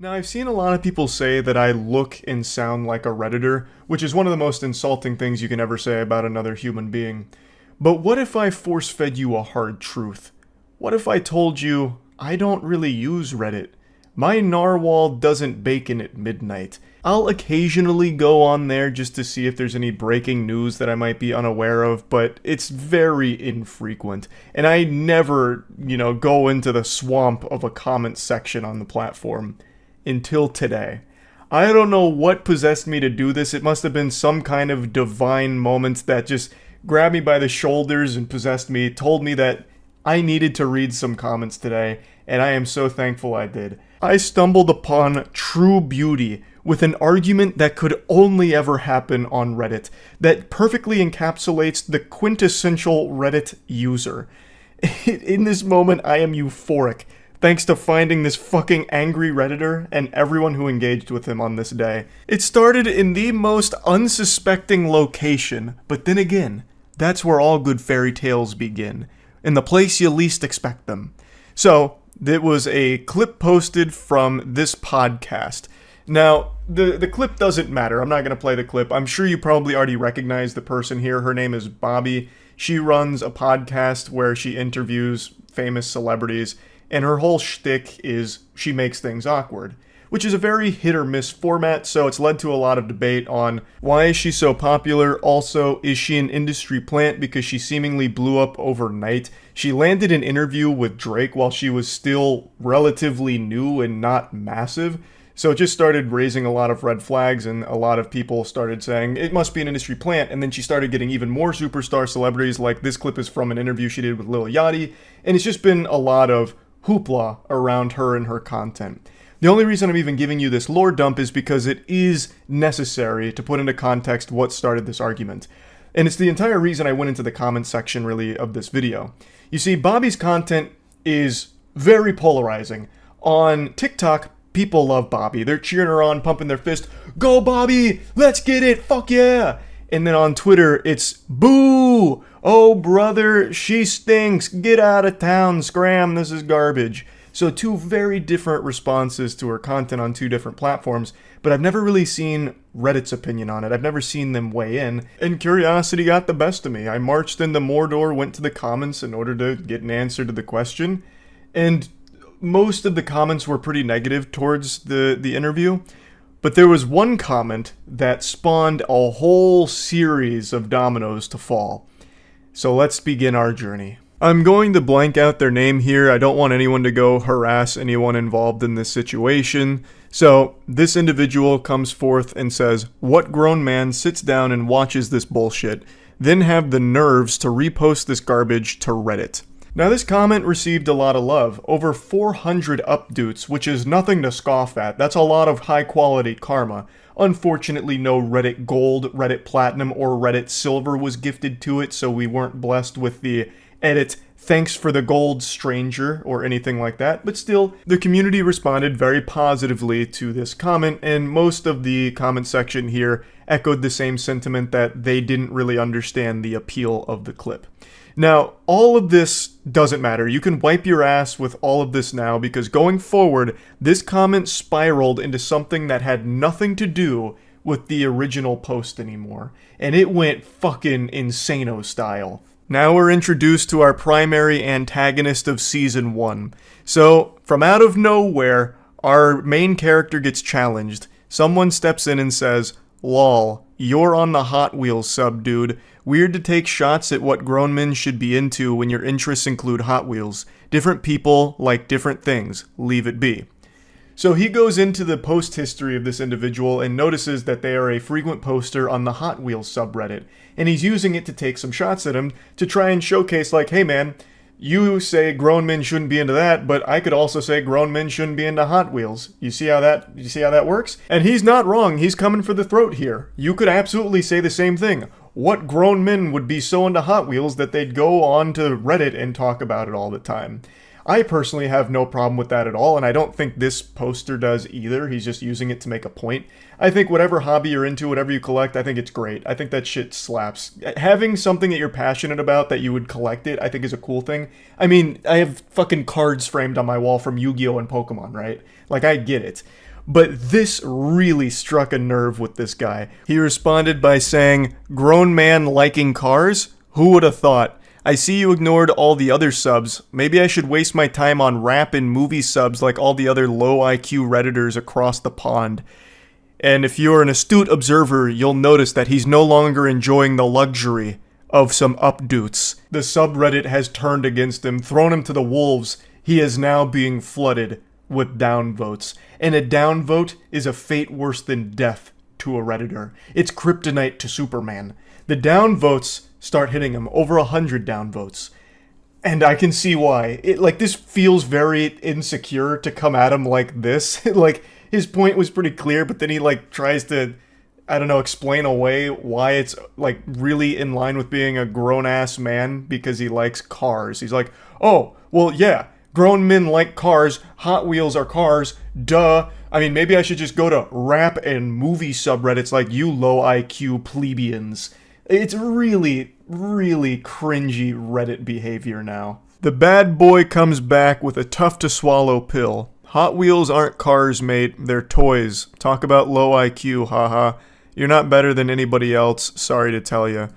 Now, I've seen a lot of people say that I look and sound like a redditor, which is one of the most insulting things you can ever say about another human being. But what if I force-fed you a hard truth? What if I told you I don't really use Reddit? My narwhal doesn't bacon at midnight. I'll occasionally go on there just to see if there's any breaking news that I might be unaware of, but it's very infrequent. And I never, go into the swamp of a comment section on the platform. Until today. I don't know what possessed me to do this. It must have been some kind of divine moment that just grabbed me by the shoulders and possessed me, told me that I needed to read some comments today, and I am so thankful I did. I stumbled upon true beauty with an argument that could only ever happen on Reddit, that perfectly encapsulates the quintessential Reddit user. In this moment, I am euphoric, thanks to finding this fucking angry redditor and everyone who engaged with him on this day. It started in the most unsuspecting location, but then again, that's where all good fairy tales begin, in the place you least expect them. So, it was a clip posted from this podcast. Now, the clip doesn't matter. I'm not going to play the clip. I'm sure you probably already recognize the person here. Her name is Bobby. She runs a podcast where she interviews famous celebrities, and her whole shtick is she makes things awkward, which is a very hit or miss format, so it's led to a lot of debate on why is she so popular. Also, is she an industry plant because she seemingly blew up overnight? She landed an interview with Drake while she was still relatively new and not massive, so it just started raising a lot of red flags, and a lot of people started saying it must be an industry plant. And then she started getting even more superstar celebrities, like this clip is from an interview she did with Lil Yachty, and it's just been a lot of hoopla around her and her content. The only reason I'm even giving you this lore dump is because it is necessary to put into context what started this argument. And it's the entire reason I went into the comments section, really, of this video. You see, Bobby's content is very polarizing. On TikTok, people love Bobby. They're cheering her on, pumping their fist. Go Bobby! Let's get it! Fuck yeah! And then on Twitter, it's boo! Oh brother, she stinks! Get out of town, scram, this is garbage. So two very different responses to her content on two different platforms, but I've never really seen Reddit's opinion on it. I've never seen them weigh in, and curiosity got the best of me. I marched into Mordor, went to the comments in order to get an answer to the question, and most of the comments were pretty negative towards the interview. But there was one comment that spawned a whole series of dominoes to fall. So let's begin our journey. I'm going to blank out their name here. I don't want anyone to go harass anyone involved in this situation. So this individual comes forth and says, "What grown man sits down and watches this bullshit, then have the nerves to repost this garbage to Reddit?" Now this comment received a lot of love, over 400 upvotes, which is nothing to scoff at. That's a lot of high quality karma. Unfortunately, no Reddit Gold, Reddit Platinum, or Reddit Silver was gifted to it, so we weren't blessed with the edit "thanks for the gold, stranger," or anything like that. But still, the community responded very positively to this comment, and most of the comment section here echoed the same sentiment that they didn't really understand the appeal of the clip. Now, all of this doesn't matter. You can wipe your ass with all of this now, because going forward, this comment spiraled into something that had nothing to do with the original post anymore. And it went fucking insano style. Now we're introduced to our primary antagonist of Season 1. So, from out of nowhere, our main character gets challenged. Someone steps in and says, "Lol, you're on the Hot Wheels sub, dude. Weird to take shots at what grown men should be into when your interests include Hot Wheels. Different people like different things. Leave it be." So he goes into the post history of this individual and notices that they are a frequent poster on the Hot Wheels subreddit. And he's using it to take some shots at him to try and showcase, like, hey man, you say grown men shouldn't be into that, but I could also say grown men shouldn't be into Hot Wheels. You see how that works? And he's not wrong. He's coming for the throat here. You could absolutely say the same thing. What grown men would be so into Hot Wheels that they'd go on to Reddit and talk about it all the time? I personally have no problem with that at all, and I don't think this poster does either. He's just using it to make a point. I think whatever hobby you're into, whatever you collect, I think it's great. I think that shit slaps. Having something that you're passionate about that you would collect it, I think is a cool thing. I mean, I have fucking cards framed on my wall from Yu-Gi-Oh! And Pokemon, right? Like, I get it. But this really struck a nerve with this guy. He responded by saying, "Grown man liking cars? Who would have thought? I see you ignored all the other subs. Maybe I should waste my time on rap and movie subs like all the other low IQ Redditors across the pond." And if you're an astute observer, you'll notice that he's no longer enjoying the luxury of some updoots. The subreddit has turned against him, thrown him to the wolves. He is now being flooded with downvotes. And a downvote is a fate worse than death to a Redditor. It's kryptonite to Superman. The downvotes start hitting him, over 100 downvotes. And I can see why. This feels very insecure to come at him like this. His point was pretty clear, but then he, tries to, explain away why it's, really in line with being a grown-ass man because he likes cars. He's like, oh, well, yeah, grown men like cars, Hot Wheels are cars, duh. I mean, maybe I should just go to rap and movie subreddits like you low IQ plebeians. It's really, really cringy Reddit behavior now. The bad boy comes back with a tough-to-swallow pill. Hot Wheels aren't cars, mate. They're toys. Talk about low IQ, haha. You're not better than anybody else, sorry to tell you.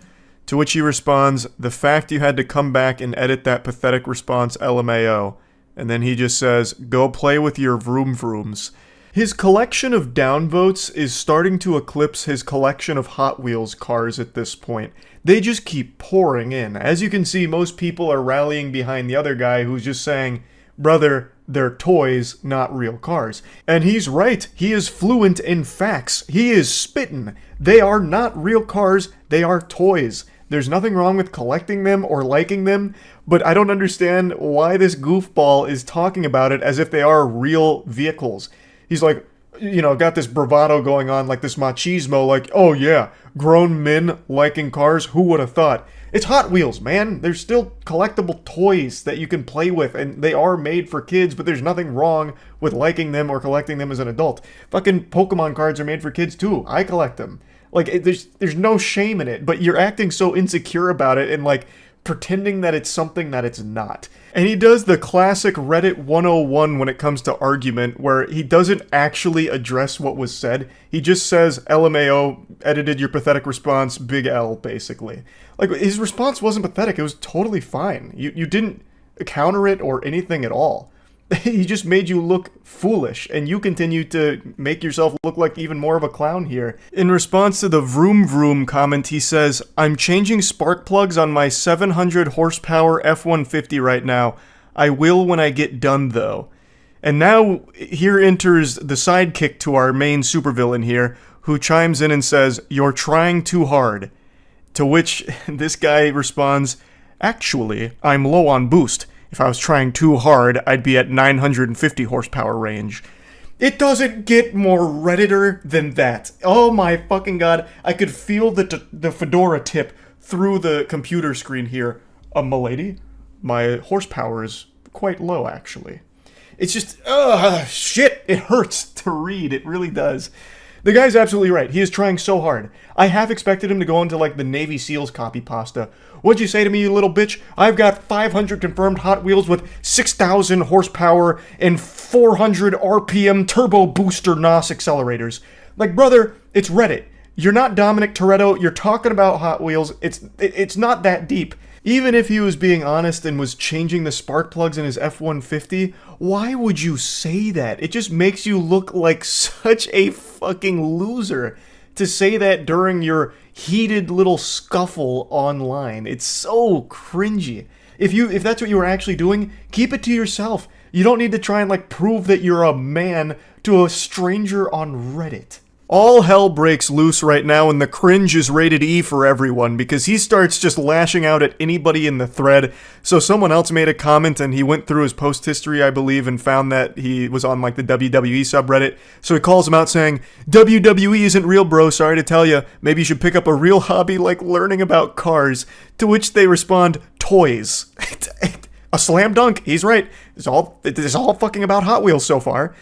To which he responds, the fact you had to come back and edit that pathetic response, LMAO. And then he just says, go play with your vroom vrooms. His collection of downvotes is starting to eclipse his collection of Hot Wheels cars at this point. They just keep pouring in. As you can see, most people are rallying behind the other guy who's just saying, brother, they're toys, not real cars. And he's right. He is fluent in facts. He is spittin'. They are not real cars. They are toys. There's nothing wrong with collecting them or liking them, but I don't understand why this goofball is talking about it as if they are real vehicles. He's like, got this bravado going on, like this machismo, like, oh yeah, grown men liking cars, who would have thought? It's Hot Wheels, man. They're still collectible toys that you can play with, and they are made for kids, but there's nothing wrong with liking them or collecting them as an adult. Fucking Pokemon cards are made for kids too. I collect them. There's no shame in it, but you're acting so insecure about it and pretending that it's something that it's not. And he does the classic Reddit 101 when it comes to argument, where he doesn't actually address what was said. He just says, LMAO, edited your pathetic response, big L, basically. His response wasn't pathetic, it was totally fine. You didn't counter it or anything at all. He just made you look foolish, and you continue to make yourself look like even more of a clown here. In response to the vroom vroom comment, he says, I'm changing spark plugs on my 700 horsepower F-150 right now. I will when I get done, though. And now, here enters the sidekick to our main supervillain here, who chimes in and says, you're trying too hard. To which this guy responds, actually, I'm low on boost. If I was trying too hard, I'd be at 950 horsepower range. It doesn't get more Redditor than that. Oh my fucking god, I could feel the fedora tip through the computer screen here. Milady, my horsepower is quite low, actually. It's just, shit, it hurts to read, it really does. The guy's absolutely right. He is trying so hard. I half expected him to go into the Navy SEALs copy pasta. What'd you say to me, you little bitch? I've got 500 confirmed Hot Wheels with 6,000 horsepower and 400 RPM turbo booster NOS accelerators. Brother, it's Reddit. You're not Dominic Toretto. You're talking about Hot Wheels. It's not that deep. Even if he was being honest and was changing the spark plugs in his F-150, why would you say that? It just makes you look like such a fucking loser to say that during your heated little scuffle online. It's so cringy. If that's what you were actually doing, keep it to yourself. You don't need to try and prove that you're a man to a stranger on Reddit. All hell breaks loose right now, and the cringe is rated E for everyone, because he starts just lashing out at anybody in the thread. So someone else made a comment, and he went through his post history, I believe, and found that he was on, the WWE subreddit. So he calls him out saying, WWE isn't real, bro, sorry to tell you. Maybe you should pick up a real hobby like learning about cars. To which they respond, toys. A slam dunk, he's right. It's all fucking about Hot Wheels so far.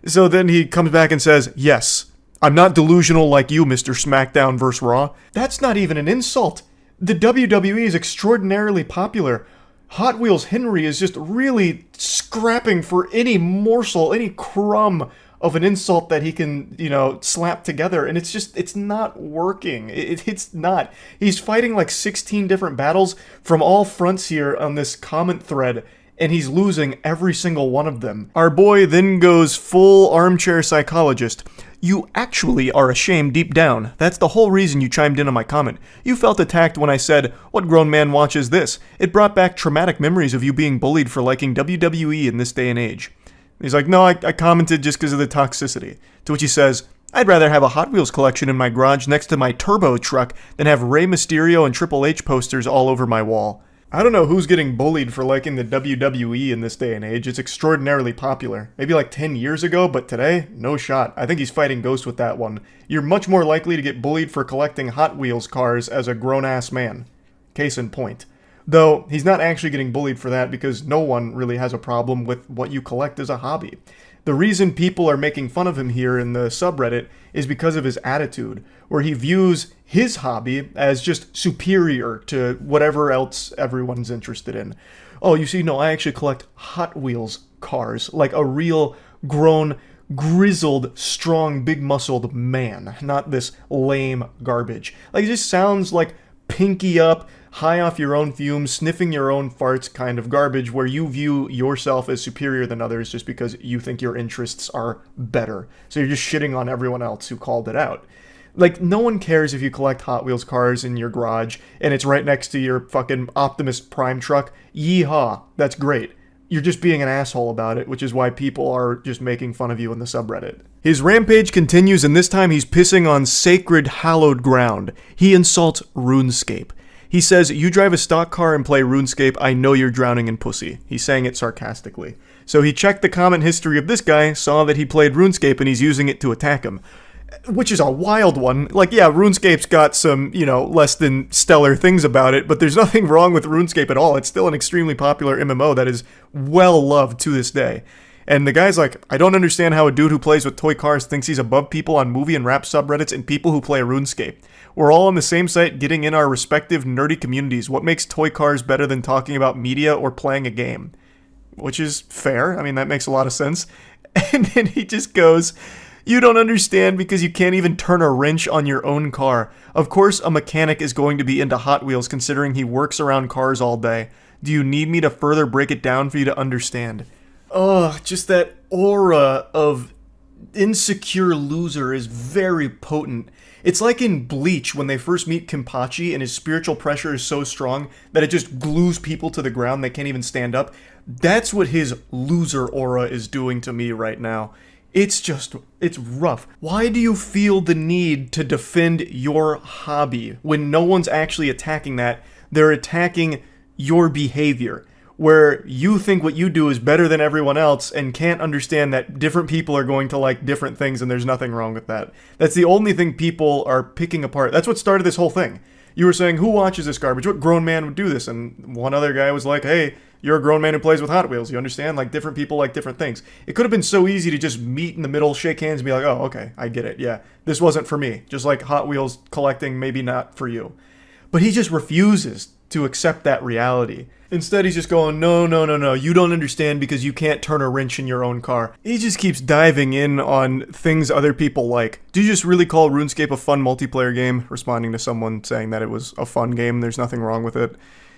So then he comes back and says, yes, I'm not delusional like you, Mr. SmackDown vs. Raw. That's not even an insult. The WWE is extraordinarily popular. Hot Wheels Henry is just really scrapping for any morsel, any crumb of an insult that he can, slap together, and it's not working. It's not. He's fighting like 16 different battles from all fronts here on this comment thread, and he's losing every single one of them. Our boy then goes full armchair psychologist. You actually are ashamed deep down. That's the whole reason you chimed in on my comment. You felt attacked when I said, "What grown man watches this?" It brought back traumatic memories of you being bullied for liking WWE in this day and age. He's like, no, I commented just because of the toxicity. To which he says, I'd rather have a Hot Wheels collection in my garage next to my turbo truck than have Rey Mysterio and Triple H posters all over my wall. I don't know who's getting bullied for liking the WWE in this day and age. It's extraordinarily popular. Maybe like 10 years ago, but today, no shot. I think he's fighting ghosts with that one. You're much more likely to get bullied for collecting Hot Wheels cars as a grown-ass man. Case in point. Though, he's not actually getting bullied for that because no one really has a problem with what you collect as a hobby. The reason people are making fun of him here in the subreddit is because of his attitude, where he views his hobby as just superior to whatever else everyone's interested in. Oh, you see, no, I actually collect Hot Wheels cars, like a real grown, grizzled, strong, big-muscled man, not this lame garbage. Like, it just sounds like pinky up, high off your own fumes, sniffing your own farts kind of garbage where you view yourself as superior than others just because you think your interests are better. So you're just shitting on everyone else who called it out. Like, no one cares if you collect Hot Wheels cars in your garage and it's right next to your fucking Optimus Prime truck. Yeehaw, that's great. You're just being an asshole about it, which is why people are just making fun of you in the subreddit. His rampage continues, and this time he's pissing on sacred, hallowed ground. He insults RuneScape. He says, you drive a stock car and play RuneScape, I know you're drowning in pussy. He's saying it sarcastically. So he checked the comment history of this guy, saw that he played RuneScape, and he's using it to attack him. Which is a wild one. Like, yeah, RuneScape's got some, less than stellar things about it, but there's nothing wrong with RuneScape at all. It's still an extremely popular MMO that is well loved to this day. And the guy's like, I don't understand how a dude who plays with toy cars thinks he's above people on movie and rap subreddits and people who play RuneScape. We're all on the same site getting in our respective nerdy communities. What makes toy cars better than talking about media or playing a game? Which is fair. I mean, that makes a lot of sense. And then he just goes, you don't understand because you can't even turn a wrench on your own car. Of course, a mechanic is going to be into Hot Wheels considering he works around cars all day. Do you need me to further break it down for you to understand? Oh, just that aura of insecure loser is very potent. It's like in Bleach when they first meet Kenpachi and his spiritual pressure is so strong that it just glues people to the ground, they can't even stand up. That's what his loser aura is doing to me right now. It's rough. Why do you feel the need to defend your hobby when no one's actually attacking that? They're attacking your behavior, where you think what you do is better than everyone else and can't understand that different people are going to like different things and there's nothing wrong with that. That's the only thing people are picking apart. That's what started this whole thing. You were saying, who watches this garbage? What grown man would do this? And one other guy was like, hey, you're a grown man who plays with Hot Wheels. You understand? Like, different people like different things. It could have been so easy to just meet in the middle, shake hands, and be like, oh, okay, I get it. Yeah, this wasn't for me. Just like Hot Wheels collecting, maybe not for you. But he just refuses to accept that reality. Instead, he's just going, no, you don't understand because you can't turn a wrench in your own car. He just keeps diving in on things other people like. Do you just really call RuneScape a fun multiplayer game? Responding to someone saying that it was a fun game, there's nothing wrong with it.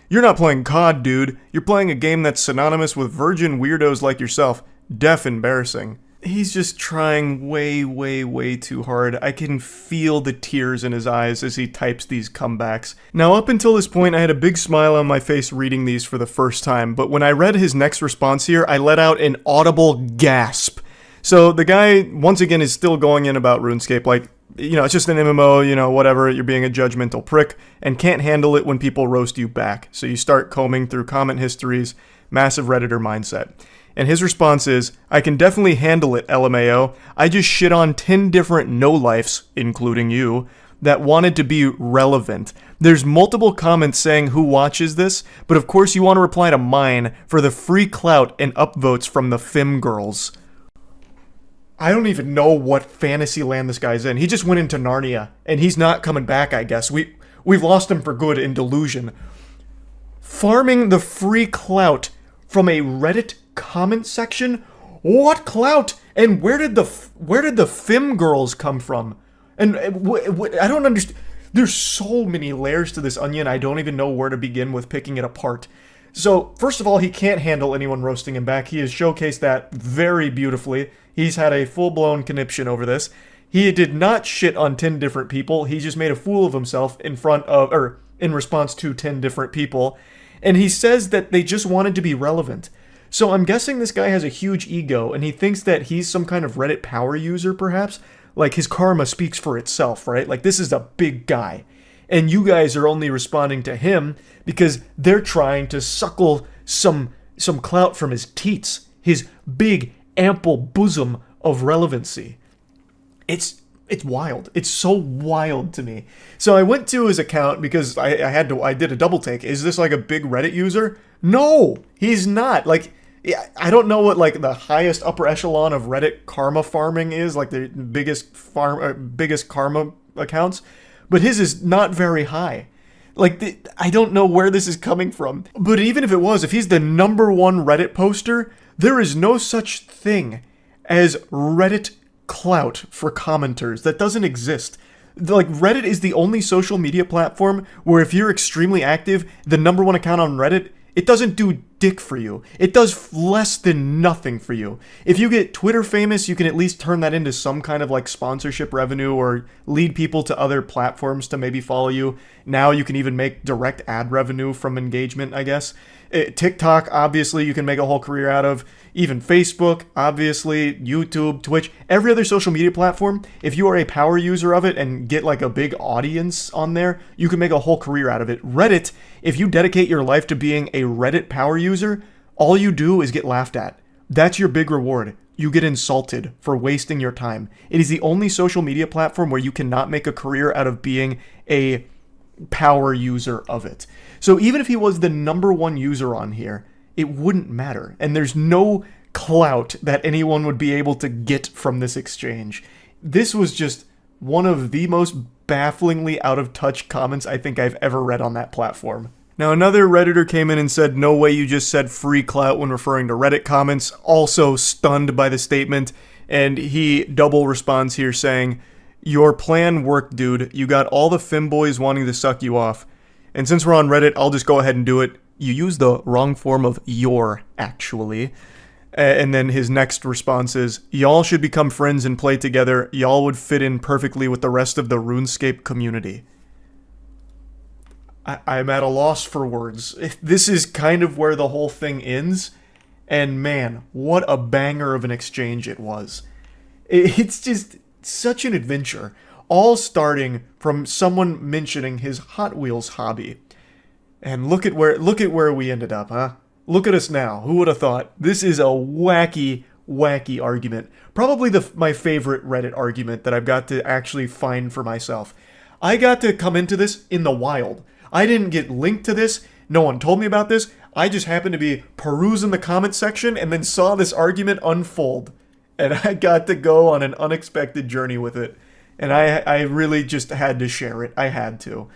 You're not playing COD, dude. You're playing a game that's synonymous with virgin weirdos like yourself. Deaf embarrassing. He's just trying way too hard. I can feel the tears in his eyes as he types these comebacks. Now, up until this point, I had a big smile on my face reading these for the first time, but when I read his next response here, I let out an audible gasp. So the guy, once again, is still going in about RuneScape, like, it's just an MMO, whatever, you're being a judgmental prick, and can't handle it when people roast you back. So you start combing through comment histories, massive Redditor mindset. And his response is, I can definitely handle it, LMAO. I just shit on 10 different no-lifes, including you, that wanted to be relevant. There's multiple comments saying who watches this, but of course you want to reply to mine for the free clout and upvotes from the Fem girls. I don't even know what fantasy land this guy's in. He just went into Narnia, and he's not coming back, I guess. We've lost him for good in delusion. Farming the free clout from a Reddit comment section? What clout? And where did the Fim girls come from? And I don't understand. There's so many layers to this onion, I don't even know where to begin with picking it apart. So, first of all, he can't handle anyone roasting him back. He has showcased that very beautifully. He's had a full-blown conniption over this. He did not shit on 10 different people. He just made a fool of himself in response to 10 different people. And he says that they just wanted to be relevant. So I'm guessing this guy has a huge ego, and he thinks that he's some kind of Reddit power user, perhaps? Like, his karma speaks for itself, right? Like, this is a big guy. And you guys are only responding to him because they're trying to suckle some clout from his teats. His big, ample bosom of relevancy. It's wild. It's so wild to me. So I went to his account because I did a double take. Is this like a big Reddit user? No, he's not. Like, I don't know what like the highest upper echelon of Reddit karma farming is, like the biggest karma accounts, but his is not very high. Like, I don't know where this is coming from. But even if it was, if he's the #1 Reddit poster, there is no such thing as Reddit clout for commenters. That doesn't exist. Like, Reddit is the only social media platform where if you're extremely active, the #1 account on Reddit, it doesn't do dick for you. It does less than nothing for you. If you get Twitter famous, you can at least turn that into some kind of like sponsorship revenue or lead people to other platforms to maybe follow you. Now you can even make direct ad revenue from engagement, I guess. TikTok, obviously, you can make a whole career out of. Even Facebook, obviously, YouTube, Twitch, every other social media platform, if you are a power user of it and get like a big audience on there, you can make a whole career out of it. Reddit, if you dedicate your life to being a Reddit power user, all you do is get laughed at. That's your big reward. You get insulted for wasting your time. It is the only social media platform where you cannot make a career out of being a power user of it. So even if he was the #1 user on here, it wouldn't matter. And there's no clout that anyone would be able to get from this exchange. This was just one of the most bafflingly out of touch comments I think I've ever read on that platform. Now, another Redditor came in and said, "No way you just said free clout when referring to Reddit comments." Also stunned by the statement. And he double responds here saying, "Your plan worked, dude. You got all the femboys wanting to suck you off. And since we're on Reddit, I'll just go ahead and do it. You used the wrong form of your, actually." And then his next response is, "Y'all should become friends and play together. Y'all would fit in perfectly with the rest of the RuneScape community." I'm at a loss for words. This is kind of where the whole thing ends. And man, what a banger of an exchange it was. It's just such an adventure. All starting from someone mentioning his Hot Wheels hobby. And look at where we ended up, huh? Look at us now. Who would have thought? This is a wacky argument. Probably my favorite Reddit argument that I've got to actually find for myself. I got to come into this in the wild. I didn't get linked to this. No one told me about this. I just happened to be perusing the comment section and then saw this argument unfold. And I got to go on an unexpected journey with it. And I really just had to share it. I had to.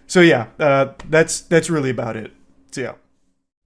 So yeah, that's really about it. So yeah.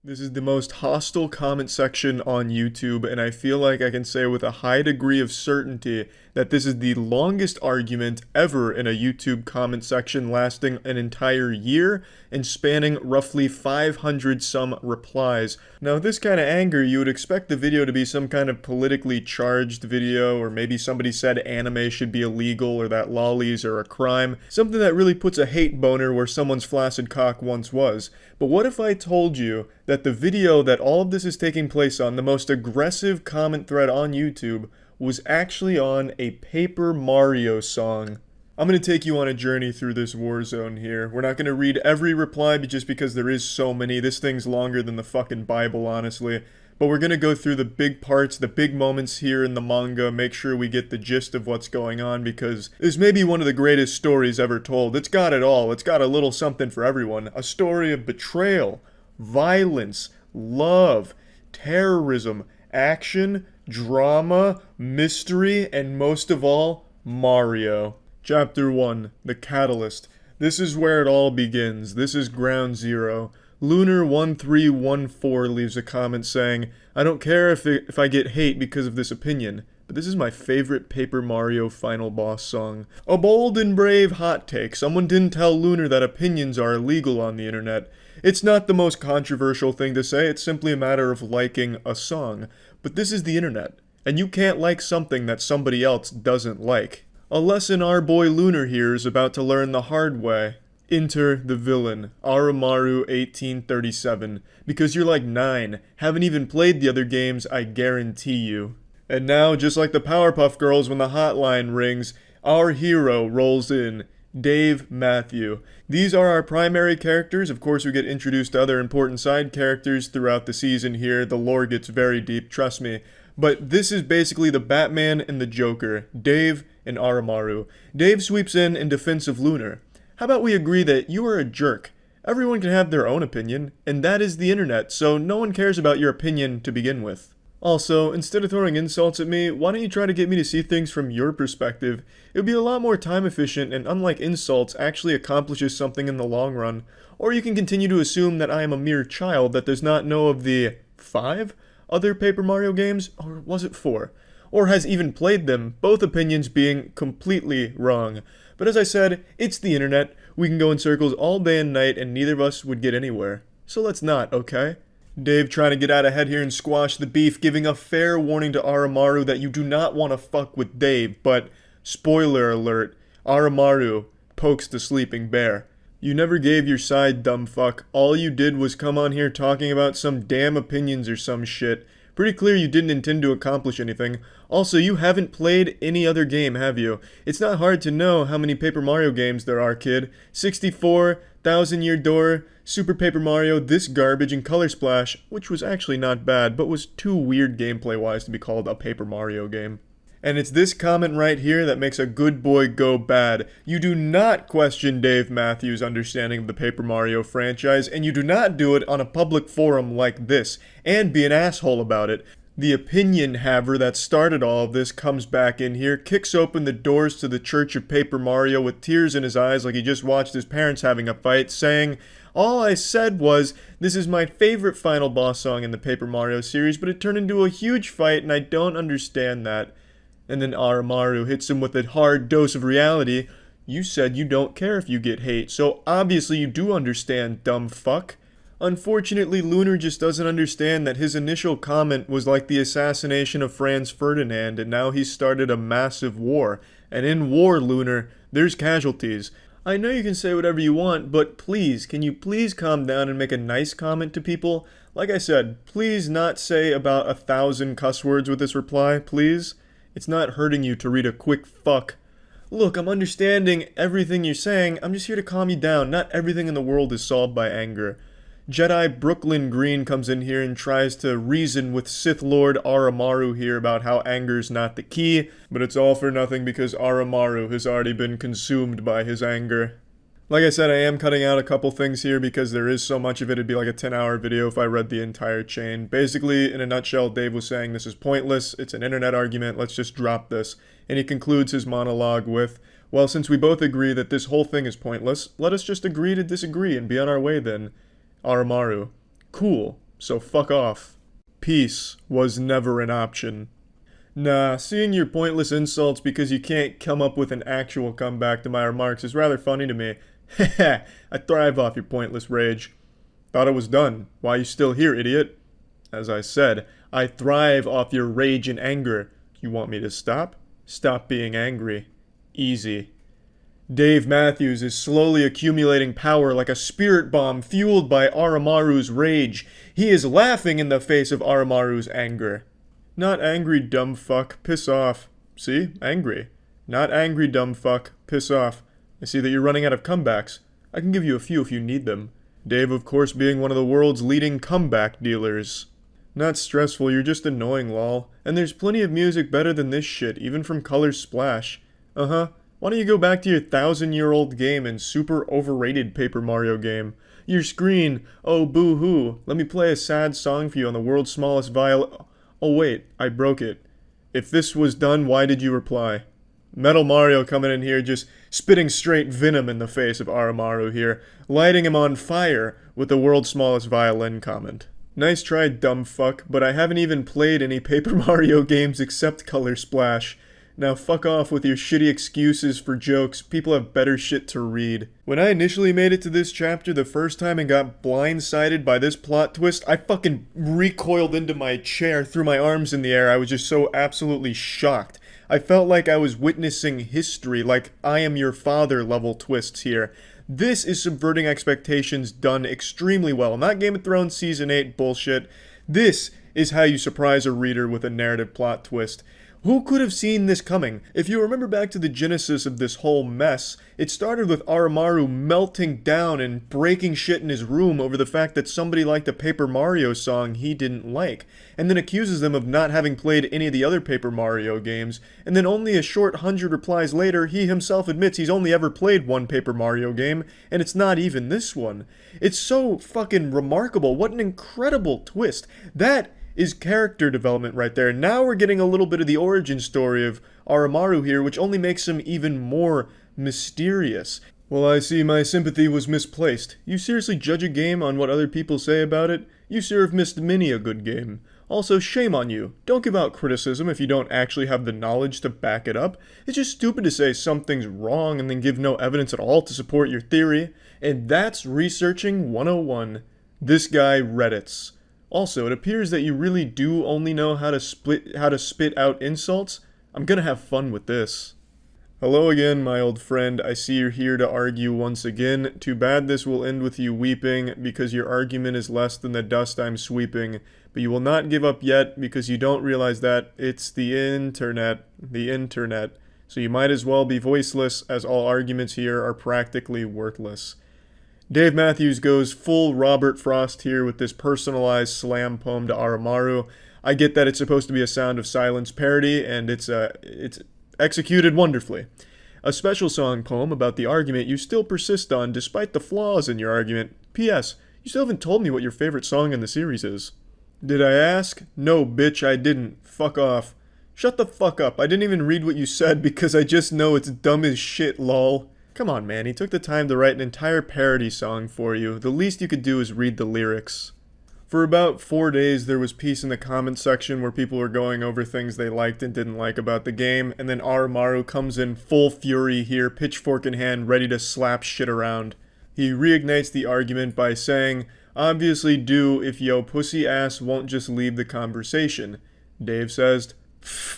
This is the most hostile comment section on YouTube, and I feel like I can say with a high degree of certainty that this is the longest argument ever in a YouTube comment section, lasting an entire year and spanning roughly 500 some replies. Now, with this kind of anger, you would expect the video to be some kind of politically charged video, or maybe somebody said anime should be illegal or that lollies are a crime, something that really puts a hate boner where someone's flaccid cock once was. But what if I told you that the video that all of this is taking place on, the most aggressive comment thread on YouTube, was actually on a Paper Mario song? I'm going to take you on a journey through this war zone here. We're not going to read every reply just because there is so many. This thing's longer than the fucking Bible, honestly. But we're going to go through the big parts, the big moments here in the manga, make sure we get the gist of what's going on, because this may be one of the greatest stories ever told. It's got it all. It's got a little something for everyone. A story of betrayal, violence, love, terrorism, action, drama, mystery, and most of all, Mario. Chapter 1, The Catalyst. This is where it all begins. This is ground zero. Lunar1314 leaves a comment saying, I don't care if I get hate because of this opinion, but this is my favorite Paper Mario final boss song. A bold and brave hot take. Someone didn't tell Lunar that opinions are illegal on the internet. It's not the most controversial thing to say, it's simply a matter of liking a song. But this is the internet, and you can't like something that somebody else doesn't like. A lesson our boy Lunar here is about to learn the hard way. Enter the villain, Aramaru1837, because you're like 9, haven't even played the other games, I guarantee you. And now, just like the Powerpuff Girls when the hotline rings, our hero rolls in, Dave Matthew. These are our primary characters. Of course, we get introduced to other important side characters throughout the season here. The lore gets very deep, trust me. But this is basically the Batman and the Joker, Dave and Aramaru. Dave sweeps in defense of Lunar. How about we agree that you are a jerk? Everyone can have their own opinion, and that is the internet, so no one cares about your opinion to begin with. Also, instead of throwing insults at me, why don't you try to get me to see things from your perspective? It would be a lot more time efficient and, unlike insults, actually accomplishes something in the long run. Or you can continue to assume that I am a mere child that does not know of the 5 other Paper Mario games, or was it 4? Or has even played them, both opinions being completely wrong. But as I said, it's the internet. We can go in circles all day and night and neither of us would get anywhere. So let's not, okay? Dave trying to get out ahead here and squash the beef, giving a fair warning to Aramaru that you do not want to fuck with Dave, but spoiler alert, Aramaru pokes the sleeping bear. You never gave your side, dumb fuck. All you did was come on here talking about some damn opinions or some shit. Pretty clear you didn't intend to accomplish anything. Also, you haven't played any other game, have you? It's not hard to know how many Paper Mario games there are, kid. 64, Thousand Year Door, Super Paper Mario, this garbage, and Color Splash, which was actually not bad, but was too weird gameplay-wise to be called a Paper Mario game. And it's this comment right here that makes a good boy go bad. You do not question Dave Matthews' understanding of the Paper Mario franchise, and you do not do it on a public forum like this, and be an asshole about it. The opinion haver that started all of this comes back in here, kicks open the doors to the Church of Paper Mario with tears in his eyes like he just watched his parents having a fight, saying, all I said was, this is my favorite final boss song in the Paper Mario series, but it turned into a huge fight and I don't understand that. And then Aramaru hits him with a hard dose of reality. You said you don't care if you get hate, so obviously you do understand, dumb fuck. Unfortunately, Lunar just doesn't understand that his initial comment was like the assassination of Franz Ferdinand, and now he's started a massive war. And in war, Lunar, there's casualties. I know you can say whatever you want, but please, can you please calm down and make a nice comment to people? Like I said, please not say about 1,000 cuss words with this reply, please. It's not hurting you to read a quick fuck. Look, I'm understanding everything you're saying. I'm just here to calm you down. Not everything in the world is solved by anger. Jedi Brooklyn Green comes in here and tries to reason with Sith Lord Aramaru here about how anger's not the key, but it's all for nothing because Aramaru has already been consumed by his anger. Like I said, I am cutting out a couple things here because there is so much of it. It'd be like a 10-hour video if I read the entire chain. Basically, in a nutshell, Dave was saying this is pointless, it's an internet argument, let's just drop this. And he concludes his monologue with, well, since we both agree that this whole thing is pointless, let us just agree to disagree and be on our way then. Aramaru, cool, so fuck off. Peace was never an option. Nah, seeing your pointless insults because you can't come up with an actual comeback to my remarks is rather funny to me. Heh, I thrive off your pointless rage. Thought it was done. Why you still here, idiot? As I said, I thrive off your rage and anger. You want me to stop? Stop being angry. Easy. Dave Matthews is slowly accumulating power like a spirit bomb fueled by Aramaru's rage. He is laughing in the face of Aramaru's anger. Not angry, dumb fuck. Piss off. See? Angry. Not angry, dumb fuck. Piss off. I see that you're running out of comebacks. I can give you a few if you need them. Dave, of course, being one of the world's leading comeback dealers. Not stressful, you're just annoying, lol. And there's plenty of music better than this shit, even from Color Splash. Uh-huh. Why don't you go back to your 1,000-year-old game and super overrated Paper Mario game? Your screen, oh boo-hoo, let me play a sad song for you on the world's smallest violin. Oh wait, I broke it. If this was done, why did you reply? Metal Mario coming in here just spitting straight venom in the face of Aramaru here, lighting him on fire with the world's smallest violin comment. Nice try, dumb fuck, but I haven't even played any Paper Mario games except Color Splash. Now fuck off with your shitty excuses for jokes. People have better shit to read. When I initially made it to this chapter the first time and got blindsided by this plot twist, I fucking recoiled into my chair, threw my arms in the air. I was just so absolutely shocked. I felt like I was witnessing history, like I Am Your Father level twists here. This is subverting expectations done extremely well. Not Game of Thrones Season 8 bullshit. This is how you surprise a reader with a narrative plot twist. Who could have seen this coming? If you remember back to the genesis of this whole mess, it started with Oromaru melting down and breaking shit in his room over the fact that somebody liked a Paper Mario song he didn't like, and then accuses them of not having played any of the other Paper Mario games, and then only a short 100 replies later, he himself admits he's only ever played one Paper Mario game, and it's not even this one. It's so fucking remarkable. What an incredible twist. That is character development right there. Now we're getting a little bit of the origin story of Oromaru here, which only makes him even more mysterious. Well, I see my sympathy was misplaced. You seriously judge a game on what other people say about it? You sure have missed many a good game. Also, shame on you. Don't give out criticism if you don't actually have the knowledge to back it up. It's just stupid to say something's wrong and then give no evidence at all to support your theory. And that's researching 101. This guy Reddits. Also, it appears that you really do only know how to spit out insults. I'm gonna have fun with this. Hello again, my old friend. I see you're here to argue once again. Too bad this will end with you weeping, because your argument is less than the dust I'm sweeping. But you will not give up yet, because you don't realize that it's the internet. So you might as well be voiceless, as all arguments here are practically worthless. Dave Matthews goes full Robert Frost here with this personalized slam poem to Oromaru. I get that it's supposed to be a Sound of Silence parody, and it's executed wonderfully. A special song poem about the argument you still persist on despite the flaws in your argument. P.S. You still haven't told me what your favorite song in the series is. Did I ask? No, bitch, I didn't. Fuck off. Shut the fuck up. I didn't even read what you said because I just know it's dumb as shit, lol. Come on, man, he took the time to write an entire parody song for you. The least you could do is read the lyrics. For about 4 days, there was peace in the comments section where people were going over things they liked and didn't like about the game, and then Oromaru comes in full fury here, pitchfork in hand, ready to slap shit around. He reignites the argument by saying, "Obviously do if yo pussy ass won't just leave the conversation." Dave says,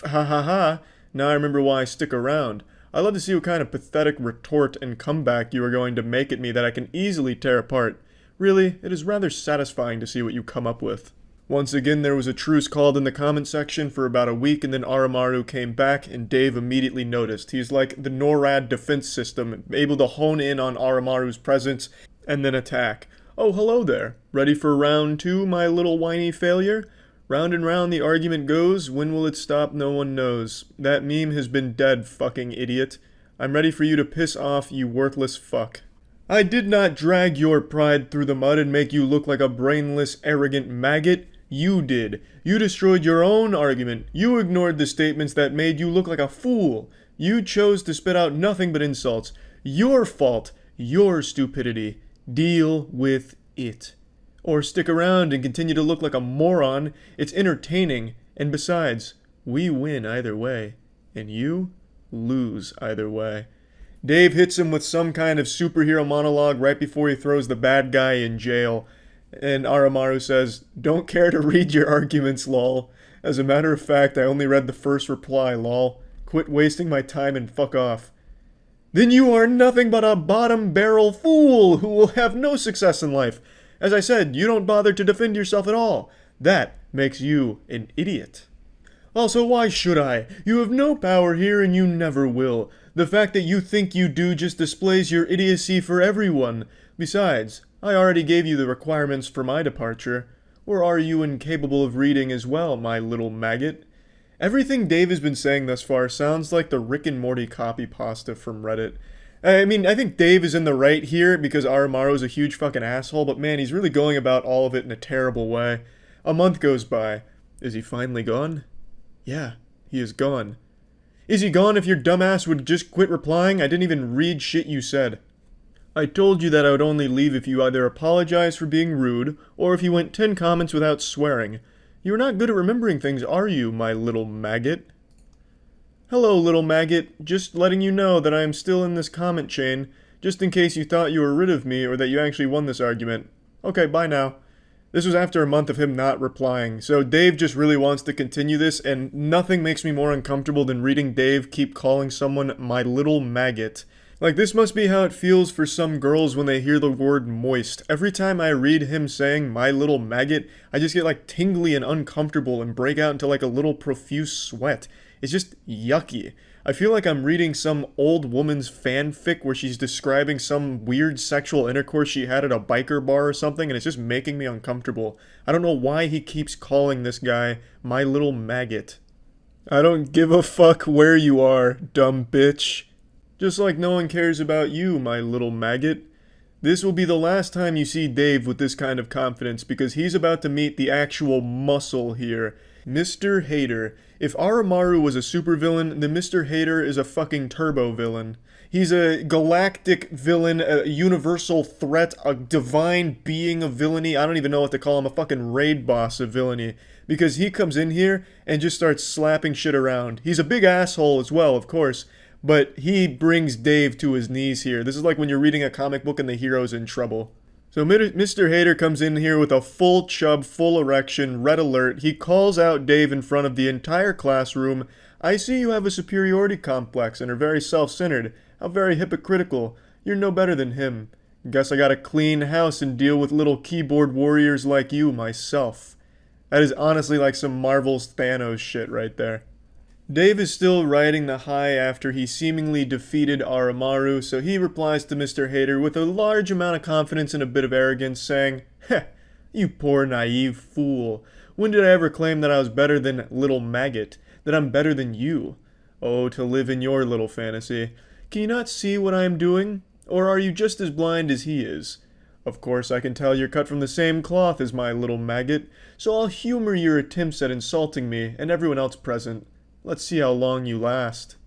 "Ha ha ha, now I remember why I stick around. I love to see what kind of pathetic retort and comeback you are going to make at me that I can easily tear apart. Really, it is rather satisfying to see what you come up with." Once again, there was a truce called in the comment section for about a week, and then Oromaru came back, and Dave immediately noticed. He's like the NORAD defense system, able to hone in on Oromaru's presence and then attack. "Oh, hello there. Ready for round 2, my little whiny failure? Round and round the argument goes, when will it stop no one knows. That meme has been dead, fucking idiot. I'm ready for you to piss off, you worthless fuck. I did not drag your pride through the mud and make you look like a brainless, arrogant maggot. You did. You destroyed your own argument. You ignored the statements that made you look like a fool. You chose to spit out nothing but insults. Your fault. Your stupidity. Deal with it. Or stick around and continue to look like a moron. It's entertaining. And besides, we win either way. And you lose either way." Dave hits him with some kind of superhero monologue right before he throws the bad guy in jail. And Oromaru says, "Don't care to read your arguments, lol. As a matter of fact, I only read the first reply, lol. Quit wasting my time and fuck off." "Then you are nothing but a bottom-barrel fool who will have no success in life. As I said, you don't bother to defend yourself at all. That makes you an idiot. Also, why should I? You have no power here and you never will. The fact that you think you do just displays your idiocy for everyone. Besides, I already gave you the requirements for my departure. Or are you incapable of reading as well, my little maggot?" Everything Dave has been saying thus far sounds like the Rick and Morty copy pasta from Reddit. I mean, I think Dave is in the right here because Oromaru is a huge fucking asshole, but man, he's really going about all of it in a terrible way. A month goes by. Is he finally gone? Yeah, he is gone. Is he gone if your dumbass would just quit replying? I didn't even read shit you said. I told you that I would only leave if you either apologized for being rude, or if you went 10 comments without swearing. You're not good at remembering things, are you, my little maggot? Hello, little maggot. Just letting you know that I am still in this comment chain, just in case you thought you were rid of me or that you actually won this argument. Okay, bye now. This was after a month of him not replying, so Dave just really wants to continue this, and nothing makes me more uncomfortable than reading Dave keep calling someone my little maggot. Like, this must be how it feels for some girls when they hear the word moist. Every time I read him saying my little maggot, I just get like tingly and uncomfortable and break out into like a little profuse sweat. It's just yucky. I feel like I'm reading some old woman's fanfic where she's describing some weird sexual intercourse she had at a biker bar or something, and it's just making me uncomfortable. I don't know why he keeps calling this guy my little maggot. I don't give a fuck where you are, dumb bitch. Just like no one cares about you, my little maggot. This will be the last time you see Dave with this kind of confidence, because he's about to meet the actual muscle here. Mr. Hater. If Oromaru was a supervillain, then Mr. Hater is a fucking turbo villain. He's a galactic villain, a universal threat, a divine being of villainy. I don't even know what to call him, a fucking raid boss of villainy. Because he comes in here and just starts slapping shit around. He's a big asshole as well, of course, but he brings Dave to his knees here. This is like when you're reading a comic book and the hero's in trouble. So Mr. Hater comes in here with a full chub, full erection, red alert. He calls out Dave in front of the entire classroom. I see you have a superiority complex and are very self-centered. How very hypocritical. You're no better than him. Guess I gotta clean house and deal with little keyboard warriors like you myself. That is honestly like some Marvel's Thanos shit right there. Dave is still riding the high after he seemingly defeated Oromaru, so he replies to Mr. Hater with a large amount of confidence and a bit of arrogance, saying, Heh, you poor naive fool. When did I ever claim that I was better than little maggot? That I'm better than you? Oh, to live in your little fantasy. Can you not see what I am doing? Or are you just as blind as he is? Of course, I can tell you're cut from the same cloth as my little maggot, so I'll humor your attempts at insulting me and everyone else present. Let's see how long you last.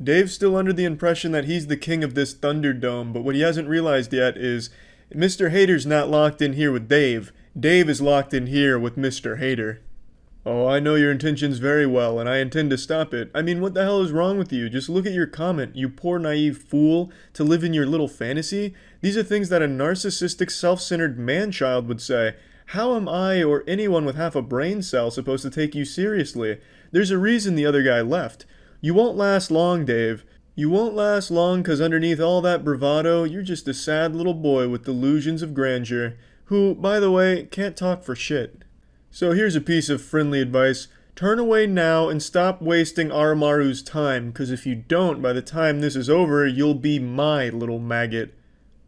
Dave's still under the impression that he's the king of this Thunderdome, but what he hasn't realized yet is Mr. Hater's not locked in here with Dave. Dave is locked in here with Mr. Hater. Oh, I know your intentions very well, and I intend to stop it. I mean, what the hell is wrong with you? Just look at your comment, you poor naive fool, to live in your little fantasy. These are things that a narcissistic, self-centered man-child would say. How am I or anyone with half a brain cell supposed to take you seriously? There's a reason the other guy left. You won't last long, Dave. You won't last long because underneath all that bravado, you're just a sad little boy with delusions of grandeur, who, by the way, can't talk for shit. So here's a piece of friendly advice. Turn away now and stop wasting Oromaru's time, because if you don't, by the time this is over, you'll be my little maggot.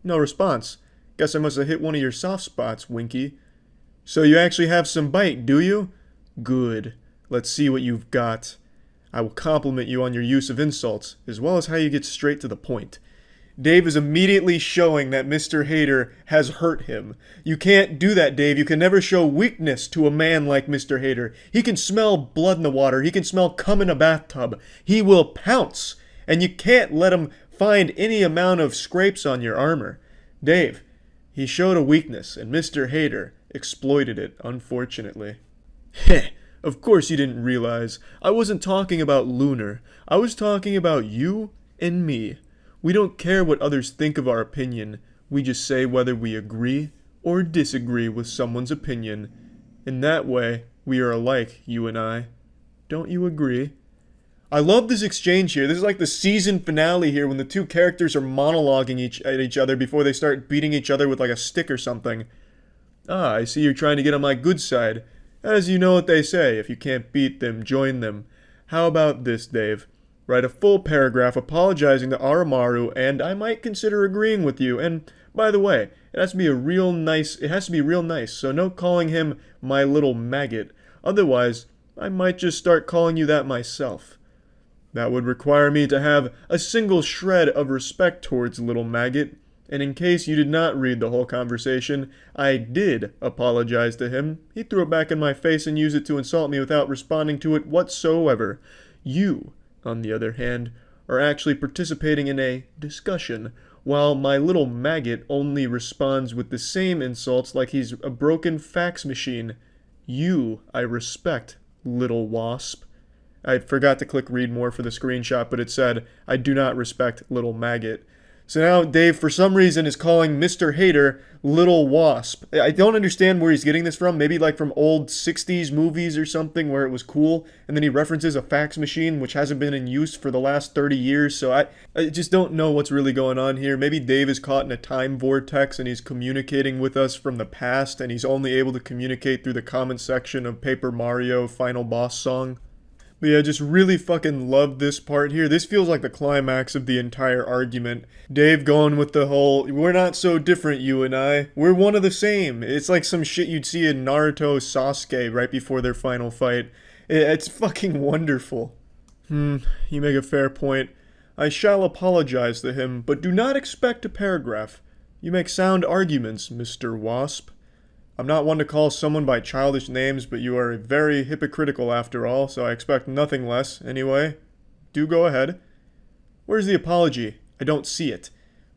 No response. Guess I must have hit one of your soft spots, Winky. So you actually have some bite, do you? Good. Let's see what you've got. I will compliment you on your use of insults, as well as how you get straight to the point. Dave is immediately showing that Mr. Hater has hurt him. You can't do that, Dave. You can never show weakness to a man like Mr. Hater. He can smell blood in the water. He can smell cum in a bathtub. He will pounce, and you can't let him find any amount of scrapes on your armor. Dave, he showed a weakness, and Mr. Hater exploited it, unfortunately. Heh. Of course you didn't realize. I wasn't talking about Lunar. I was talking about you and me. We don't care what others think of our opinion. We just say whether we agree or disagree with someone's opinion. In that way, we are alike, you and I. Don't you agree? I love this exchange here. This is like the season finale here when the two characters are monologuing at each other before they start beating each other with like a stick or something. Ah, I see you're trying to get on my good side. As you know what they say, if you can't beat them, join them. How about this, Dave? Write a full paragraph apologizing to Oromaru, and I might consider agreeing with you. And, by the way, it has to be real nice, so no calling him my little maggot. Otherwise, I might just start calling you that myself. That would require me to have a single shred of respect towards little maggot. And in case you did not read the whole conversation, I did apologize to him. He threw it back in my face and used it to insult me without responding to it whatsoever. You, on the other hand, are actually participating in a discussion, while my little maggot only responds with the same insults like he's a broken fax machine. You, I respect, little wasp. I forgot to click read more for the screenshot, but it said, I do not respect little maggot. So now Dave, for some reason, is calling Mr. Hater Little Wasp. I don't understand where he's getting this from. Maybe like from old 60s movies or something where it was cool. And then he references a fax machine, which hasn't been in use for the last 30 years. So I just don't know what's really going on here. Maybe Dave is caught in a time vortex and he's communicating with us from the past. And he's only able to communicate through the comment section of Paper Mario Final Boss Song. But yeah, just really fucking love this part here. This feels like the climax of the entire argument. Dave going with the whole, we're not so different, you and I. We're one of the same. It's like some shit you'd see in Naruto Sasuke right before their final fight. It's fucking wonderful. You make a fair point. I shall apologize to him, but do not expect a paragraph. You make sound arguments, Mr. Wasp. I'm not one to call someone by childish names, but you are very hypocritical after all, so I expect nothing less. Anyway, do go ahead. Where's the apology? I don't see it.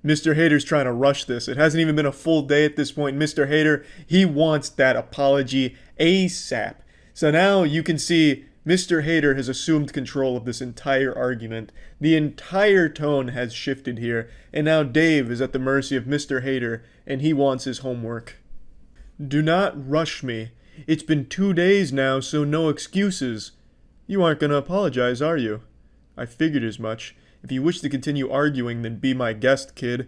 Mr. Hater's trying to rush this. It hasn't even been a full day at this point. Mr. Hater, he wants that apology ASAP. So now you can see Mr. Hater has assumed control of this entire argument. The entire tone has shifted here, and now Dave is at the mercy of Mr. Hater, and he wants his homework. Do not rush me. It's been 2 days now, so no excuses. You aren't going to apologize, are you? I figured as much. If you wish to continue arguing, then be my guest, kid.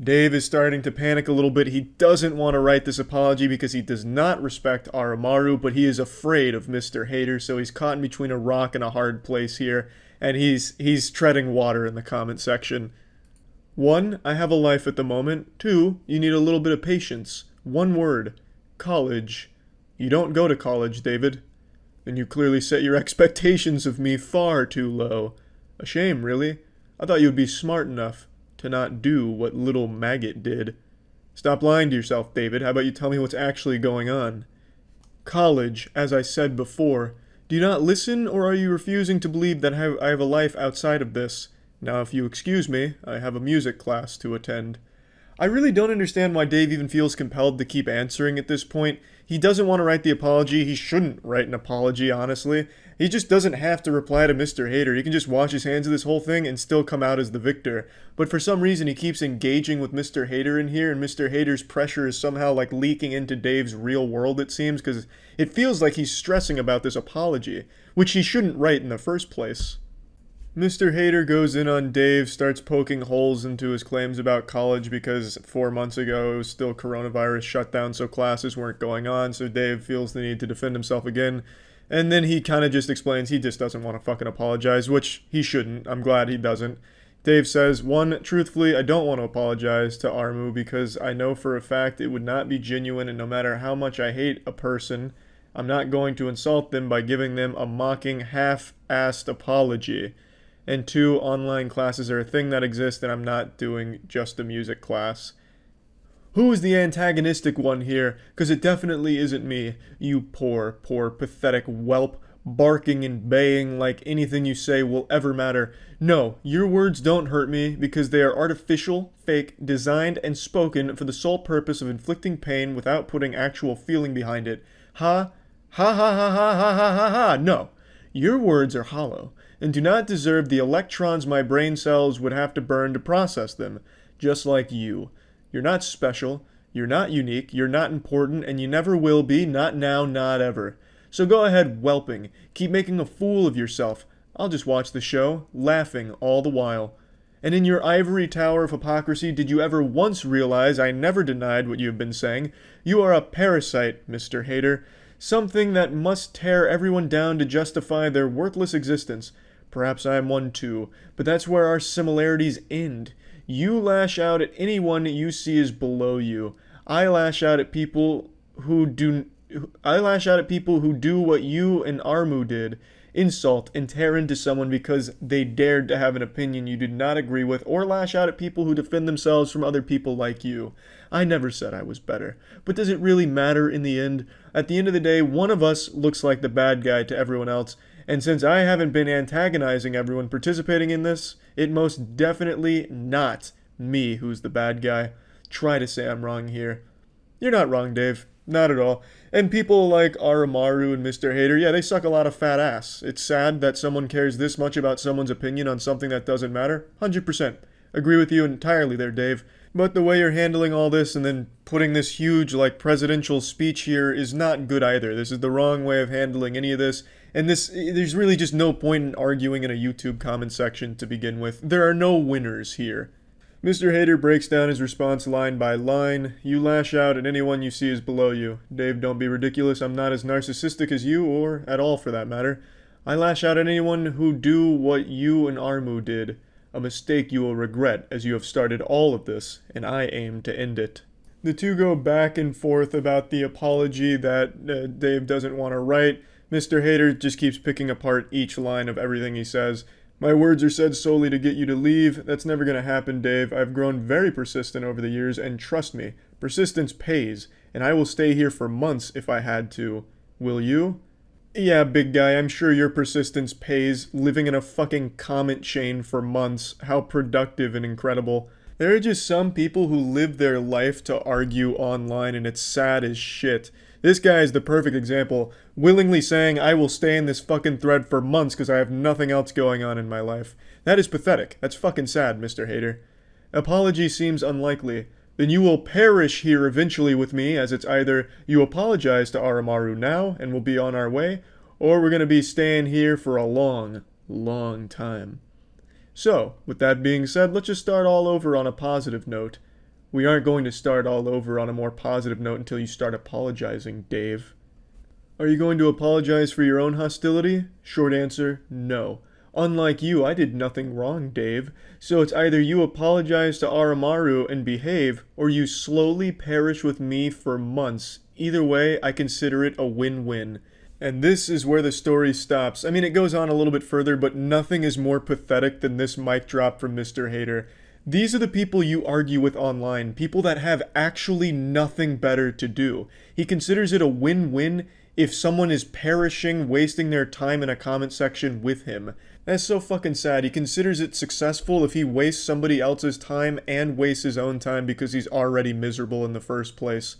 Dave is starting to panic a little bit. He doesn't want to write this apology because he does not respect Aramaru, but he is afraid of Mr. Hater, so he's caught in between a rock and a hard place here, and he's treading water in the comment section. 1, I have a life at the moment. 2, you need a little bit of patience. 1 word. College. You don't go to college, David. Then you clearly set your expectations of me far too low. A shame, really. I thought you would be smart enough to not do what little maggot did. Stop lying to yourself, David. How about you tell me what's actually going on? College, as I said before. Do you not listen, or are you refusing to believe that I have a life outside of this? Now, if you excuse me, I have a music class to attend. I really don't understand why Dave even feels compelled to keep answering at this point. He doesn't want to write the apology. He shouldn't write an apology, honestly. He just doesn't have to reply to Mr. Hater. He can just wash his hands of this whole thing and still come out as the victor. But for some reason, he keeps engaging with Mr. Hater in here, and Mr. Hater's pressure is somehow like leaking into Dave's real world, it seems, because it feels like he's stressing about this apology, which he shouldn't write in the first place. Mr. Hater goes in on Dave, starts poking holes into his claims about college because 4 months ago it was still coronavirus shutdown, so classes weren't going on, so Dave feels the need to defend himself again. And then he kind of just explains he just doesn't want to fucking apologize, which he shouldn't. I'm glad he doesn't. Dave says, 1, truthfully, I don't want to apologize to Armu because I know for a fact it would not be genuine, and no matter how much I hate a person, I'm not going to insult them by giving them a mocking, half-assed apology. And 2, online classes are a thing that exists, and I'm not doing just a music class. Who is the antagonistic one here? Because it definitely isn't me. You poor, pathetic whelp, barking and baying like anything you say will ever matter. No, your words don't hurt me because they are artificial, fake, designed, and spoken for the sole purpose of inflicting pain without putting actual feeling behind it. Ha ha ha ha ha ha ha ha ha. No, your words are hollow and do not deserve the electrons my brain cells would have to burn to process them, just like you. You're not special, you're not unique, you're not important, and you never will be, not now, not ever. So go ahead whelping, keep making a fool of yourself. I'll just watch the show, laughing all the while. And in your ivory tower of hypocrisy, did you ever once realize I never denied what you have been saying? You are a parasite, Mr. Hater, something that must tear everyone down to justify their worthless existence. Perhaps I am one too, but that's where our similarities end. You lash out at anyone you see as below you. I lash out at people who do what you and Armu did. Insult and tear into someone because they dared to have an opinion you did not agree with, or lash out at people who defend themselves from other people like you. I never said I was better. But does it really matter in the end? At the end of the day, one of us looks like the bad guy to everyone else. And since I haven't been antagonizing everyone participating in this, it most definitely not Me who's the bad guy, try to say I'm wrong here. You're not wrong, Dave. Not at all. And people like Aramaru and Mr. Hater, yeah, they suck a lot of fat ass. It's sad that someone cares this much about someone's opinion on something that doesn't matter. 100%. Agree with you entirely there, Dave. But the way you're handling all this and then putting this huge, presidential speech here is not good either. This is the wrong way of handling any of this. And there's really just no point in arguing in a YouTube comment section to begin with. There are no winners here. Mr. Hater breaks down his response line by line. You lash out at anyone you see is below you. Dave, don't be ridiculous. I'm not as narcissistic as you, or at all for that matter. I lash out at anyone who do what you and Armu did. A mistake you will regret, as you have started all of this, and I aim to end it. The two go back and forth about the apology that Dave doesn't want to write. Mr. Hater just keeps picking apart each line of everything he says. My words are said solely to get you to leave. That's never going to happen, Dave. I've grown very persistent over the years, and trust me, persistence pays, and I will stay here for months if I had to. Will you? Yeah, big guy, I'm sure your persistence pays. Living in a fucking comment chain for months. How productive and incredible. There are just some people who live their life to argue online, and it's sad as shit. This guy is the perfect example, willingly saying, I will stay in this fucking thread for months because I have nothing else going on in my life. That is pathetic. That's fucking sad, Mr. Hater. Apology seems unlikely. Then you will perish here eventually with me, as it's either you apologize to Aramaru now and we'll be on our way, or we're going to be staying here for a long, long time. So, with that being said, let's just start all over on a positive note. We aren't going to start all over on a more positive note until you start apologizing, Dave. Are you going to apologize for your own hostility? Short answer, no. Unlike you, I did nothing wrong, Dave. So it's either you apologize to Aramaru and behave, or you slowly perish with me for months. Either way, I consider it a win-win. And this is where the story stops. I mean, it goes on a little bit further, but nothing is more pathetic than this mic drop from Mr. Hater. These are the people you argue with online, people that have actually nothing better to do. He considers it a win-win if someone is perishing, wasting their time in a comment section with him. That's so fucking sad. He considers it successful if he wastes somebody else's time and wastes his own time because he's already miserable in the first place.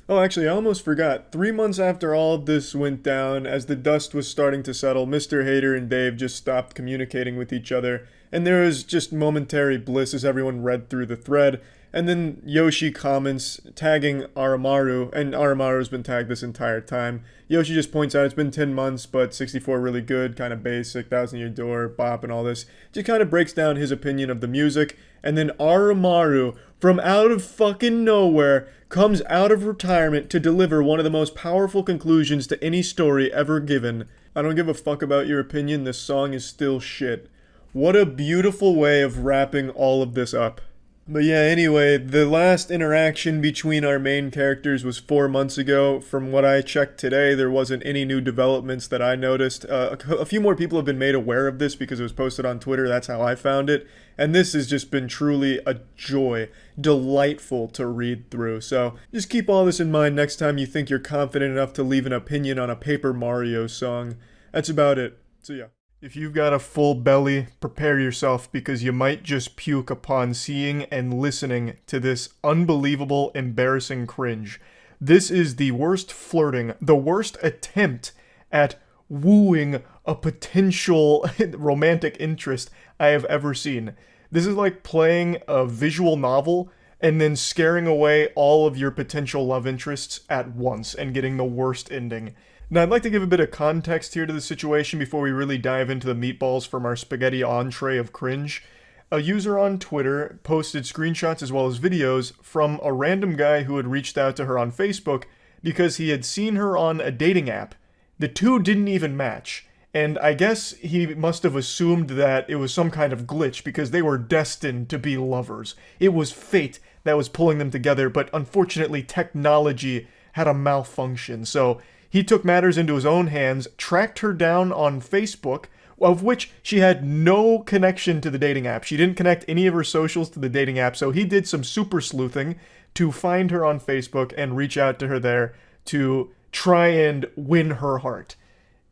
Oh, actually, I almost forgot. 3 months after all of this went down, as the dust was starting to settle, Mr. Hater and Dave just stopped communicating with each other, and there was just momentary bliss as everyone read through the thread. And then Yoshi comments, tagging Aramaru, and Aramaru's been tagged this entire time. Yoshi just points out it's been 10 months, but 64 really good, kind of basic, 1,000 Year Door, bop, and all this. Just kind of breaks down his opinion of the music. And then Aramaru, from out of fucking nowhere, comes out of retirement to deliver one of the most powerful conclusions to any story ever given. I don't give a fuck about your opinion, this song is still shit. What a beautiful way of wrapping all of this up. But yeah, anyway, the last interaction between our main characters was 4 months ago. From what I checked today, there wasn't any new developments that I noticed. A few more people have been made aware of this because it was posted on Twitter. That's how I found it. And this has just been truly a joy. Delightful to read through. So just keep all this in mind next time you think you're confident enough to leave an opinion on a Paper Mario song. That's about it. So yeah. If you've got a full belly, prepare yourself because you might just puke upon seeing and listening to this unbelievable, embarrassing cringe. This is the worst flirting, the worst attempt at wooing a potential romantic interest I have ever seen. This is like playing a visual novel and then scaring away all of your potential love interests at once and getting the worst ending. Now, I'd like to give a bit of context here to the situation before we really dive into the meatballs from our spaghetti entree of cringe. A user on Twitter posted screenshots as well as videos from a random guy who had reached out to her on Facebook because he had seen her on a dating app. The two didn't even match, and I guess he must have assumed that it was some kind of glitch because they were destined to be lovers. It was fate that was pulling them together, but unfortunately technology had a malfunction, so he took matters into his own hands, tracked her down on Facebook, of which she had no connection to the dating app. She didn't connect any of her socials to the dating app, so he did some super sleuthing to find her on Facebook and reach out to her there to try and win her heart.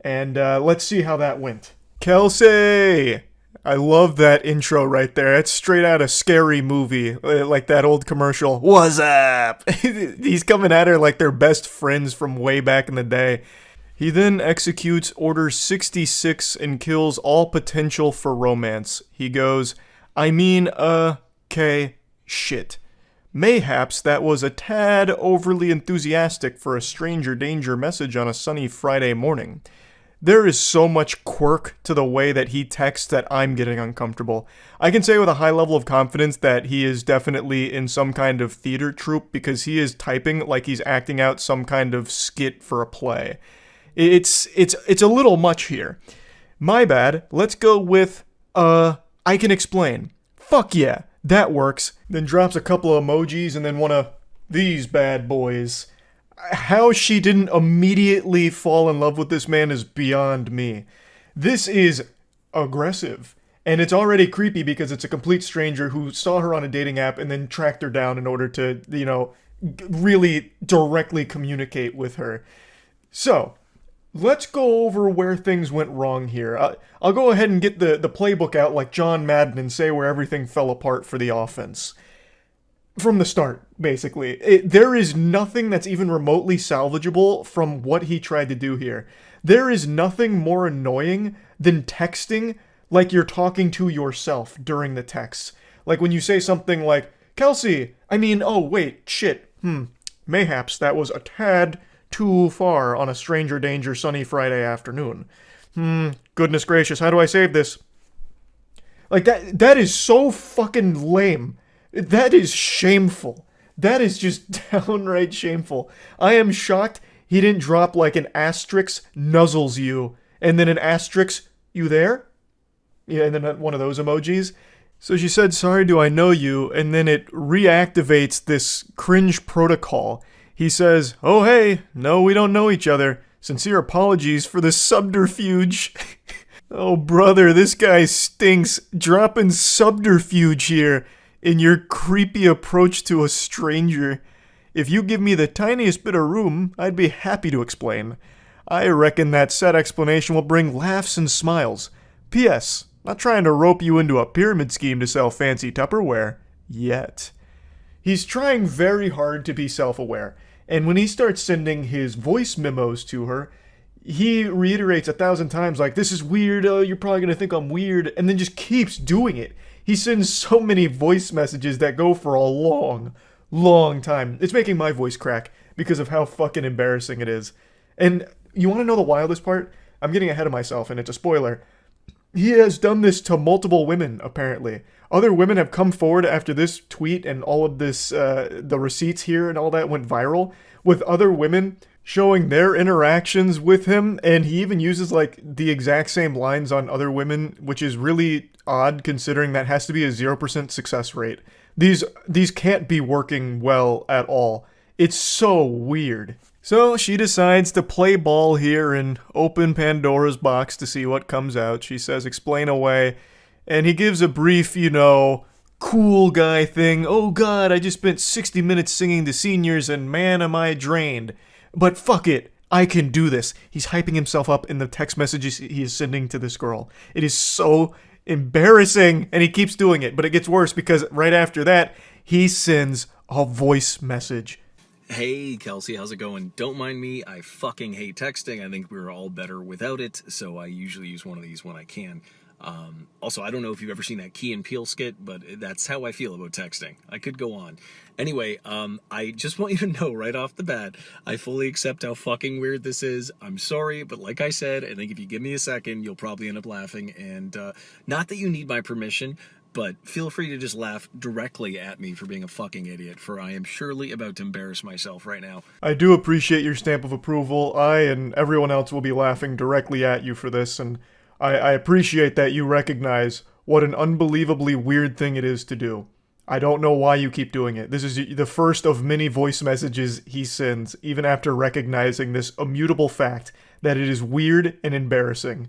And let's see how that went. Kelsey! I love that intro right there. It's straight out of Scary Movie, like that old commercial. What's up? He's coming at her like they're best friends from way back in the day. He then executes Order 66 and kills all potential for romance. He goes, I mean, okay, shit. Mayhaps that was a tad overly enthusiastic for a stranger danger message on a sunny Friday morning. There is so much quirk to the way that he texts that I'm getting uncomfortable. I can say with a high level of confidence that he is definitely in some kind of theater troupe because he is typing like he's acting out some kind of skit for a play. It's a little much here. My bad. Let's go with, I can explain. Fuck yeah, that works. Then drops a couple of emojis and then one of these bad boys. How she didn't immediately fall in love with this man is beyond me. This is aggressive. And it's already creepy because it's a complete stranger who saw her on a dating app and then tracked her down in order to, really directly communicate with her. So, let's go over where things went wrong here. I'll go ahead and get the playbook out like John Madden and say where everything fell apart for the offense. From the start, basically. There is nothing that's even remotely salvageable from what he tried to do here. There is nothing more annoying than texting like you're talking to yourself during the text. Like when you say something like, Kelsey, oh wait, shit, mayhaps that was a tad too far on a stranger danger sunny Friday afternoon. Goodness gracious, how do I save this? Like that is so fucking lame. That is shameful. That is just downright shameful. I am shocked he didn't drop like an asterisk nuzzles you, and then an asterisk, you there? Yeah, and then one of those emojis. So she said, sorry, do I know you? And then it reactivates this cringe protocol. He says, oh hey, no, we don't know each other. Sincere apologies for this subterfuge. Oh brother, this guy stinks. Dropping subterfuge here in your creepy approach to a stranger. If you give me the tiniest bit of room, I'd be happy to explain. I reckon that said explanation will bring laughs and smiles. P.S. Not trying to rope you into a pyramid scheme to sell fancy Tupperware. Yet. He's trying very hard to be self-aware, and when he starts sending his voice memos to her, he reiterates 1,000 times like, this is weird, you're probably gonna think I'm weird, and then just keeps doing it. He sends so many voice messages that go for a long, long time. It's making my voice crack because of how fucking embarrassing it is. And you want to know the wildest part? I'm getting ahead of myself, and it's a spoiler. He has done this to multiple women, apparently. Other women have come forward after this tweet and all of this, the receipts here and all that went viral, with other women showing their interactions with him, and he even uses like the exact same lines on other women, which is really odd considering that has to be a 0% success rate. These can't be working well at all. It's so weird. So she decides to play ball here and open Pandora's box to see what comes out. She says, explain away, and he gives a brief, cool guy thing. Oh god, I just spent 60 minutes singing to seniors and man am I drained. But fuck it, I can do this. He's hyping himself up in the text messages he is sending to this girl. It is so embarrassing, and he keeps doing it, but it gets worse because right after that, he sends a voice message. Hey, Kelsey, how's it going? Don't mind me, I fucking hate texting. I think we're all better without it, so I usually use one of these when I can. Also, I don't know if you've ever seen that Key and Peele skit, but that's how I feel about texting. I could go on. Anyway, I just want you to know right off the bat, I fully accept how fucking weird this is. I'm sorry, but like I said, I think if you give me a second, you'll probably end up laughing. And not that you need my permission, but feel free to just laugh directly at me for being a fucking idiot, for I am surely about to embarrass myself right now. I do appreciate your stamp of approval. I and everyone else will be laughing directly at you for this, and I appreciate that you recognize what an unbelievably weird thing it is to do. I don't know why you keep doing it. This is the first of many voice messages he sends, even after recognizing this immutable fact that it is weird and embarrassing.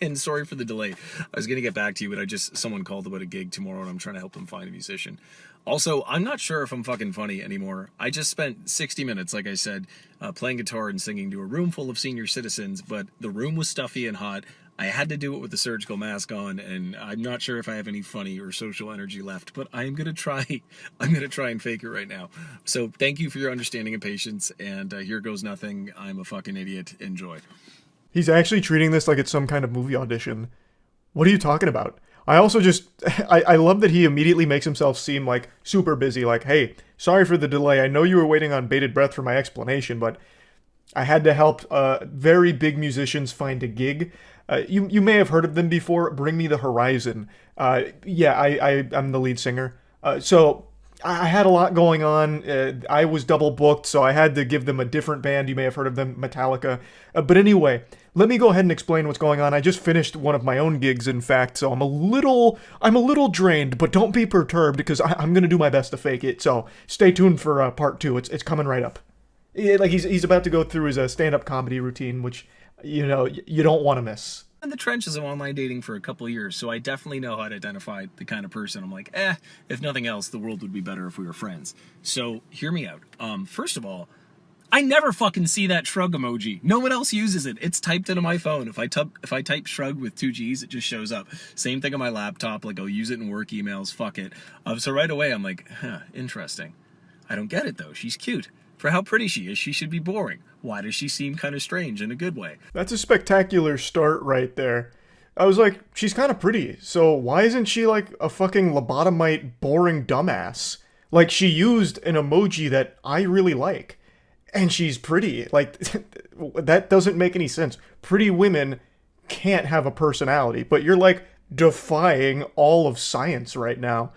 And sorry for the delay. I was going to get back to you, but someone called about a gig tomorrow, and I'm trying to help them find a musician. Also, I'm not sure if I'm fucking funny anymore. I just spent 60 minutes, like I said, playing guitar and singing to a room full of senior citizens, but the room was stuffy and hot. I had to do it with the surgical mask on, and I'm not sure if I have any funny or social energy left, but I'm gonna try. I'm gonna try and fake it right now. So thank you for your understanding and patience. And here goes nothing. I'm a fucking idiot. Enjoy. He's actually treating this like it's some kind of movie audition. What are you talking about? I also just, I love that he immediately makes himself seem like super busy. Like, hey, sorry for the delay. I know you were waiting on bated breath for my explanation, but I had to help very big musicians find a gig. You may have heard of them before. Bring Me the Horizon. Yeah, I'm the lead singer. So I had a lot going on. I was double booked, so I had to give them a different band. You may have heard of them, Metallica. But anyway, let me go ahead and explain what's going on. I just finished one of my own gigs, in fact, so I'm a little drained, but don't be perturbed because I'm gonna do my best to fake it. So stay tuned for part 2. It's coming right up. Like he's about to go through his stand-up comedy routine, which you don't want to miss. In the trenches of online dating for a couple of years, so I definitely know how to identify the kind of person I'm like, if nothing else, the world would be better if we were friends. So hear me out. First of all, I never fucking see that shrug emoji. No one else uses it. It's typed into my phone. If I type shrug with 2 G's, it just shows up. Same thing on my laptop. Like, I'll use it in work emails. Fuck it. So right away, I'm like, interesting. I don't get it though. She's cute. For how pretty she is, she should be boring. Why does she seem kind of strange in a good way? That's a spectacular start right there. I was like, she's kind of pretty, so why isn't she like a fucking lobotomite boring dumbass? Like, she used an emoji that I really like, and she's pretty. Like, that doesn't make any sense. Pretty women can't have a personality, but you're like defying all of science right now.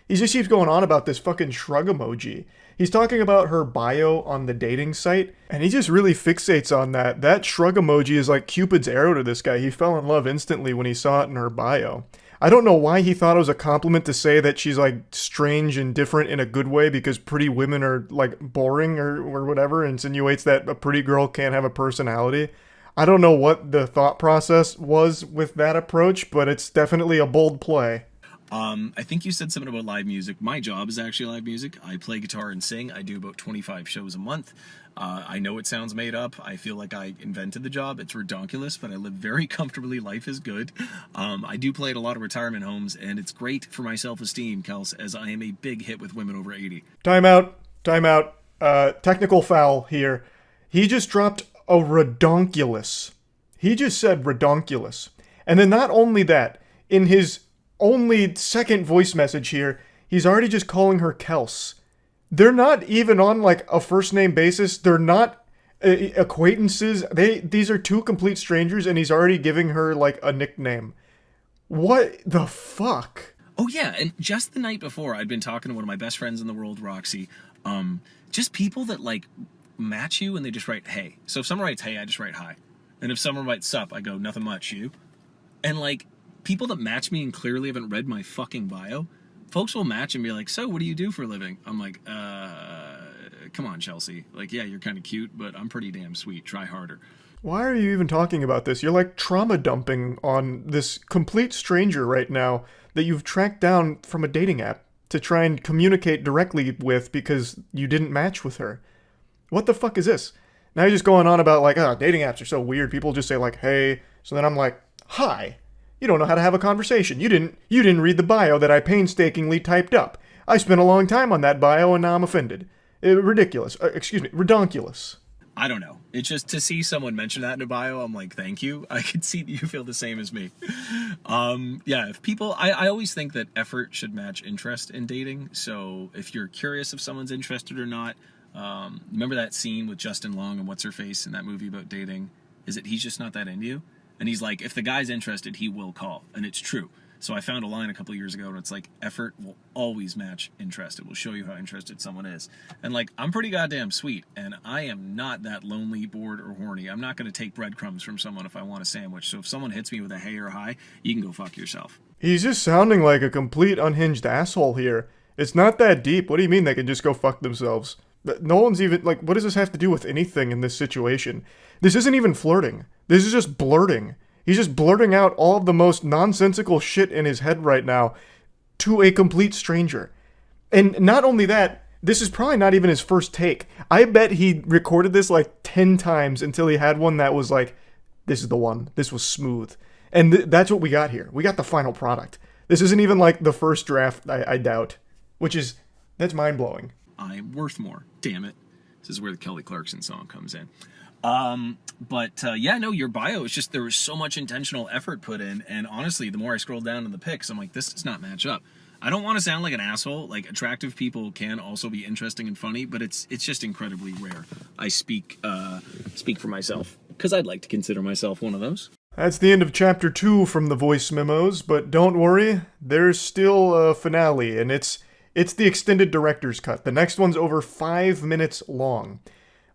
He just keeps going on about this fucking shrug emoji. He's talking about her bio on the dating site, and he just really fixates on that. That shrug emoji is like Cupid's arrow to this guy. He fell in love instantly when he saw it in her bio. I don't know why he thought it was a compliment to say that she's like strange and different in a good way because pretty women are like boring or whatever, insinuates that a pretty girl can't have a personality. I don't know what the thought process was with that approach, but it's definitely a bold play. I think you said something about live music. My job is actually live music. I play guitar and sing. I do about 25 shows a month. I know it sounds made up. I feel like I invented the job. It's redonkulous, but I live very comfortably. Life is good. I do play at a lot of retirement homes, and it's great for my self-esteem, Kels, as I am a big hit with women over 80. Time out. Technical foul here. He just dropped a redonkulous. He just said redonkulous. And then not only that, in his only second voice message here, he's already just calling her Kels. They're not even on like a first name basis. They're not acquaintances. These are 2 complete strangers, and he's already giving her like a nickname. What the fuck? Oh yeah, and just the night before, I'd been talking to one of my best friends in the world, Roxy. Just people that like match you and they just write hey. So if someone writes hey, I just write hi. And if someone writes sup, I go nothing much, you. And like, people that match me and clearly haven't read my fucking bio, folks will match and be like, so what do you do for a living? I'm like, come on, Chelsea. Like, yeah, you're kind of cute, but I'm pretty damn sweet. Try harder. Why are you even talking about this? You're like trauma dumping on this complete stranger right now that you've tracked down from a dating app to try and communicate directly with because you didn't match with her. What the fuck is this? Now you're just going on about like, dating apps are so weird. People just say like, hey. So then I'm like, hi. You don't know how to have a conversation. You didn't read the bio that I painstakingly typed up. I spent a long time on that bio and now I'm offended. Ridiculous. Redonkulous. I don't know. It's just to see someone mention that in a bio, I'm like, thank you. I can see that you feel the same as me. Yeah, if people, I always think that effort should match interest in dating. So if you're curious if someone's interested or not, remember that scene with Justin Long and what's her face in that movie about dating? Is it he's just not that into you? And he's like, if the guy's interested, he will call. And it's true. So I found a line a couple years ago and it's like, effort will always match interest. It will show you how interested someone is. And like, I'm pretty goddamn sweet. And I am not that lonely, bored, or horny. I'm not going to take breadcrumbs from someone if I want a sandwich. So if someone hits me with a hey or hi, you can go fuck yourself. He's just sounding like a complete unhinged asshole here. It's not that deep. What do you mean they can just go fuck themselves? No one's even, like, what does this have to do with anything in this situation? This isn't even flirting. This is just blurting. He's just blurting out all of the most nonsensical shit in his head right now to a complete stranger. And not only that, this is probably not even his first take. I bet he recorded this like 10 times until he had one that was like, this is the one. This was smooth. And that's what we got here. We got the final product. This isn't even like the first draft, I doubt. That's mind-blowing. I'm worth more. Damn it. This is where the Kelly Clarkson song comes in. Yeah, no, your bio is just, there was so much intentional effort put in, and honestly, the more I scroll down in the pics, I'm like, this does not match up. I don't want to sound like an asshole. Like, attractive people can also be interesting and funny, but it's just incredibly rare. I speak for myself, because I'd like to consider myself one of those. That's the end of chapter 2 from the voice memos, but don't worry, there's still a finale, and it's the extended director's cut. The next one's over 5 minutes long.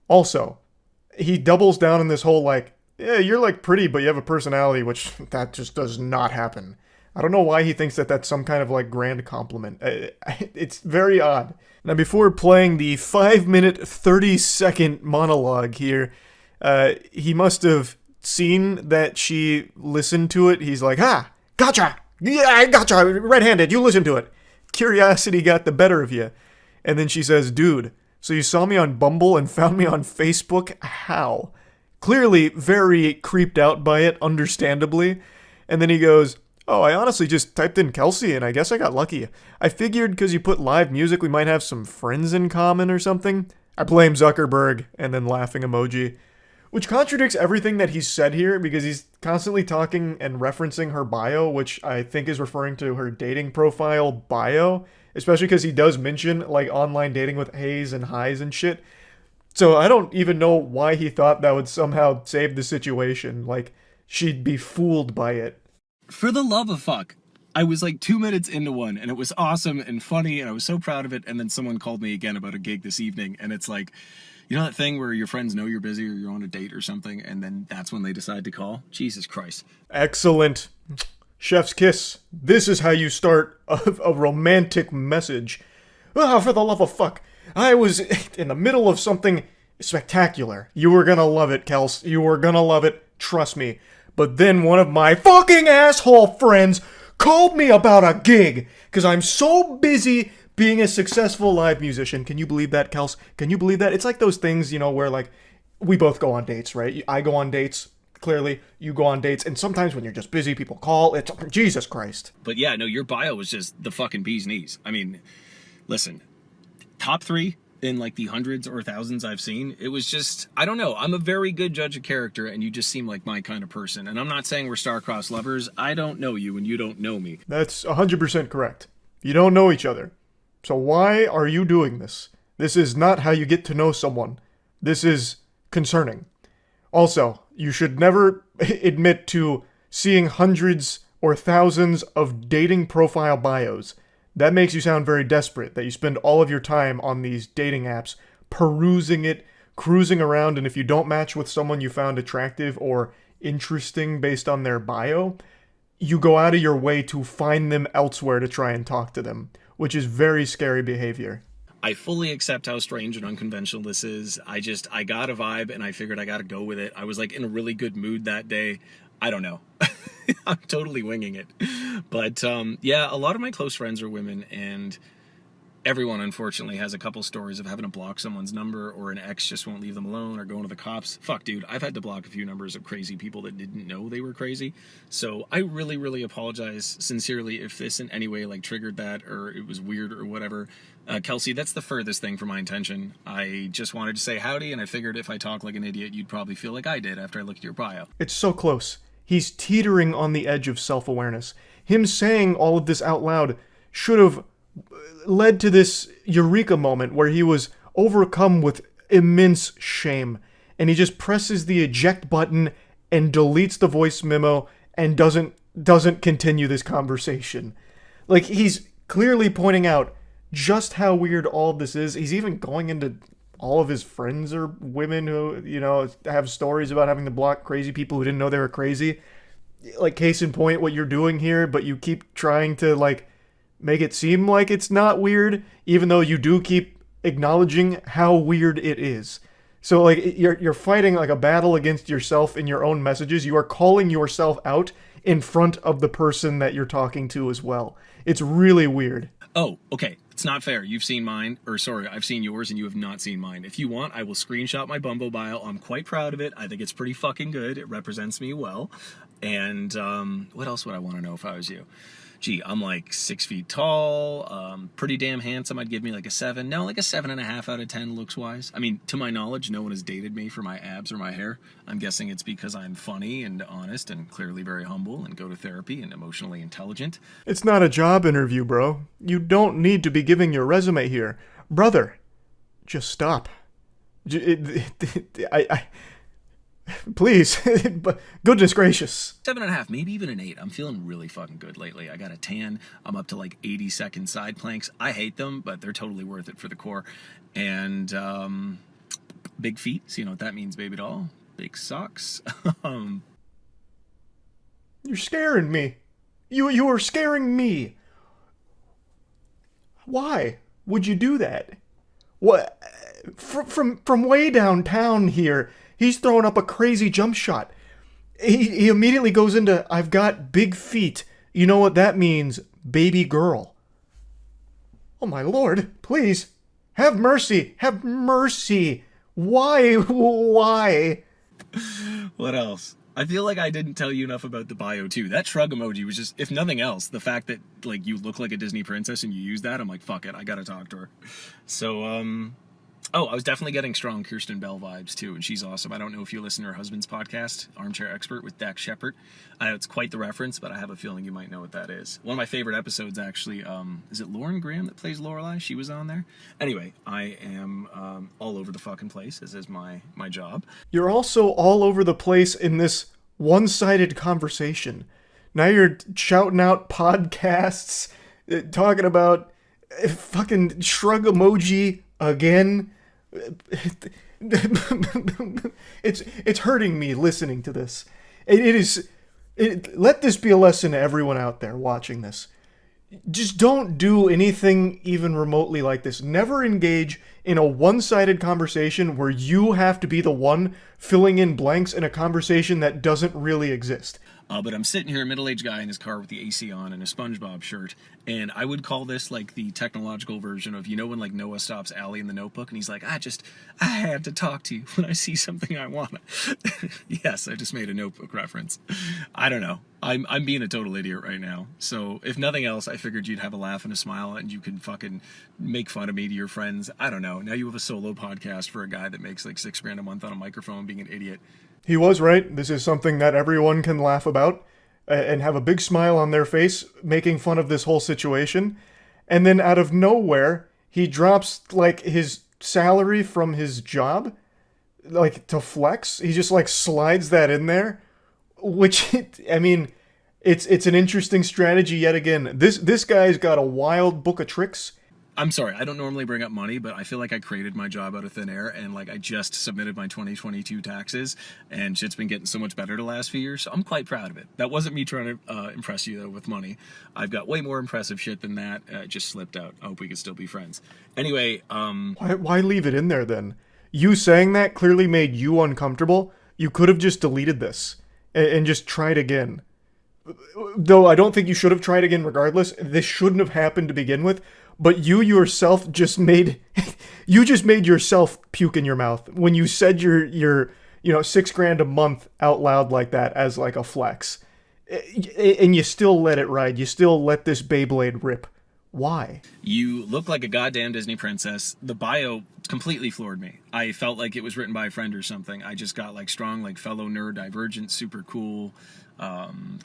Also, he doubles down on this whole, like, yeah, you're, like, pretty, but you have a personality, which that just does not happen. I don't know why he thinks that that's some kind of, like, grand compliment. It's very odd. Now, before playing the 5-minute, 30-second monologue here, he must have seen that she listened to it. He's like, ha, gotcha! Yeah, I gotcha! Red-handed, you listen to it. Curiosity got the better of you. And then she says, dude, so you saw me on Bumble and found me on Facebook? How? Clearly very creeped out by it, understandably. And then he goes, oh, I honestly just typed in Kelsey and I guess I got lucky. I figured because you put live music we might have some friends in common or something. I blame Zuckerberg, and then laughing emoji. Which contradicts everything that he's said here, because he's constantly talking and referencing her bio, which I think is referring to her dating profile bio, especially because he does mention, like, online dating with Hayes and highs and shit. So I don't even know why he thought that would somehow save the situation. Like, she'd be fooled by it. For the love of fuck, I was like 2 minutes into one, and it was awesome and funny, and I was so proud of it, and then someone called me again about a gig this evening, and it's like, you know that thing where your friends know you're busy or you're on a date or something, and then that's when they decide to call? Jesus Christ. Excellent. Chef's kiss. This is how you start a romantic message. Ah, for the love of fuck. I was in the middle of something spectacular. You were gonna love it, Kels. You were gonna love it. Trust me. But then one of my fucking asshole friends called me about a gig, because I'm so busy being a successful live musician. Can you believe that, Kels? Can you believe that? It's like those things, you know, where, like, we both go on dates, right? I go on dates, clearly. You go on dates. And sometimes when you're just busy, people call. It's Jesus Christ. But yeah, no, your bio was just the fucking bee's knees. I mean, listen, top 3 in, like, the hundreds or thousands I've seen. It was just, I don't know. I'm a very good judge of character, and you just seem like my kind of person. And I'm not saying we're star-crossed lovers. I don't know you, and you don't know me. That's 100% correct. You don't know each other. So why are you doing this? This is not how you get to know someone. This is concerning. Also, you should never admit to seeing hundreds or thousands of dating profile bios. That makes you sound very desperate, that you spend all of your time on these dating apps, perusing it, cruising around, and if you don't match with someone you found attractive or interesting based on their bio, you go out of your way to find them elsewhere to try and talk to them, which is very scary behavior. I fully accept how strange and unconventional this is. I got a vibe, and I figured I gotta go with it. I was, like, in a really good mood that day. I don't know. I'm totally winging it. But, yeah, a lot of my close friends are women, and everyone, unfortunately, has a couple stories of having to block someone's number, or an ex just won't leave them alone, or going to the cops. Fuck, dude, I've had to block a few numbers of crazy people that didn't know they were crazy. So I really, really apologize sincerely if this in any way, like, triggered that, or it was weird or whatever. Kelsey, that's the furthest thing from my intention. I just wanted to say howdy, and I figured if I talk like an idiot, you'd probably feel like I did after I looked at your bio. It's so close. He's teetering on the edge of self-awareness. Him saying all of this out loud should have led to this eureka moment where he was overcome with immense shame, and he just presses the eject button and deletes the voice memo and doesn't continue this conversation. Like, he's clearly pointing out just how weird all of this is. He's even going into all of his friends are women who, you know, have stories about having to block crazy people who didn't know they were crazy. Like, case in point, what you're doing here, but you keep trying to, like, make it seem like it's not weird, even though you do keep acknowledging how weird it is. So, like, you're fighting, like, a battle against yourself in your own messages. You are calling yourself out in front of the person that you're talking to as well. It's really weird. Oh, okay. It's not fair. You've seen mine, or sorry, I've seen yours and you have not seen mine. If you want, I will screenshot my Bumble bio. I'm quite proud of it. I think it's pretty fucking good. It represents me well. And what else would I want to know if I was you? Gee, I'm like 6 feet tall, pretty damn handsome. I'd give me like a 7. No, like a 7.5 out of 10 looks wise. I mean, to my knowledge, no one has dated me for my abs or my hair. I'm guessing it's because I'm funny and honest and clearly very humble and go to therapy and emotionally intelligent. It's not a job interview, bro. You don't need to be giving your resume here. Brother, just stop. Please, goodness gracious. 7.5, maybe even an 8. I'm feeling really fucking good lately. I got a tan. I'm up to like 80-second side planks. I hate them, but they're totally worth it for the core. And big feet. So you know what that means, baby doll. Big socks. You're scaring me. You are scaring me. Why would you do that? What? From way downtown here, he's throwing up a crazy jump shot. He immediately goes into, I've got big feet. You know what that means, baby girl. Oh my lord, please. Have mercy. Have mercy. Why? Why? What else? I feel like I didn't tell you enough about the bio too. That shrug emoji was just, if nothing else, the fact that like you look like a Disney princess and you use that, I'm like, fuck it, I gotta talk to her. So, I was definitely getting strong Kirsten Bell vibes too, and she's awesome. I don't know if you listen to her husband's podcast, Armchair Expert with Dax Shepard. It's quite the reference, but I have a feeling you might know what that is. One of my favorite episodes, actually, is it Lauren Graham that plays Lorelai? She was on there. Anyway, I am all over the fucking place, as is my job. You're also all over the place in this one-sided conversation. Now you're shouting out podcasts, talking about fucking shrug emoji again. It's hurting me listening to this. Let this be a lesson to everyone out there watching this. Just don't do anything even remotely like this. Never engage in a one-sided conversation where you have to be the one filling in blanks in a conversation that doesn't really exist. But I'm sitting here, a middle-aged guy in his car with the AC on and a SpongeBob shirt, and I would call this like the technological version of, you know, when like Noah stops Allie in The Notebook and he's like, I had to talk to you when I see something I want. Yes, I just made a Notebook reference. I don't know. I'm being a total idiot right now. So if nothing else, I figured you'd have a laugh and a smile and you can fucking make fun of me to your friends. I don't know. Now you have a solo podcast for a guy that makes like $6,000 a month on a microphone being an idiot. He was right. This is something that everyone can laugh about and have a big smile on their face making fun of this whole situation. And then out of nowhere, he drops like his salary from his job, like to flex. He just like slides that in there, which I mean, it's an interesting strategy yet again. This guy's got a wild book of tricks. I'm sorry, I don't normally bring up money, but I feel like I created my job out of thin air, and like I just submitted my 2022 taxes, and shit's been getting so much better the last few years, so I'm quite proud of it. That wasn't me trying to impress you, though, with money. I've got way more impressive shit than that. It just slipped out. I hope we can still be friends. Anyway, Why leave it in there, then? You saying that clearly made you uncomfortable. You could have just deleted this and just tried again. Though I don't think you should have tried again regardless. This shouldn't have happened to begin with. But you yourself just made yourself puke in your mouth when you said your $6,000 a month out loud like that as like a flex, and you still let it ride. You still let this Beyblade rip. Why? You look like a goddamn Disney princess. The bio completely floored me. I felt like it was written by a friend or something. I just got like strong, like fellow nerd, divergent, super cool,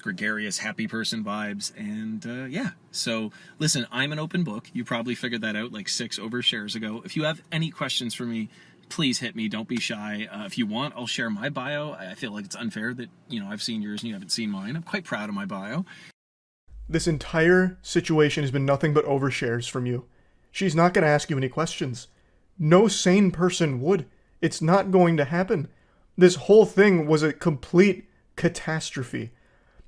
gregarious, happy person vibes. And yeah, so listen, I'm an open book. You probably figured that out like 6 overshares ago. If you have any questions for me, please hit me. Don't be shy. If you want, I'll share my bio. I feel like it's unfair that, I've seen yours and you haven't seen mine. I'm quite proud of my bio. This entire situation has been nothing but overshares from you. She's not going to ask you any questions. No sane person would. It's not going to happen. This whole thing was a complete catastrophe.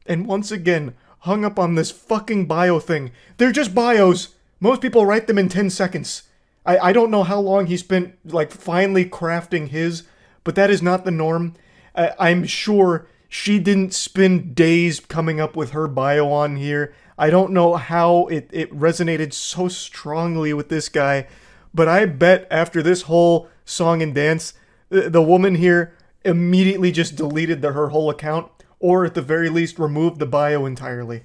And once again, hung up on this fucking bio thing. They're just bios. Most people write them in 10 seconds. I don't know how long he spent, like, finally crafting his, but that is not the norm. I'm sure she didn't spend days coming up with her bio on here. I don't know how it resonated so strongly with this guy, but I bet after this whole song and dance, the woman here immediately just deleted her whole account, or at the very least remove the bio entirely.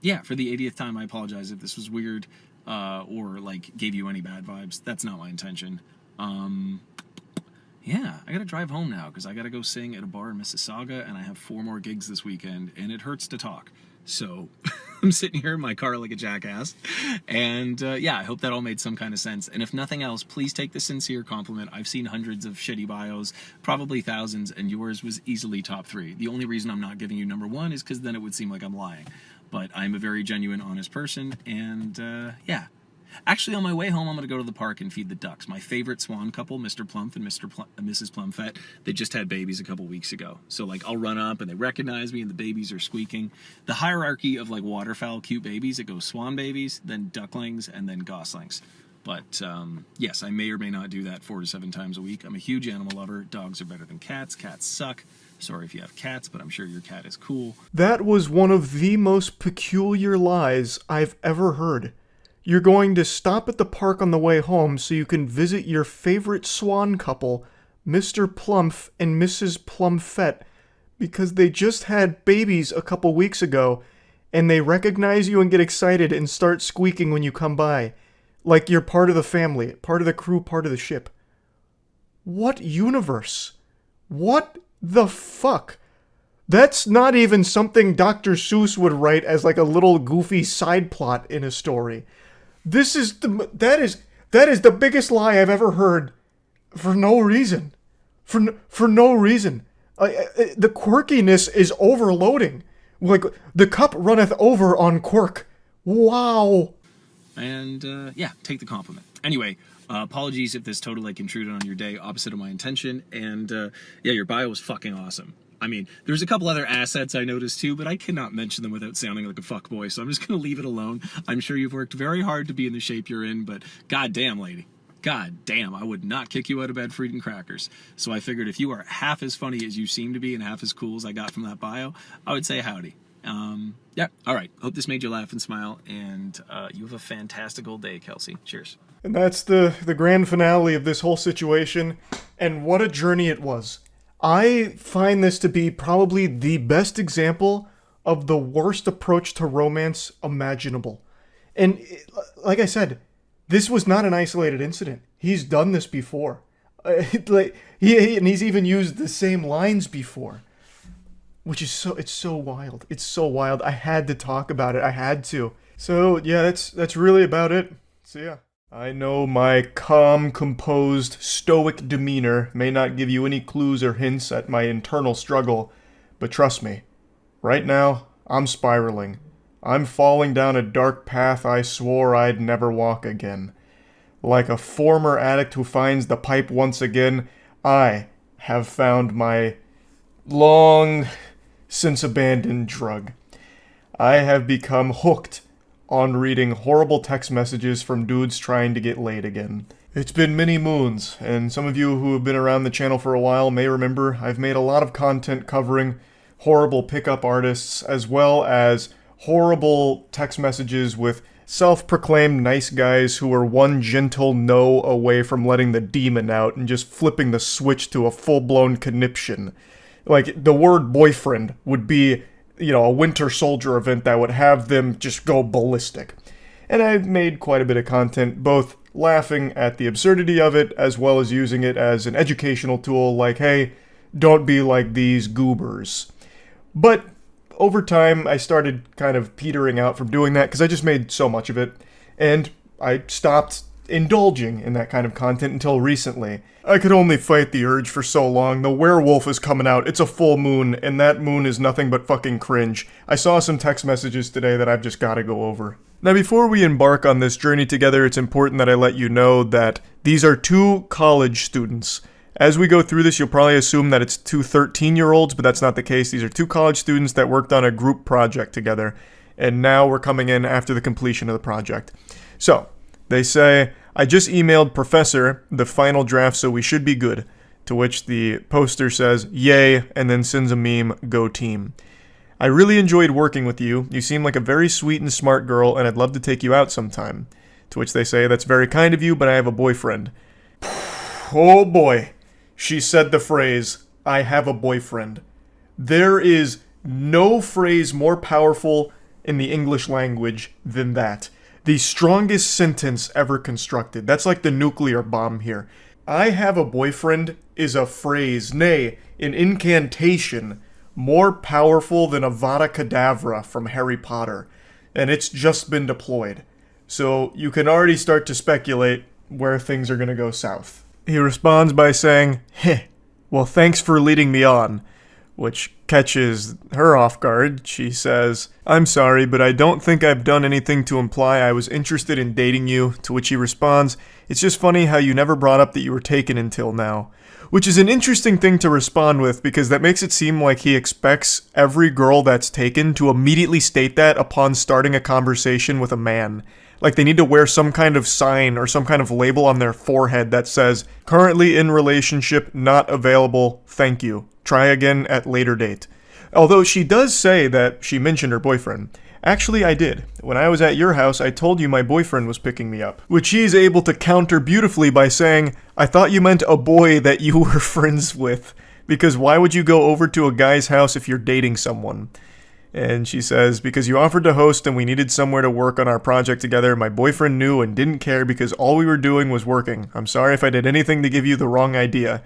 Yeah, for the 80th time, I apologize if this was weird, or like gave you any bad vibes. That's not my intention. Yeah, I gotta drive home now because I gotta go sing at a bar in Mississauga, and I have 4 more gigs this weekend, and it hurts to talk. So I'm sitting here in my car like a jackass, and yeah, I hope that all made some kind of sense. And if nothing else, please take the sincere compliment. I've seen hundreds of shitty bios, probably thousands, and yours was easily top 3. The only reason I'm not giving you number 1 is because then it would seem like I'm lying. But I'm a very genuine, honest person, and yeah. Actually, on my way home, I'm going to go to the park and feed the ducks. My favorite swan couple, Mr. Plump and Mrs. Plumfett, they just had babies a couple weeks ago. So, like, I'll run up and they recognize me and the babies are squeaking. The hierarchy of, like, waterfowl cute babies, it goes swan babies, then ducklings, and then goslings. But, yes, I may or may not do that 4 to 7 times a week. I'm a huge animal lover. Dogs are better than cats. Cats suck. Sorry if you have cats, but I'm sure your cat is cool. That was one of the most peculiar lies I've ever heard. You're going to stop at the park on the way home so you can visit your favorite swan couple, Mr. Plumph and Mrs. Plumfett, because they just had babies a couple weeks ago, and they recognize you and get excited and start squeaking when you come by. Like you're part of the family, part of the crew, part of the ship. What universe? What the fuck? That's not even something Dr. Seuss would write as like a little goofy side plot in a story. That is the biggest lie I've ever heard, for no reason, for no reason. The quirkiness is overloading. Like the cup runneth over on quirk. Wow. And yeah, take the compliment. Anyway, apologies if this totally intruded on your day, opposite of my intention. And yeah, your bio was fucking awesome. I mean, there's a couple other assets I noticed too, but I cannot mention them without sounding like a fuckboy, so I'm just going to leave it alone. I'm sure you've worked very hard to be in the shape you're in, but goddamn, lady. God damn, I would not kick you out of bed for eating crackers. So I figured if you are half as funny as you seem to be and half as cool as I got from that bio, I would say howdy. Yeah, all right. Hope this made you laugh and smile, and you have a fantastical day, Kelsey. Cheers. And that's the grand finale of this whole situation, and what a journey it was. I find this to be probably the best example of the worst approach to romance imaginable. And like I said, this was not an isolated incident. He's done this before. And he's even used the same lines before. Which is it's so wild. It's so wild. I had to talk about it. I had to. So yeah, that's really about it. See ya. I know my calm, composed, stoic demeanor may not give you any clues or hints at my internal struggle, but trust me, right now, I'm spiraling. I'm falling down a dark path I swore I'd never walk again. Like a former addict who finds the pipe once again, I have found my long since abandoned drug. I have become hooked on reading horrible text messages from dudes trying to get laid again. It's been many moons, and some of you who have been around the channel for a while may remember I've made a lot of content covering horrible pickup artists, as well as horrible text messages with self-proclaimed nice guys who are one gentle no away from letting the demon out and just flipping the switch to a full-blown conniption. Like, the word boyfriend would be, a Winter Soldier event that would have them just go ballistic. And I've made quite a bit of content, both laughing at the absurdity of it, as well as using it as an educational tool, like, hey, don't be like these goobers. But over time, I started kind of petering out from doing that, because I just made so much of it, and I stopped indulging in that kind of content until recently. I could only fight the urge for so long. The werewolf is coming out. It's a full moon, and that moon is nothing but fucking cringe. I saw some text messages today that I've just gotta go over. Now, before we embark on this journey together, it's important that I let you know that these are 2 college students. As we go through this, you'll probably assume that it's 2 13-year-olds, but that's not the case. These are 2 college students that worked on a group project together, and now we're coming in after the completion of the project. So, they say, I just emailed Professor the final draft, so we should be good. To which the poster says, yay, and then sends a meme, go team. I really enjoyed working with you. You seem like a very sweet and smart girl, and I'd love to take you out sometime. To which they say, that's very kind of you, but I have a boyfriend. Oh boy. She said the phrase, I have a boyfriend. There is No phrase more powerful in the English language than that. The strongest sentence ever constructed. That's like the nuclear bomb here. I have a boyfriend is a phrase, nay, an incantation, more powerful than Avada Kedavra from Harry Potter. And it's just been deployed. So you can already start to speculate where things are going to go south. He responds by saying, heh, well, thanks for leading me on. Which catches her off guard. She says, I'm sorry, but I don't think I've done anything to imply I was interested in dating you, to which he responds, it's just funny how you never brought up that you were taken until now. Which is an interesting thing to respond with, because that makes it seem like he expects every girl that's taken to immediately state that upon starting a conversation with a man. Like they need to wear some kind of sign or some kind of label on their forehead that says, currently in relationship, not available, thank you. Try again at later date. Although she does say that she mentioned her boyfriend. Actually, I did. When I was at your house, I told you my boyfriend was picking me up. Which he's able to counter beautifully by saying, I thought you meant a boy that you were friends with. Because why would you go over to a guy's house if you're dating someone? And she says, because you offered to host and we needed somewhere to work on our project together, my boyfriend knew and didn't care because all we were doing was working. I'm sorry if I did anything to give you the wrong idea.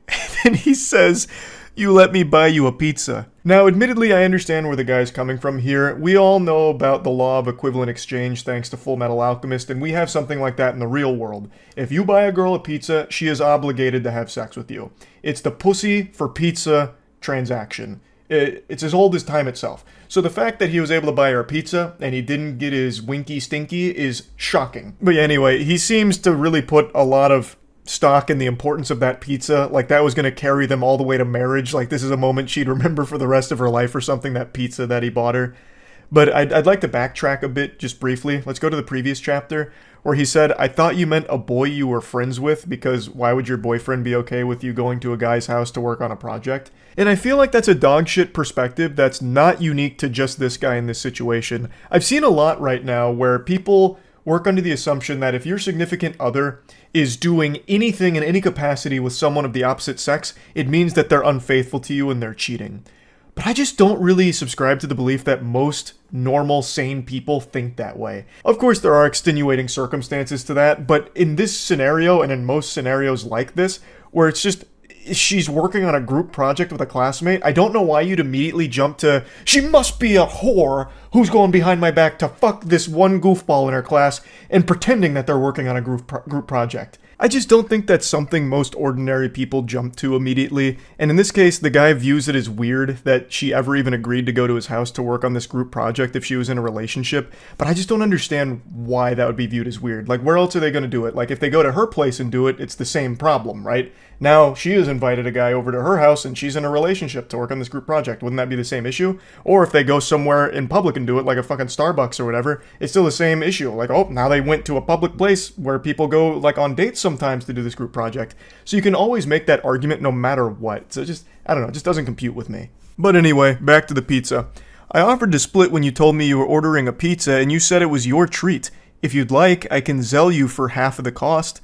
And then he says, you let me buy you a pizza. Now, admittedly, I understand where the guy's coming from here. We all know about the law of equivalent exchange thanks to Full Metal Alchemist, and we have something like that in the real world. If you buy a girl a pizza, she is obligated to have sex with you. It's the pussy for pizza transaction. It's as old as time itself. So the fact that he was able to buy her a pizza and he didn't get his winky stinky is shocking. But yeah, anyway, he seems to really put a lot of stock in the importance of that pizza, like that was going to carry them all the way to marriage, like this is a moment she'd remember for the rest of her life or something, that pizza that he bought her. But I'd like to backtrack a bit just briefly. Let's go to the previous chapter where he said, I thought you meant a boy you were friends with, because why would your boyfriend be okay with you going to a guy's house to work on a project? And I feel like that's a dogshit perspective that's not unique to just this guy in this situation. I've seen a lot right now where people work under the assumption that if your significant other is doing anything in any capacity with someone of the opposite sex, it means that they're unfaithful to you and they're cheating. But I just don't really subscribe to the belief that most normal, sane people think that way. Of course, there are extenuating circumstances to that, but in this scenario, and in most scenarios like this, where it's just she's working on a group project with a classmate, I don't know why you'd immediately jump to, she must be a whore who's going behind my back to fuck this one goofball in her class and pretending that they're working on a group project. I just don't think that's something most ordinary people jump to immediately, and in this case, the guy views it as weird that she ever even agreed to go to his house to work on this group project if she was in a relationship, but I just don't understand why that would be viewed as weird. Like, where else are they going to do it? Like, if they go to her place and do it, it's the same problem, right? Now, she has invited a guy over to her house and she's in a relationship to work on this group project. Wouldn't that be the same issue? Or if they go somewhere in public and do it, like a fucking Starbucks or whatever, it's still the same issue. Like, oh, now they went to a public place where people go, like, on dates sometimes to do this group project. So you can always make that argument no matter what. So just, I don't know, it just doesn't compute with me. But anyway, back to the pizza. I offered to split when you told me you were ordering a pizza and you said it was your treat. If you'd like, I can sell you for half of the cost.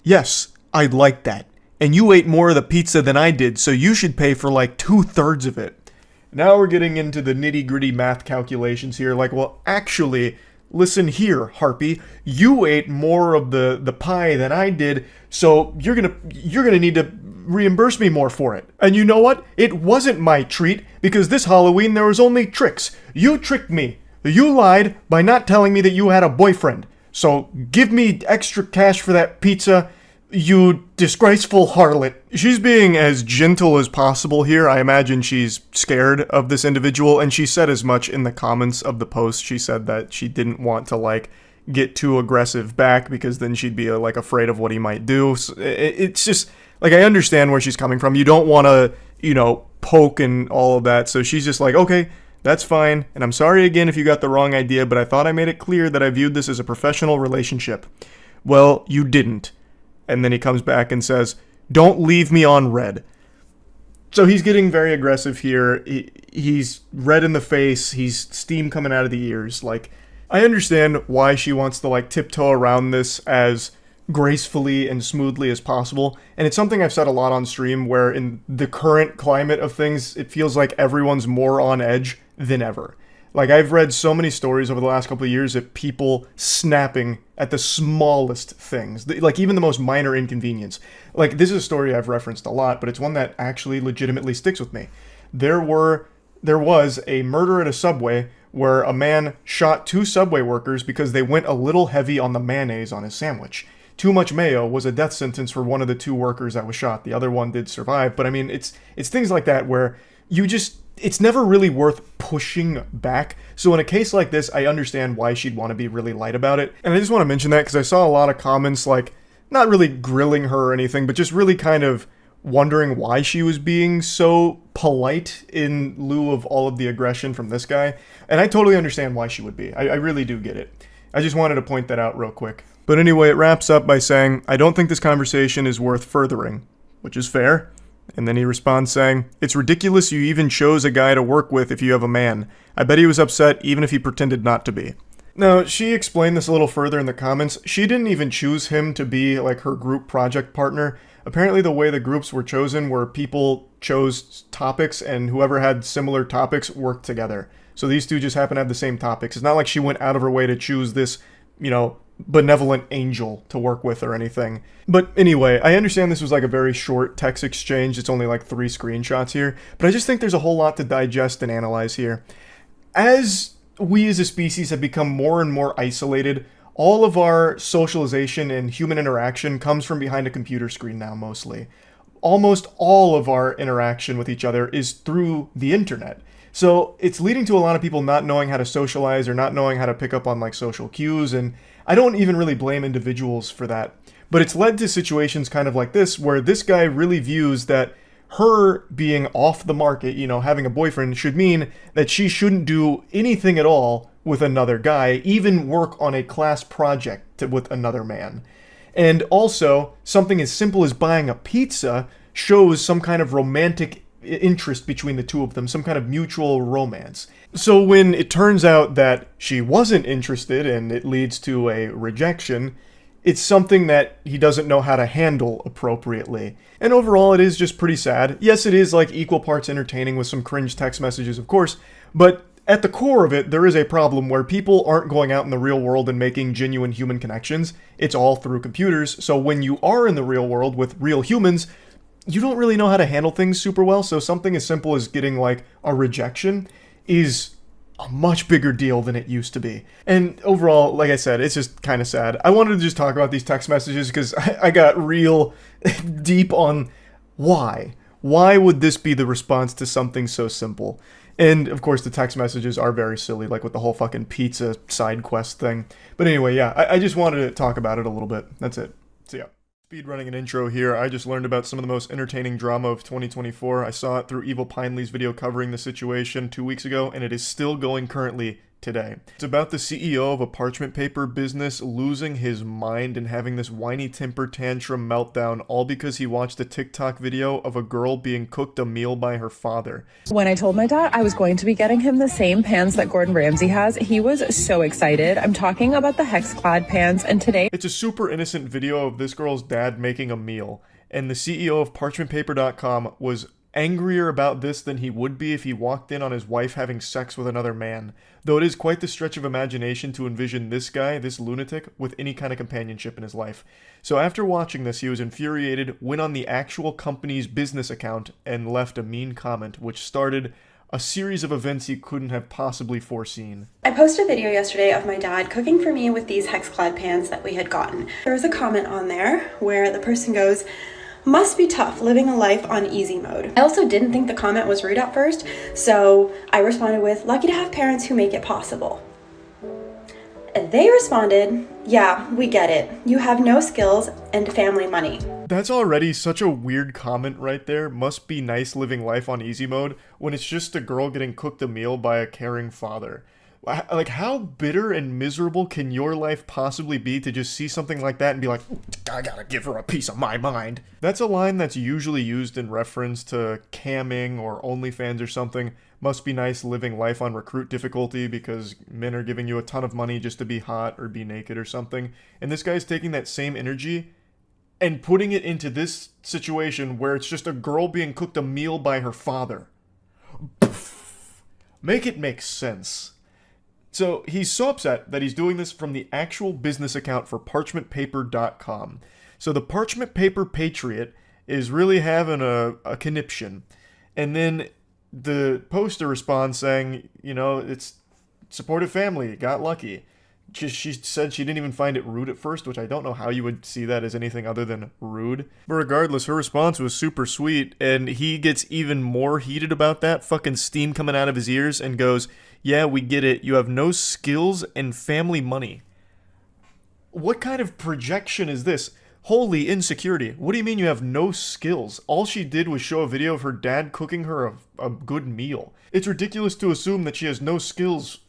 Yes, I'd like that. And you ate more of the pizza than I did, so you should pay for like 2/3 of it. Now we're getting into the nitty-gritty math calculations here. Like, well, actually, listen here, Harpy. You ate more of the pie than I did, so you're gonna need to reimburse me more for it. And you know what? It wasn't my treat, because this Halloween there was only tricks. You tricked me. You lied by not telling me that you had a boyfriend. So give me extra cash for that pizza, you disgraceful harlot. She's being as gentle as possible here. I imagine she's scared of this individual, and she said as much in the comments of the post. She said that she didn't want to, like, get too aggressive back because then she'd be, like, afraid of what he might do. So it's just, like, I understand where she's coming from. You don't want to, you know, poke and all of that. So she's just like, okay, that's fine. And I'm sorry again if you got the wrong idea, but I thought I made it clear that I viewed this as a professional relationship. Well, you didn't. And then he comes back and says, don't leave me on red. So he's getting very aggressive here. He's red in the face. He's steam coming out of the ears. Like, I understand why she wants to, like, tiptoe around this as gracefully and smoothly as possible. And it's something I've said a lot on stream, where in the current climate of things, it feels like everyone's more on edge than ever. Like, I've read so many stories over the last couple of years of people snapping at the smallest things, like even the most minor inconvenience. Like, this is a story I've referenced a lot, but it's one that actually legitimately sticks with me. There was a murder at a Subway where a man shot 2 Subway workers because they went a little heavy on the mayonnaise on his sandwich. Too much mayo was a death sentence for one of the 2 workers that was shot. The other one did survive, but I mean, it's things like that where it's never really worth pushing back. So in a case like this, I understand why she'd want to be really light about it. And I just want to mention that because I saw a lot of comments, like, not really grilling her or anything, but just really kind of wondering why she was being so polite in lieu of all of the aggression from this guy. And I totally understand why she would be. I really do get it. I just wanted to point that out real quick. But anyway, it wraps up by saying, I don't think this conversation is worth furthering, which is fair. And then he responds saying, it's ridiculous you even chose a guy to work with if you have a man. I bet he was upset even if he pretended not to be. Now, she explained this a little further in the comments. She didn't even choose him to be like her group project partner. Apparently the way the groups were chosen were people chose topics and whoever had similar topics worked together. So these 2 just happen to have the same topics. It's not like she went out of her way to choose this, benevolent angel to work with or anything. But anyway, I understand this was like a very short text exchange. It's only like 3 screenshots here. But I just think there's a whole lot to digest and analyze here. As we as a species have become more and more isolated, all of our socialization and human interaction comes from behind a computer screen now, mostly. Almost all of our interaction with each other is through the internet. So it's leading to a lot of people not knowing how to socialize or not knowing how to pick up on like social cues, and I don't even really blame individuals for that. But it's led to situations kind of like this, where this guy really views that her being off the market, having a boyfriend, should mean that she shouldn't do anything at all with another guy, even work on a class project with another man. And also, something as simple as buying a pizza shows some kind of romantic interest between the 2 of them, some kind of mutual romance. So when it turns out that she wasn't interested and it leads to a rejection, it's something that he doesn't know how to handle appropriately. And overall, it is just pretty sad. Yes, it is like equal parts entertaining with some cringe text messages, of course, but at the core of it, there is a problem where people aren't going out in the real world and making genuine human connections. It's all through computers. So when you are in the real world with real humans, you don't really know how to handle things super well. So something as simple as getting like a rejection is a much bigger deal than it used to be. And overall, like I said, it's just kind of sad. I wanted to just talk about these text messages because I got real deep on why. Why would this be the response to something so simple? And of course, the text messages are very silly, like with the whole fucking pizza side quest thing. But anyway, yeah, I just wanted to talk about it a little bit. That's it. So yeah. Speedrunning an intro here, I just learned about some of the most entertaining drama of 2024. I saw it through Evil Pinely's video covering the situation 2 weeks ago, and it is still going currently today. It's about the CEO of a parchment paper business losing his mind and having this whiny temper tantrum meltdown, all because he watched a TikTok video of a girl being cooked a meal by her father. When I told my dad I was going to be getting him the same pans that Gordon Ramsay has, he was so excited. I'm talking about the hex-clad pans, and today it's a super innocent video of this girl's dad making a meal, and the CEO of parchmentpaper.com was angrier about this than he would be if he walked in on his wife having sex with another man. Though it is quite the stretch of imagination to envision this guy, this lunatic, with any kind of companionship in his life. So after watching this, he was infuriated, went on the actual company's business account, and left a mean comment, which started a series of events he couldn't have possibly foreseen. I posted a video yesterday of my dad cooking for me with these hex-clad pans that we had gotten. There was a comment on there where the person goes, "Must be tough living a life on easy mode." I also didn't think the comment was rude at first, so I responded with, "Lucky to have parents who make it possible." And they responded, "Yeah, we get it. You have no skills and family money." That's already such a weird comment right there. Must be nice living life on easy mode when it's just a girl getting cooked a meal by a caring father. Like, how bitter and miserable can your life possibly be to just see something like that and be like, I gotta give her a piece of my mind? That's a line that's usually used in reference to camming or OnlyFans or something. Must be nice living life on recruit difficulty because men are giving you a ton of money just to be hot or be naked or something. And this guy's taking that same energy and putting it into this situation where it's just a girl being cooked a meal by her father. Make it make sense. So he's so upset that he's doing this from the actual business account for parchmentpaper.com. So the Parchment Paper Patriot is really having a conniption. And then the poster responds saying, you know, it's supportive family, got lucky. She said she didn't even find it rude at first, which I don't know how you would see that as anything other than rude. But regardless, her response was super sweet, and he gets even more heated about that, fucking steam coming out of his ears, and goes, yeah, we get it, you have no skills and family money. What kind of projection is this? Holy insecurity. What do you mean you have no skills? All she did was show a video of her dad cooking her a good meal. It's ridiculous to assume that she has no skills.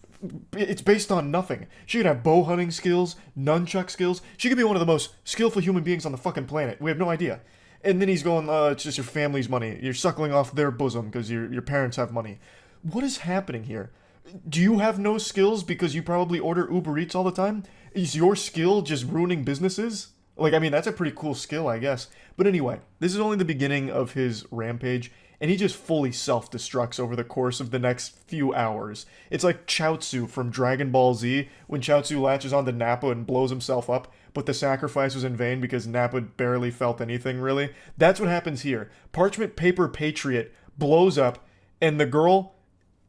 It's based on nothing. She could have bow hunting skills, nunchuck skills. She could be one of the most skillful human beings on the fucking planet. We have no idea. And then he's going, it's just your family's money. You're suckling off their bosom because your parents have money. What is happening here? Do you have no skills because you probably order Uber Eats all the time? Is your skill just ruining businesses? Like, I mean, that's a pretty cool skill, I guess. But anyway, this is only the beginning of his rampage, and he just fully self-destructs over the course of the next few hours. It's like Chaozu from Dragon Ball Z, when Chaozu latches onto Nappa and blows himself up, but the sacrifice was in vain because Nappa barely felt anything, really. That's what happens here. Parchment Paper Patriot blows up, and the girl,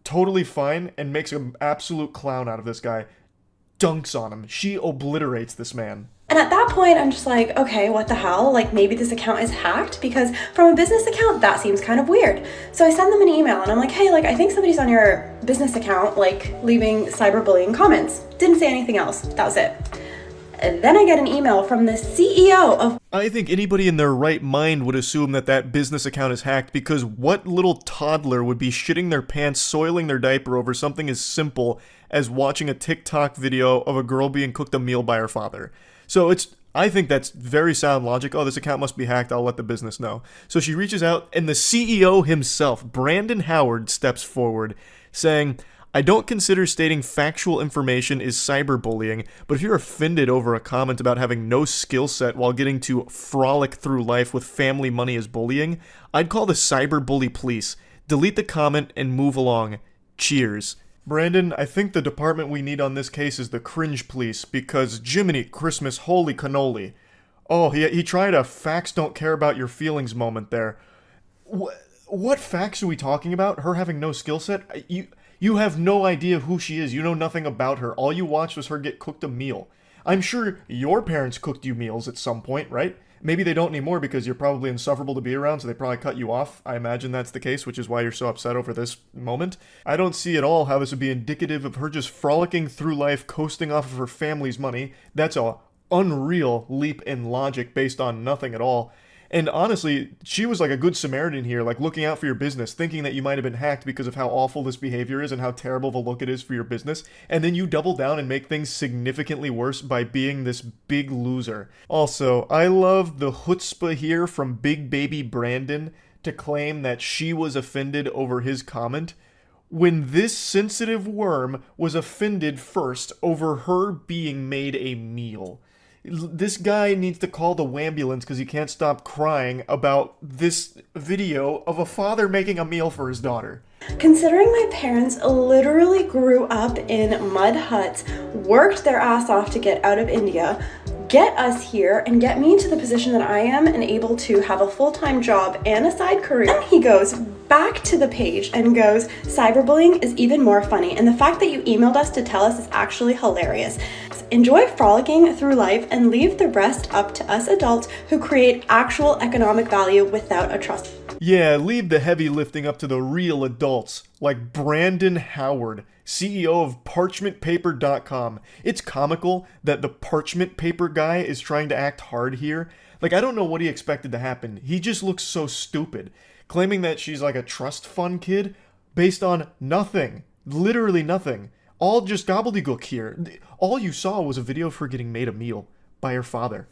totally fine, and makes an absolute clown out of this guy. Dunks on him. She obliterates this man. And at that point, I'm just like, okay, what the hell? Like, maybe this account is hacked, because from a business account, that seems kind of weird. So I send them an email and I'm like, hey, like, I think somebody's on your business account, like, leaving cyberbullying comments. Didn't say anything else. That was it. And then I get an email from the CEO of... I think anybody in their right mind would assume that that business account is hacked, because what little toddler would be shitting their pants, soiling their diaper over something as simple as watching a TikTok video of a girl being cooked a meal by her father? So I think that's very sound logic. Oh, this account must be hacked. I'll let the business know. So she reaches out, and the CEO himself, Brandon Howard, steps forward, saying, I don't consider stating factual information is cyberbullying, but if you're offended over a comment about having no skill set while getting to frolic through life with family money as bullying, I'd call the cyberbully police. Delete the comment and move along. Cheers. Brandon, I think the department we need on this case is the cringe police, because Jiminy Christmas, holy cannoli. Oh, he tried a facts don't care about your feelings moment there. What facts are we talking about? Her having no skill set? You have no idea who she is. You know nothing about her. All you watched was her get cooked a meal. I'm sure your parents cooked you meals at some point, right? Maybe they don't anymore because you're probably insufferable to be around, so they probably cut you off. I imagine that's the case, which is why you're so upset over this moment. I don't see at all how this would be indicative of her just frolicking through life, coasting off of her family's money. That's a unreal leap in logic based on nothing at all. And honestly, she was like a good Samaritan here, like looking out for your business, thinking that you might have been hacked because of how awful this behavior is and how terrible the look it is for your business. And then you double down and make things significantly worse by being this big loser. Also, I love the chutzpah here from Big Baby Brandon to claim that she was offended over his comment, when this sensitive worm was offended first over her being made a meal. This guy needs to call the wambulance because he can't stop crying about this video of a father making a meal for his daughter. Considering my parents literally grew up in mud huts, worked their ass off to get out of India, get us here, and get me into the position that I am and able to have a full-time job and a side career. Then he goes back to the page and goes, cyberbullying is even more funny, and the fact that you emailed us to tell us is actually hilarious. Enjoy frolicking through life and leave the rest up to us adults who create actual economic value without a trust. Yeah, leave the heavy lifting up to the real adults, like Brandon Howard, CEO of parchmentpaper.com. It's comical that the parchment paper guy is trying to act hard here. Like, I don't know what he expected to happen. He just looks so stupid, claiming that she's like a trust fund kid based on nothing. Literally nothing. All just gobbledygook here. All you saw was a video of her getting made a meal by her father.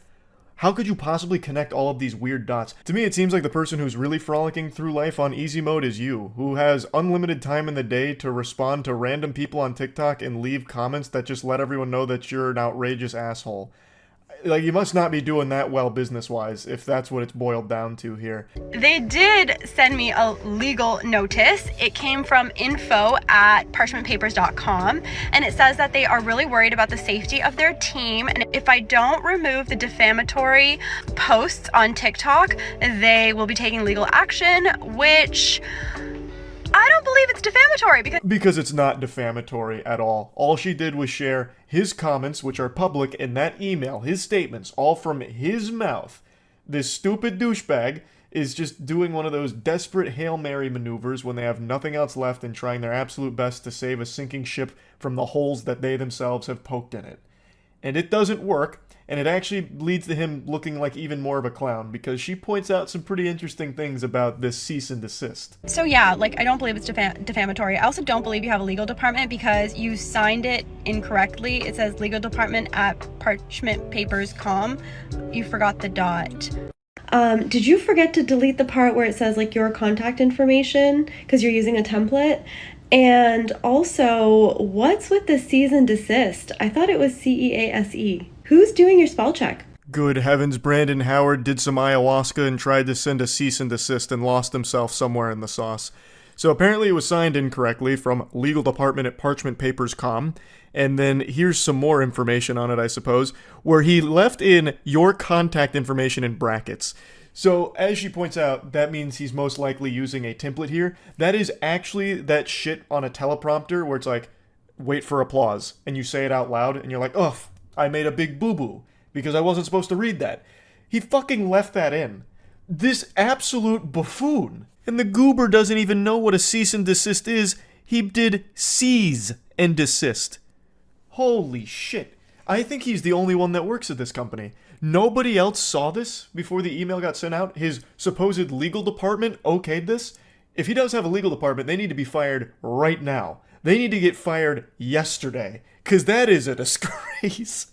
How could you possibly connect all of these weird dots? To me, it seems like the person who's really frolicking through life on easy mode is you, who has unlimited time in the day to respond to random people on TikTok and leave comments that just let everyone know that you're an outrageous asshole. Like, you must not be doing that well business-wise, if that's what it's boiled down to here. They did send me a legal notice. It came from info@parchmentpapers.com, and it says that they are really worried about the safety of their team, and if I don't remove the defamatory posts on TikTok, they will be taking legal action, which I don't believe it's defamatory because it's not defamatory at all. All she did was share his comments, which are public, in that email, his statements, all from his mouth. This stupid douchebag is just doing one of those desperate Hail Mary maneuvers when they have nothing else left and trying their absolute best to save a sinking ship from the holes that they themselves have poked in it. And it doesn't work, and it actually leads to him looking like even more of a clown, because she points out some pretty interesting things about this cease and desist. So yeah, like, I don't believe it's defamatory. I also don't believe you have a legal department because you signed it incorrectly. It says legal department at parchmentpapers.com. You forgot the dot. Did you forget to delete the part where it says, like, your contact information because you're using a template? And also, what's with the cease and desist? I thought it was CEASE. Who's doing your spell check? Good heavens, Brandon Howard did some ayahuasca and tried to send a cease and desist and lost himself somewhere in the sauce. So apparently it was signed incorrectly from legal department at parchmentpapers.com. And then here's some more information on it, I suppose, where he left in your contact information in brackets. So, as she points out, that means he's most likely using a template here. That is actually that shit on a teleprompter where it's like, wait for applause, and you say it out loud, and you're like, ugh, I made a big boo-boo, because I wasn't supposed to read that. He fucking left that in. This absolute buffoon. And the goober doesn't even know what a cease and desist is. He did seize and desist. Holy shit. I think he's the only one that works at this company. Nobody else saw this before the email got sent out. His supposed legal department okayed this. If he does have a legal department, they need to be fired right now. They need to get fired yesterday, because that is a disgrace.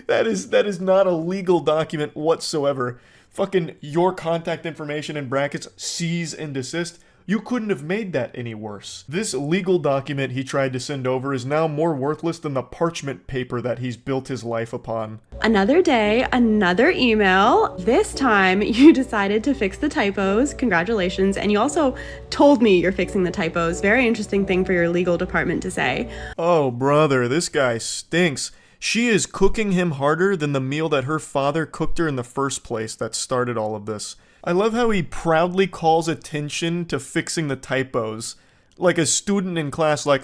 That is not a legal document whatsoever. Fucking your contact information in brackets, cease and desist. You couldn't have made that any worse. This legal document he tried to send over is now more worthless than the parchment paper that he's built his life upon. Another day, another email. This time you decided to fix the typos. Congratulations. And you also told me you're fixing the typos. Very interesting thing for your legal department to say. Oh, brother, this guy stinks. She is cooking him harder than the meal that her father cooked her in the first place that started all of this. I love how he proudly calls attention to fixing the typos. Like a student in class, like,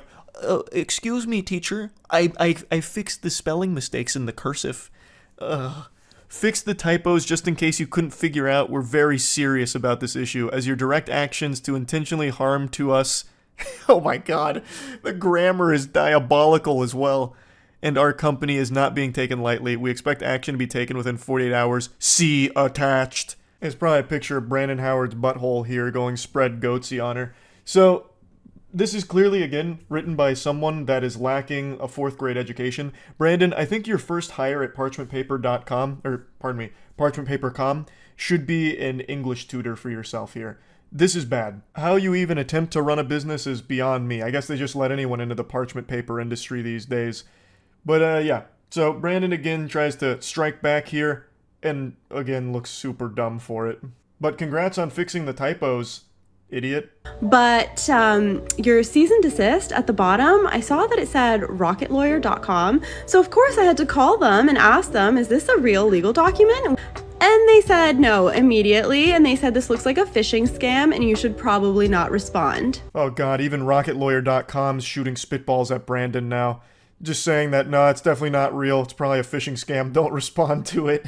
excuse me, teacher, I fixed the spelling mistakes in the cursive. Fix the typos just in case you couldn't figure out we're very serious about this issue, as your direct actions to intentionally harm to us. Oh my god, the grammar is diabolical as well. And our company is not being taken lightly. We expect action to be taken within 48 hours. See attached. It's probably a picture of Brandon Howard's butthole here going spread goatsy on her. So, this is clearly, again, written by someone that is lacking a 4th grade education. Brandon, I think your first hire at parchmentpaper.com should be an English tutor for yourself here. This is bad. How you even attempt to run a business is beyond me. I guess they just let anyone into the parchment paper industry these days. But, yeah. So, Brandon again tries to strike back here. And, again, looks super dumb for it. But congrats on fixing the typos, idiot. But your cease and desist at the bottom, I saw that it said rocketlawyer.com. So, of course, I had to call them and ask them, is this a real legal document? And they said no immediately. And they said this looks like a phishing scam and you should probably not respond. Oh, God, even rocketlawyer.com's shooting spitballs at Brandon now. Just saying that, no, it's definitely not real. It's probably a phishing scam. Don't respond to it.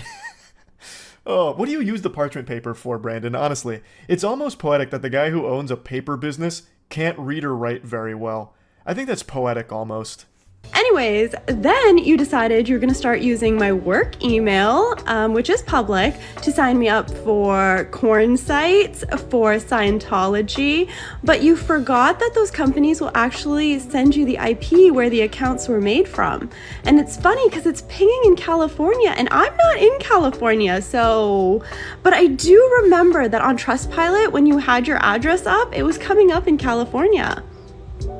Oh, what do you use the parchment paper for, Brandon? Honestly, it's almost poetic that the guy who owns a paper business can't read or write very well. I think that's poetic almost. Anyways, then you decided you're going to start using my work email, which is public, to sign me up for corn sites, for Scientology, but you forgot that those companies will actually send you the IP where the accounts were made from. And it's funny because it's pinging in California, and I'm not in California, but I do remember that on Trustpilot, when you had your address up, it was coming up in California.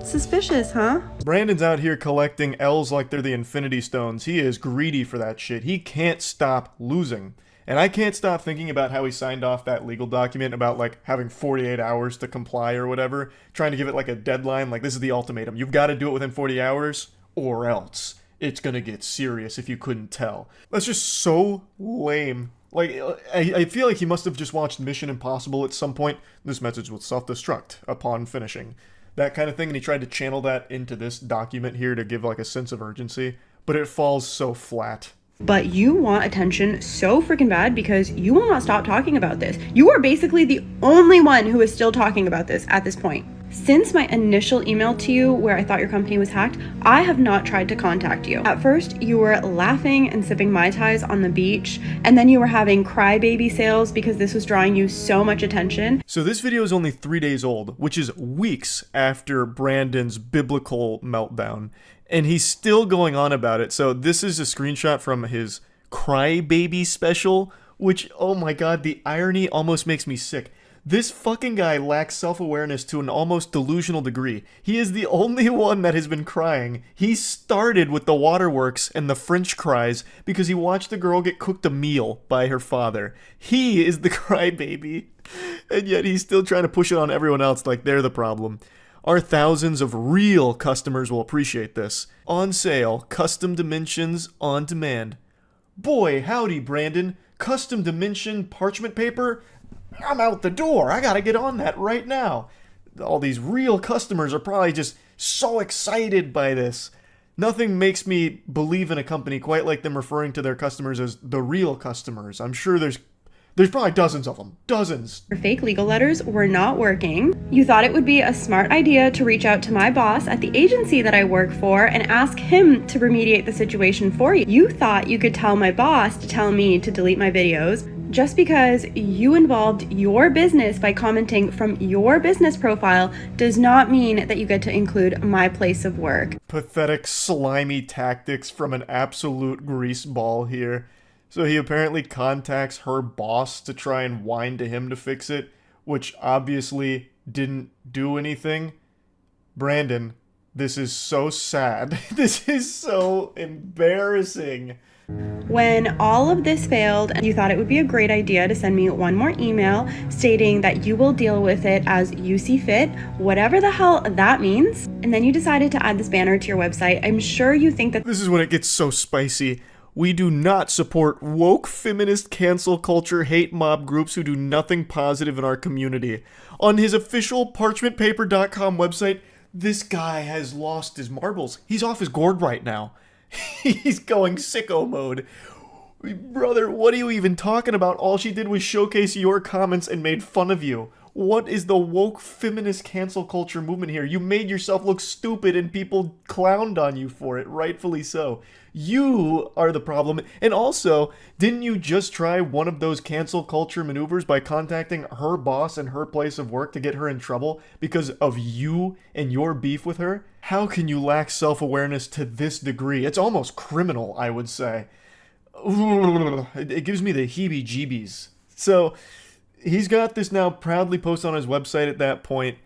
Suspicious, huh? Brandon's out here collecting L's like they're the Infinity Stones. He is greedy for that shit. He can't stop losing. And I can't stop thinking about how he signed off that legal document about, like, having 48 hours to comply or whatever, trying to give it, like, a deadline, like, this is the ultimatum. You've got to do it within 40 hours, or else it's gonna get serious if you couldn't tell. That's just so lame. Like, I feel like he must have just watched Mission Impossible at some point. This message will self-destruct upon finishing. That kind of thing, and he tried to channel that into this document here to give, like, a sense of urgency, but it falls so flat. But you want attention so freaking bad because you will not stop talking about this. You are basically the only one who is still talking about this at this point. Since my initial email to you where I thought your company was hacked, I have not tried to contact you. At first, you were laughing and sipping Mai Tais on the beach, and then you were having crybaby sales because this was drawing you so much attention. So this video is only 3 days old, which is weeks after Brandon's biblical meltdown, and he's still going on about it. So this is a screenshot from his crybaby special, which, oh my god, the irony almost makes me sick. This fucking guy lacks self-awareness to an almost delusional degree. He is the only one that has been crying. He started with the waterworks and the French cries because he watched the girl get cooked a meal by her father. He is the crybaby, and yet he's still trying to push it on everyone else like they're the problem. Our thousands of real customers will appreciate this. On sale, custom dimensions on demand. Boy, howdy, Brandon. Custom dimension parchment paper? I'm out the door. I gotta get on that right now. All these real customers are probably just so excited by this. Nothing makes me believe in a company quite like them referring to their customers as the real customers. I'm sure there's probably dozens of them. Dozens. Your fake legal letters were not working. You thought it would be a smart idea to reach out to my boss at the agency that I work for and ask him to remediate the situation for you. You thought you could tell my boss to tell me to delete my videos. Just because you involved your business by commenting from your business profile does not mean that you get to include my place of work. Pathetic, slimy tactics from an absolute greaseball here. So he apparently contacts her boss to try and whine to him to fix it, which obviously didn't do anything. Brandon, this is so sad. This is so embarrassing. When all of this failed, you thought it would be a great idea to send me one more email stating that you will deal with it as you see fit, whatever the hell that means. And then you decided to add this banner to your website. I'm sure you think that this is when it gets so spicy. We do not support woke feminist cancel culture hate mob groups who do nothing positive in our community. On his official parchmentpaper.com website, this guy has lost his marbles. He's off his gourd right now. He's going sicko mode. Brother, what are you even talking about? All she did was showcase your comments and made fun of you. What is the woke feminist cancel culture movement here? You made yourself look stupid and people clowned on you for it, rightfully so. You are the problem. And also, didn't you just try one of those cancel culture maneuvers by contacting her boss and her place of work to get her in trouble because of you and your beef with her? How can you lack self-awareness to this degree? It's almost criminal, I would say. It gives me the heebie-jeebies. So he's got this now proudly posted on his website at that point,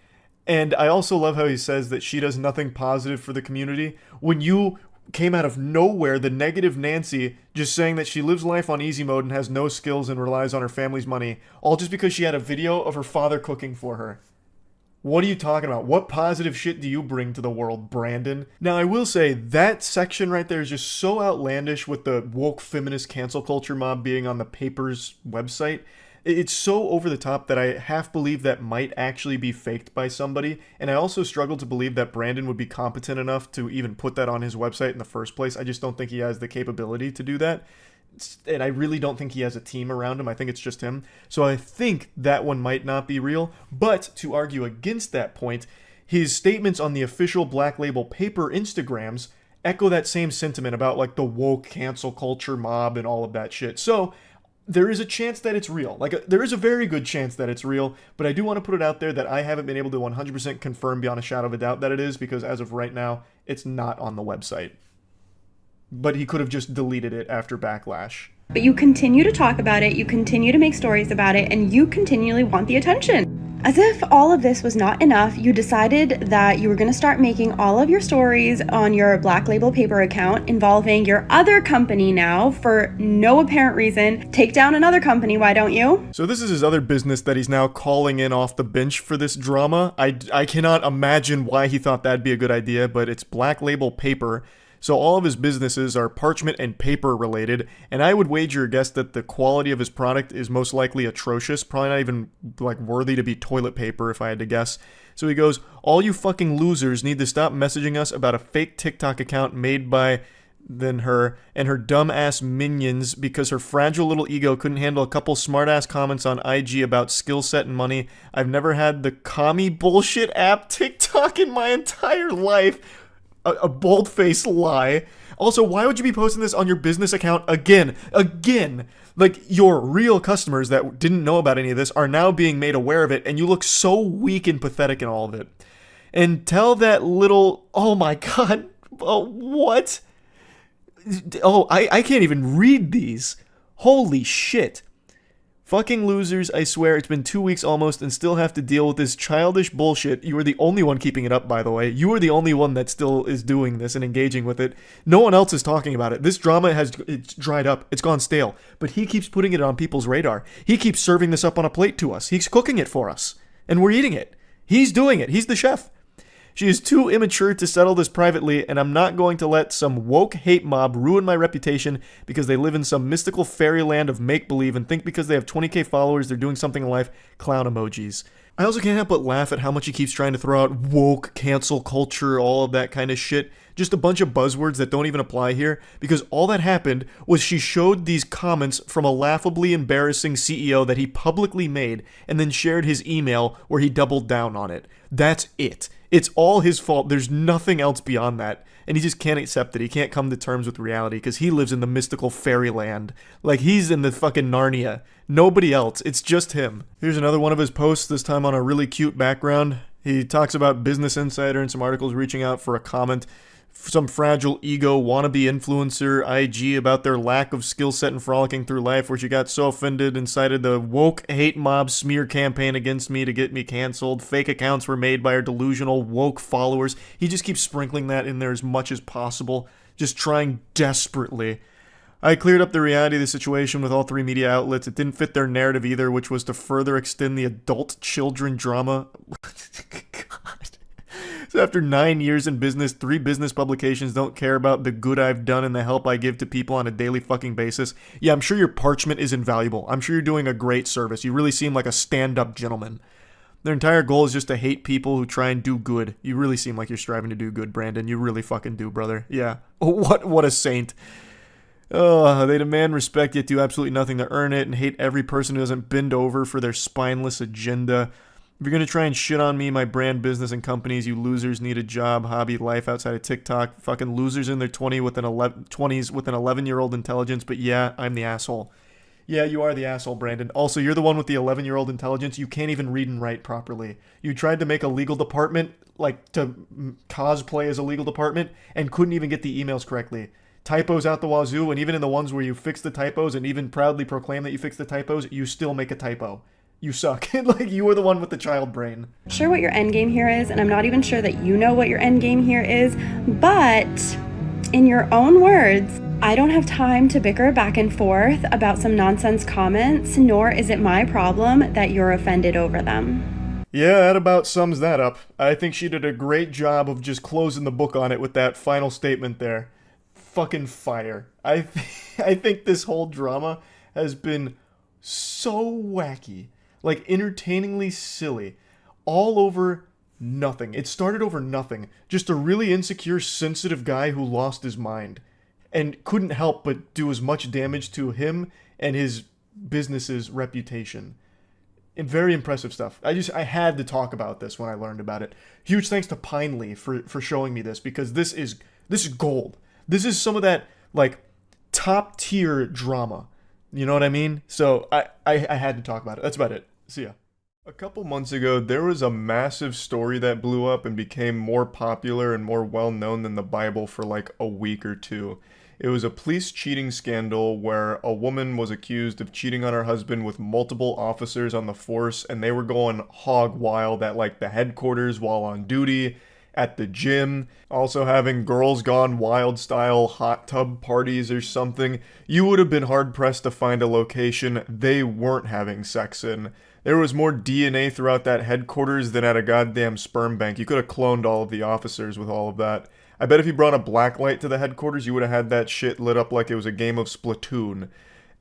and I also love how he says that she does nothing positive for the community. When you came out of nowhere, the negative Nancy, just saying that she lives life on easy mode and has no skills and relies on her family's money, all just because she had a video of her father cooking for her. What are you talking about? What positive shit do you bring to the world, Brandon? Now, I will say, that section right there is just so outlandish with the woke feminist cancel culture mob being on the paper's website. It's so over the top that I half believe that might actually be faked by somebody, and I also struggle to believe that Brandon would be competent enough to even put that on his website in the first place. I just don't think he has the capability to do that, and I really don't think he has a team around him. I think it's just him. So I think that one might not be real, but to argue against that point, his statements on the official Black Label Paper Instagrams echo that same sentiment about like the woke cancel culture mob and all of that shit. So there is a chance that it's real. Like, there is a very good chance that it's real, but I do want to put it out there that I haven't been able to 100% confirm beyond a shadow of a doubt that it is, because as of right now, it's not on the website. But he could have just deleted it after backlash. But you continue to talk about it, you continue to make stories about it, and you continually want the attention. As if all of this was not enough, you decided that you were going to start making all of your stories on your Black Label Paper account involving your other company now for no apparent reason. Take down another company, why don't you? So this is his other business that he's now calling in off the bench for this drama. I cannot imagine why he thought that'd be a good idea, but it's Black Label Paper. So all of his businesses are parchment and paper related, and I would wager a guess that the quality of his product is most likely atrocious, probably not even like worthy to be toilet paper if I had to guess. So he goes, all you fucking losers need to stop messaging us about a fake TikTok account made by then her and her dumb-ass minions because her fragile little ego couldn't handle a couple smart-ass comments on IG about skill set and money. I've never had the commie bullshit app TikTok in my entire life. A bold-faced lie. Also, why would you be posting this on your business account again? Like, your real customers that didn't know about any of this are now being made aware of it, and you look so weak and pathetic in all of it. And tell that little... Oh my god. Oh, what? Oh, I can't even read these. Holy shit. Fucking losers, I swear, it's been 2 weeks almost and still have to deal with this childish bullshit. You are the only one keeping it up, by the way. You are the only one that still is doing this and engaging with it. No one else is talking about it. This drama it's dried up. It's gone stale. But he keeps putting it on people's radar. He keeps serving this up on a plate to us. He's cooking it for us. And we're eating it. He's doing it. He's the chef. She is too immature to settle this privately, and I'm not going to let some woke hate mob ruin my reputation because they live in some mystical fairyland of make-believe and think because they have 20k followers they're doing something in life. Clown emojis. I also can't help but laugh at how much he keeps trying to throw out woke, cancel culture, all of that kind of shit. Just a bunch of buzzwords that don't even apply here, because all that happened was she showed these comments from a laughably embarrassing CEO that he publicly made and then shared his email where he doubled down on it. That's it. It's all his fault. There's nothing else beyond that. And he just can't accept it. He can't come to terms with reality because he lives in the mystical fairyland. Like, he's in the fucking Narnia. Nobody else. It's just him. Here's another one of his posts, this time on a really cute background. He talks about Business Insider and some articles reaching out for a comment. Some fragile ego wannabe influencer IG about their lack of skill set and frolicking through life, where she got so offended and cited the woke hate mob smear campaign against me to get me canceled. Fake accounts were made by her delusional woke followers. He just keeps sprinkling that in there as much as possible, just trying desperately. I cleared up the reality of the situation with all three media outlets. It didn't fit their narrative either, which was to further extend the adult children drama. God. So after 9 years in business, 3 business publications don't care about the good I've done and the help I give to people on a daily fucking basis. Yeah, I'm sure your parchment is invaluable. I'm sure you're doing a great service. You really seem like a stand-up gentleman. Their entire goal is just to hate people who try and do good. You really seem like you're striving to do good, Brandon. You really fucking do, brother. Yeah. What a saint. Oh, they demand respect yet do absolutely nothing to earn it and hate every person who doesn't bend over for their spineless agenda. If you're going to try and shit on me, my brand, business, and companies, you losers need a job, hobby, life outside of TikTok. Fucking losers in their 20s with an 11-year-old intelligence, but yeah, I'm the asshole. Yeah, you are the asshole, Brandon. Also, you're the one with the 11-year-old intelligence. You can't even read and write properly. You tried to make a legal department, like to cosplay as a legal department, and couldn't even get the emails correctly. Typos out the wazoo, and even in the ones where you fix the typos and even proudly proclaim that you fix the typos, you still make a typo. You suck. Like, you are the one with the child brain. Sure what your end game here is, and I'm not even sure that you know what your end game here is, but in your own words, I don't have time to bicker back and forth about some nonsense comments, nor is it my problem that you're offended over them. Yeah, that about sums that up. I think she did a great job of just closing the book on it with that final statement there. Fucking fire. I think this whole drama has been so wacky. Like, entertainingly silly. All over nothing. It started over nothing. Just a really insecure, sensitive guy who lost his mind. And couldn't help but do as much damage to him and his business's reputation. And very impressive stuff. I had to talk about this when I learned about it. Huge thanks to Pinely for showing me this, because this is This is gold. This is some of that, like, top tier drama. You know what I mean? So I had to talk about it. That's about it. See ya. A couple months ago, there was a massive story that blew up and became more popular and more well known than the Bible for like a week or two. It was a police cheating scandal where a woman was accused of cheating on her husband with multiple officers on the force, and they were going hog wild at like the headquarters while on duty, at the gym, also having girls gone wild style hot tub parties or something. You would have been hard pressed to find a location they weren't having sex in. There was more DNA throughout that headquarters than at a goddamn sperm bank. You could have cloned all of the officers with all of that. I bet if you brought a blacklight to the headquarters, you would have had that shit lit up like it was a game of Splatoon.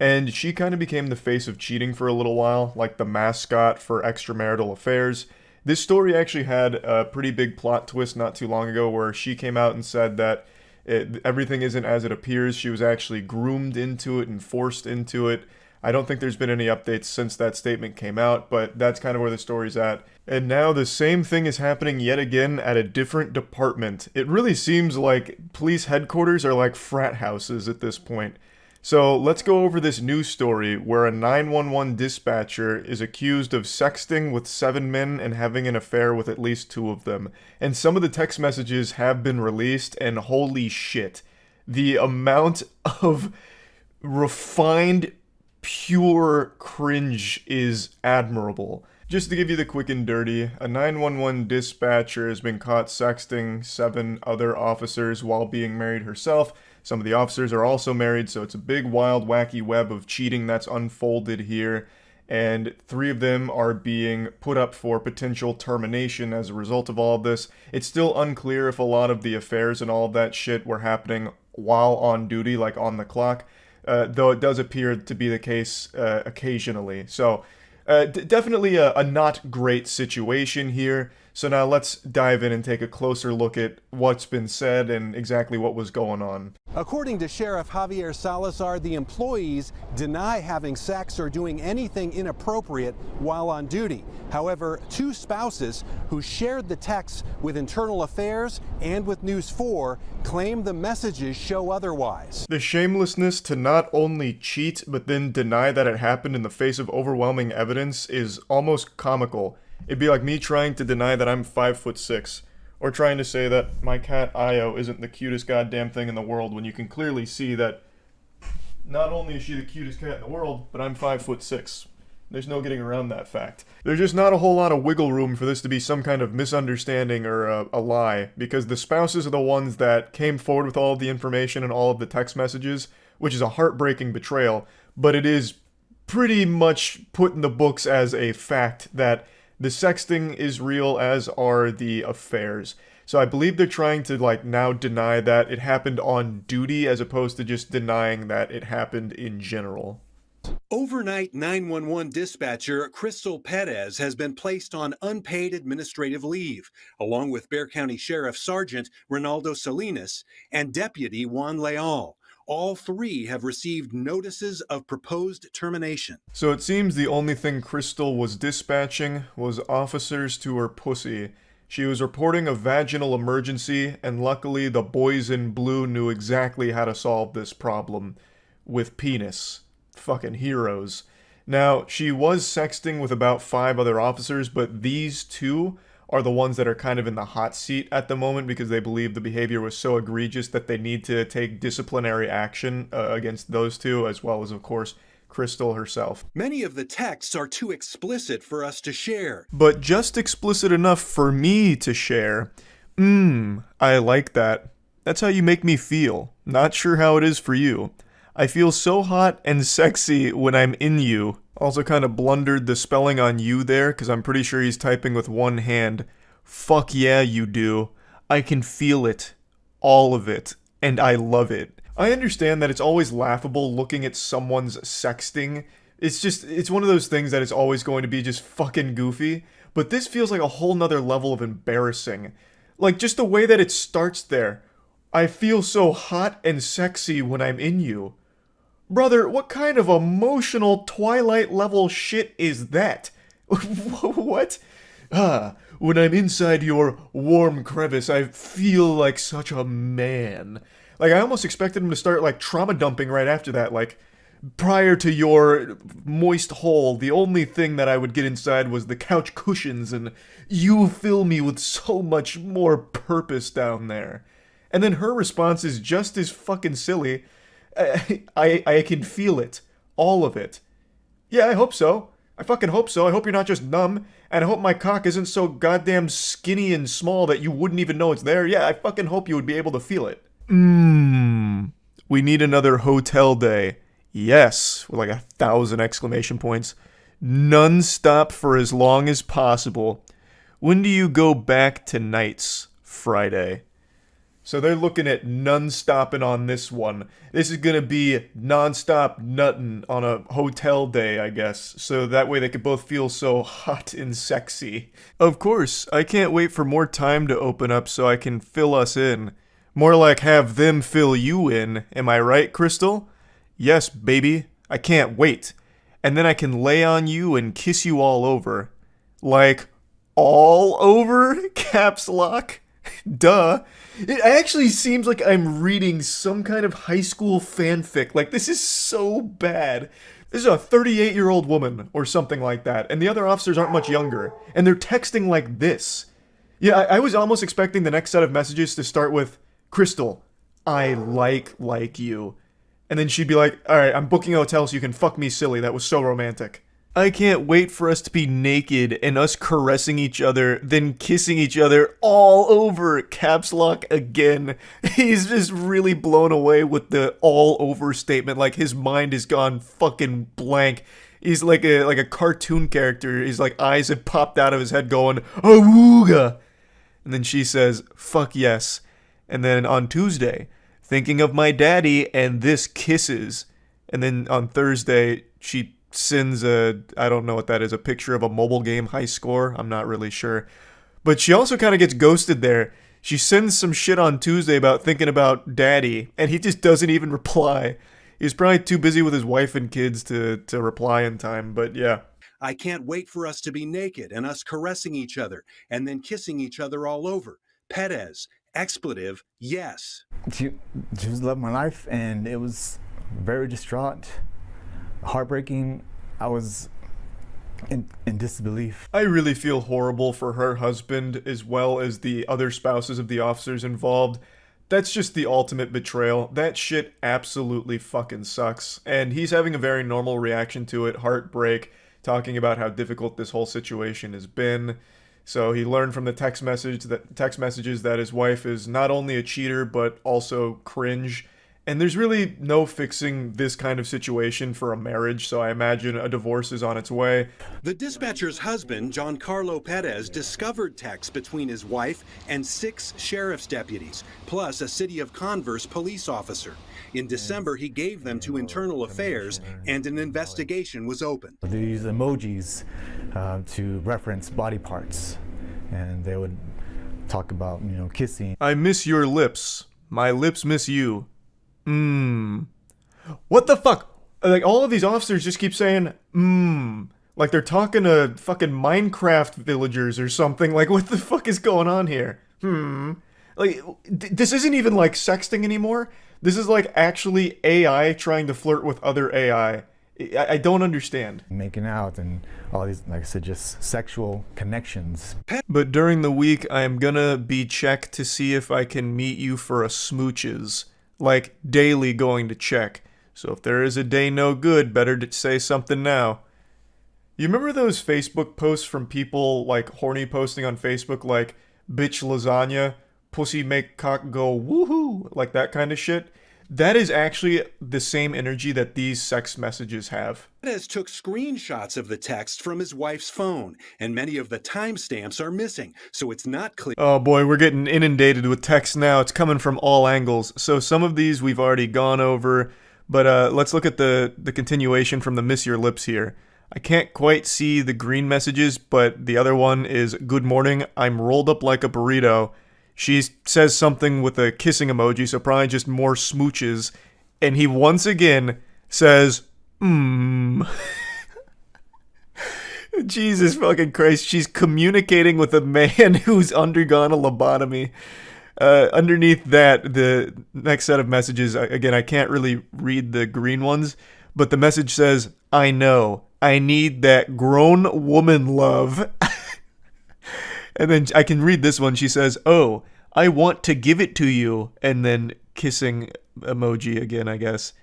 And she kind of became the face of cheating for a little while, like the mascot for extramarital affairs. This story actually had a pretty big plot twist not too long ago where she came out and said that everything isn't as it appears. She was actually groomed into it and forced into it. I don't think there's been any updates since that statement came out, but that's kind of where the story's at. And now the same thing is happening yet again at a different department. It really seems like police headquarters are like frat houses at this point. So let's go over this news story where a 911 dispatcher is accused of sexting with 7 men and having an affair with at least 2 of them. And some of the text messages have been released, and holy shit, the amount of refined, pure cringe is admirable. Just to give you the quick and dirty, a 911 dispatcher has been caught sexting 7 other officers while being married herself. Some of the officers are also married, so it's a big, wild, wacky web of cheating that's unfolded here. And 3 of them are being put up for potential termination as a result of all of this. It's still unclear if a lot of the affairs and all of that shit were happening while on duty, like on the clock. Though it does appear to be the case occasionally. So definitely a not great situation here. So now let's dive in and take a closer look at what's been said and exactly what was going on. According to Sheriff Javier Salazar, the employees deny having sex or doing anything inappropriate while on duty. However, 2 spouses who shared the texts with Internal Affairs and with News 4 claim the messages show otherwise. The shamelessness to not only cheat but then deny that it happened in the face of overwhelming evidence is almost comical. It'd be like me trying to deny that I'm 5'6", or trying to say that my cat Io isn't the cutest goddamn thing in the world when you can clearly see that not only is she the cutest cat in the world, but I'm 5'6". There's no getting around that fact. There's just not a whole lot of wiggle room for this to be some kind of misunderstanding or a lie, because the spouses are the ones that came forward with all of the information and all of the text messages, which is a heartbreaking betrayal, but it is pretty much put in the books as a fact that the sexting is real, as are the affairs. So I believe they're trying to now deny that it happened on duty as opposed to just denying that it happened in general. Overnight 911 dispatcher Crystal Perez has been placed on unpaid administrative leave, along with Bexar County Sheriff Sergeant Ronaldo Salinas and Deputy Juan Leal. All 3 have received notices of proposed termination. So it seems the only thing Crystal was dispatching was officers to her pussy. She was reporting a vaginal emergency, and luckily the boys in blue knew exactly how to solve this problem. With penis. Fucking heroes. Now, she was sexting with about 5 other officers, but these 2 are the ones that are kind of in the hot seat at the moment because they believe the behavior was so egregious that they need to take disciplinary action against those 2, as well as, of course, Crystal herself. Many of the texts are too explicit for us to share. But just explicit enough for me to share. I like that. That's how you make me feel. Not sure how it is for you. I feel so hot and sexy when I'm in you. Also kind of blundered the spelling on you there, because I'm pretty sure he's typing with one hand. Fuck yeah, you do. I can feel it. All of it. And I love it. I understand that it's always laughable looking at someone's sexting. It's one of those things that is always going to be just fucking goofy. But this feels like a whole nother level of embarrassing. Like, just the way that it starts there. I feel so hot and sexy when I'm in you. Brother, what kind of emotional Twilight level shit is that? What? When I'm inside your warm crevice, I feel like such a man. Like, I almost expected him to start, like, trauma dumping right after that. Like, prior to your moist hole, the only thing that I would get inside was the couch cushions, and you fill me with so much more purpose down there. And then her response is just as fucking silly. I can feel it. All of it. Yeah, I hope so. I fucking hope so. I hope you're not just numb. And I hope my cock isn't so goddamn skinny and small that you wouldn't even know it's there. Yeah, I fucking hope you would be able to feel it. We need another hotel day. Yes, with like 1,000 exclamation points. Non-stop for as long as possible. When do you go back to nights? Friday. So they're looking at non-stopping on this one. This is gonna be non-stop nuttin' on a hotel day, I guess. So that way they could both feel so hot and sexy. Of course, I can't wait for more time to open up so I can fill us in. More like have them fill you in. Am I right, Crystal? Yes, baby. I can't wait. And then I can lay on you and kiss you all over. Like, all over? Caps lock? Duh. It actually seems like I'm reading some kind of high school fanfic. Like, this is so bad. This is a 38-year-old woman or something like that, and the other officers aren't much younger, and they're texting like this. Yeah, I was almost expecting the next set of messages to start with, Crystal, I like you. And then she'd be like, alright, I'm booking a hotel so you can fuck me silly. That was so romantic. I can't wait for us to be naked and us caressing each other, then kissing each other all over. Caps lock again. He's just really blown away with the all over statement. Like his mind has gone fucking blank. He's like a cartoon character. His like eyes have popped out of his head going, awooga. And then she says, fuck yes. And then on Tuesday, thinking of my daddy and this kisses. And then on Thursday, she sends I don't know what that is, a picture of a mobile game high score. I'm not really sure. But she also kind of gets ghosted there. She sends some shit on Tuesday about thinking about daddy, and he just doesn't even reply. He's probably too busy with his wife and kids to reply in time, but yeah. I can't wait for us to be naked and us caressing each other and then kissing each other all over. Perez, expletive, yes. She just loved my life, and it was very distraught. Heartbreaking. I was in disbelief. I really feel horrible for her husband as well as the other spouses of the officers involved. That's just the ultimate betrayal. That shit absolutely fucking sucks. And he's having a very normal reaction to it, heartbreak, talking about how difficult this whole situation has been. So he learned from the text messages that his wife is not only a cheater but also cringe. And there's really no fixing this kind of situation for a marriage, so I imagine a divorce is on its way. The dispatcher's husband, Giancarlo Perez, discovered texts between his wife and 6 sheriff's deputies, plus a City of Converse police officer. In December, he gave them to Internal Affairs, and an investigation was opened. They use emojis to reference body parts, and they would talk about, kissing. I miss your lips. My lips miss you. What the fuck? Like, all of these officers just keep saying, like they're talking to fucking Minecraft villagers or something. Like, what the fuck is going on here? Like, this isn't even like sexting anymore. This is like actually AI trying to flirt with other AI. I don't understand. Making out and all these, like I said, just sexual connections. But during the week, I'm gonna be checked to see if I can meet you for a smooches. Like, daily going to check. So if there is a day no good, better to say something now. You remember those Facebook posts from people, like, horny posting on Facebook, like, bitch lasagna, pussy make cock go woohoo, like that kind of shit? That is actually the same energy that these sex messages have. Perez took screenshots of the text from his wife's phone, and many of the timestamps are missing, so it's not clear. Oh boy, we're getting inundated with text now. It's coming from all angles. So some of these we've already gone over, but let's look at the continuation from the Miss Your Lips here. I can't quite see the green messages, but the other one is, good morning, I'm rolled up like a burrito. She says something with a kissing emoji, so probably just more smooches. And he once again says, Jesus fucking Christ. She's communicating with a man who's undergone a lobotomy. Underneath that, the next set of messages, again, I can't really read the green ones, but the message says, I know. I need that grown woman love. And then I can read this one. She says, oh, I want to give it to you. And then kissing emoji again, I guess.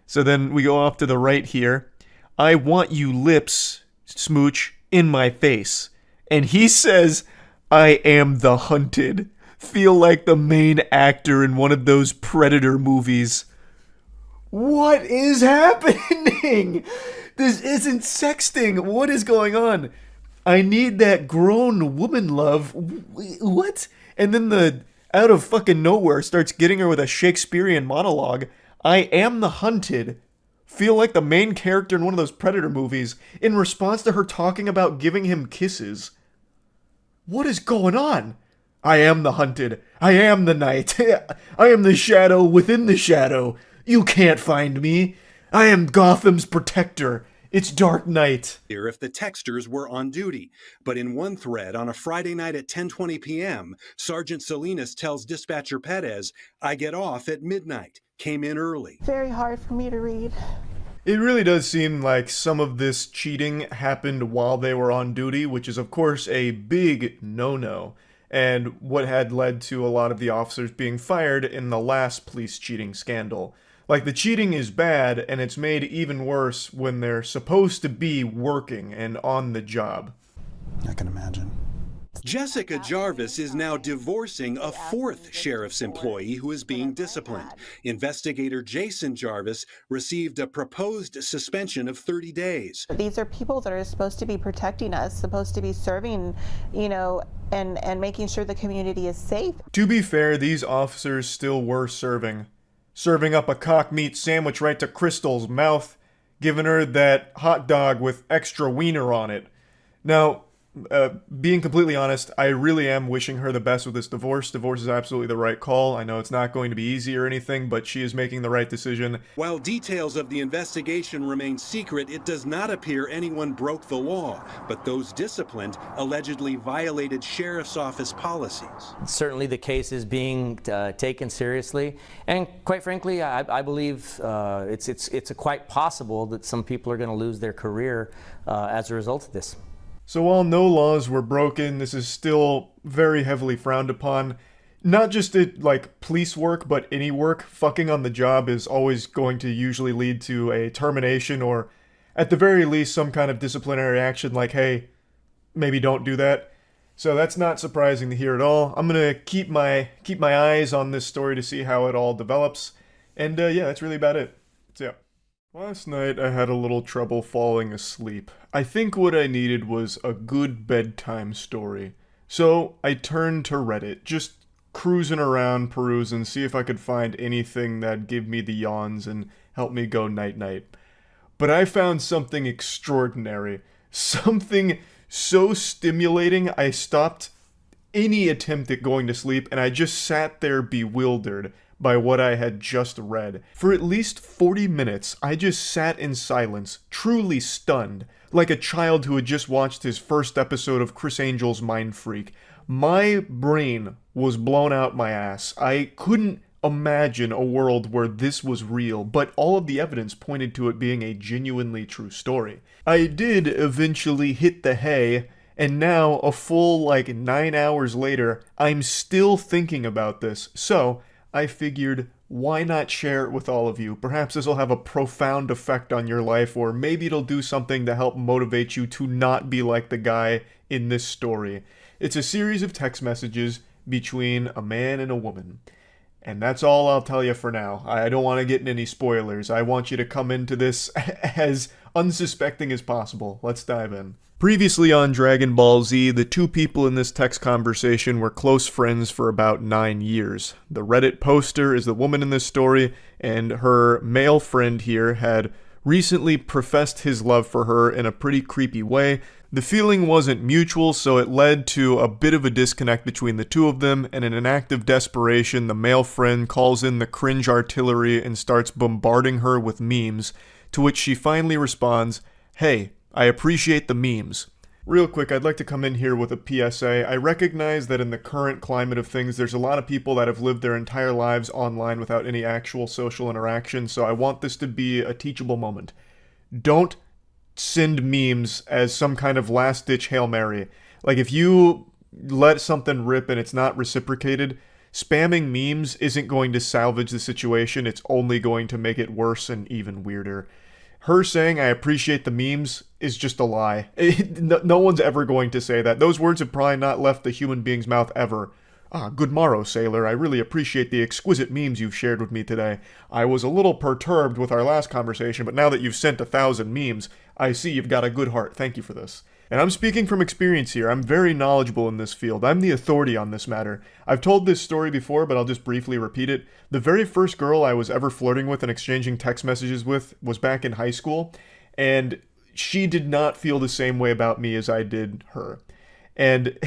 So then we go off to the right here. I want you lips, smooch, in my face. And he says, I am the hunted. Feel like the main actor in one of those Predator movies. What is happening? This isn't sexting. What is going on? I need that grown woman love. What? And then the out of fucking nowhere starts getting her with a Shakespearean monologue. I am the hunted. Feel like the main character in one of those Predator movies in response to her talking about giving him kisses. What is going on? I am the hunted. I am the night. I am the shadow within the shadow. You can't find me. I am Gotham's protector. It's dark night. If the texters were on duty. But in one thread on a Friday night at 10:20 p.m., Sergeant Salinas tells dispatcher Perez, I get off at midnight. Came in early. Very hard for me to read. It really does seem like some of this cheating happened while they were on duty, which is of course a big no-no, and what had led to a lot of the officers being fired in the last police cheating scandal. Like, the cheating is bad, and it's made even worse when they're supposed to be working and on the job. I can imagine. Jessica Jarvis is now divorcing a fourth sheriff's employee who is being disciplined. Investigator Jason Jarvis received a proposed suspension of 30 days. These are people that are supposed to be protecting us, supposed to be serving, and making sure the community is safe. To be fair, these officers still were serving up a cock meat sandwich right to Crystal's mouth, giving her that hot dog with extra wiener on it. Now, being completely honest, I really am wishing her the best with this divorce. Divorce is absolutely the right call. I know it's not going to be easy or anything, but she is making the right decision. While details of the investigation remain secret, it does not appear anyone broke the law, but those disciplined allegedly violated sheriff's office policies. Certainly the case is being taken seriously, and quite frankly, I believe it's quite possible that some people are going to lose their career as a result of this. So while no laws were broken, this is still very heavily frowned upon. Not just at, like, police work, but any work. Fucking on the job is always going to usually lead to a termination or, at the very least, some kind of disciplinary action like, hey, maybe don't do that. So that's not surprising to hear at all. I'm gonna keep my eyes on this story to see how it all develops. And yeah, that's really about it. So yeah. Last night I had a little trouble falling asleep. I think what I needed was a good bedtime story. So I turned to Reddit, just cruising around, perusing, see if I could find anything that'd give me the yawns and help me go night-night. But I found something extraordinary. Something so stimulating I stopped any attempt at going to sleep and I just sat there bewildered by what I had just read. For at least 40 minutes, I just sat in silence, truly stunned, like a child who had just watched his first episode of Chris Angel's Mind Freak. My brain was blown out my ass. I couldn't imagine a world where this was real, but all of the evidence pointed to it being a genuinely true story. I did eventually hit the hay, and now, a full, 9 hours later, I'm still thinking about this, so I figured, why not share it with all of you? Perhaps this will have a profound effect on your life, or maybe it'll do something to help motivate you to not be like the guy in this story. It's a series of text messages between a man and a woman. And that's all I'll tell you for now. I don't want to get in any spoilers. I want you to come into this as unsuspecting as possible. Let's dive in. Previously on Dragon Ball Z, the two people in this text conversation were close friends for about 9 years. The Reddit poster is the woman in this story, and her male friend here had recently professed his love for her in a pretty creepy way. The feeling wasn't mutual, so it led to a bit of a disconnect between the two of them, and in an act of desperation, the male friend calls in the cringe artillery and starts bombarding her with memes, to which she finally responds, "Hey, I appreciate the memes. Real quick, I'd like to come in here with a PSA. I recognize that in the current climate of things, there's a lot of people that have lived their entire lives online without any actual social interaction, so I want this to be a teachable moment. Don't send memes as some kind of last-ditch Hail Mary. Like, if you let something rip and it's not reciprocated, spamming memes isn't going to salvage the situation, it's only going to make it worse and even weirder. Her saying, I appreciate the memes, is just a lie. No one's ever going to say that. Those words have probably not left the human being's mouth ever. Ah, good morrow, sailor. I really appreciate the exquisite memes you've shared with me today. I was a little perturbed with our last conversation, but now that you've sent 1,000 memes, I see you've got a good heart. Thank you for this. And I'm speaking from experience here. I'm very knowledgeable in this field. I'm the authority on this matter. I've told this story before, but I'll just briefly repeat it. The very first girl I was ever flirting with and exchanging text messages with was back in high school, and she did not feel the same way about me as I did her. And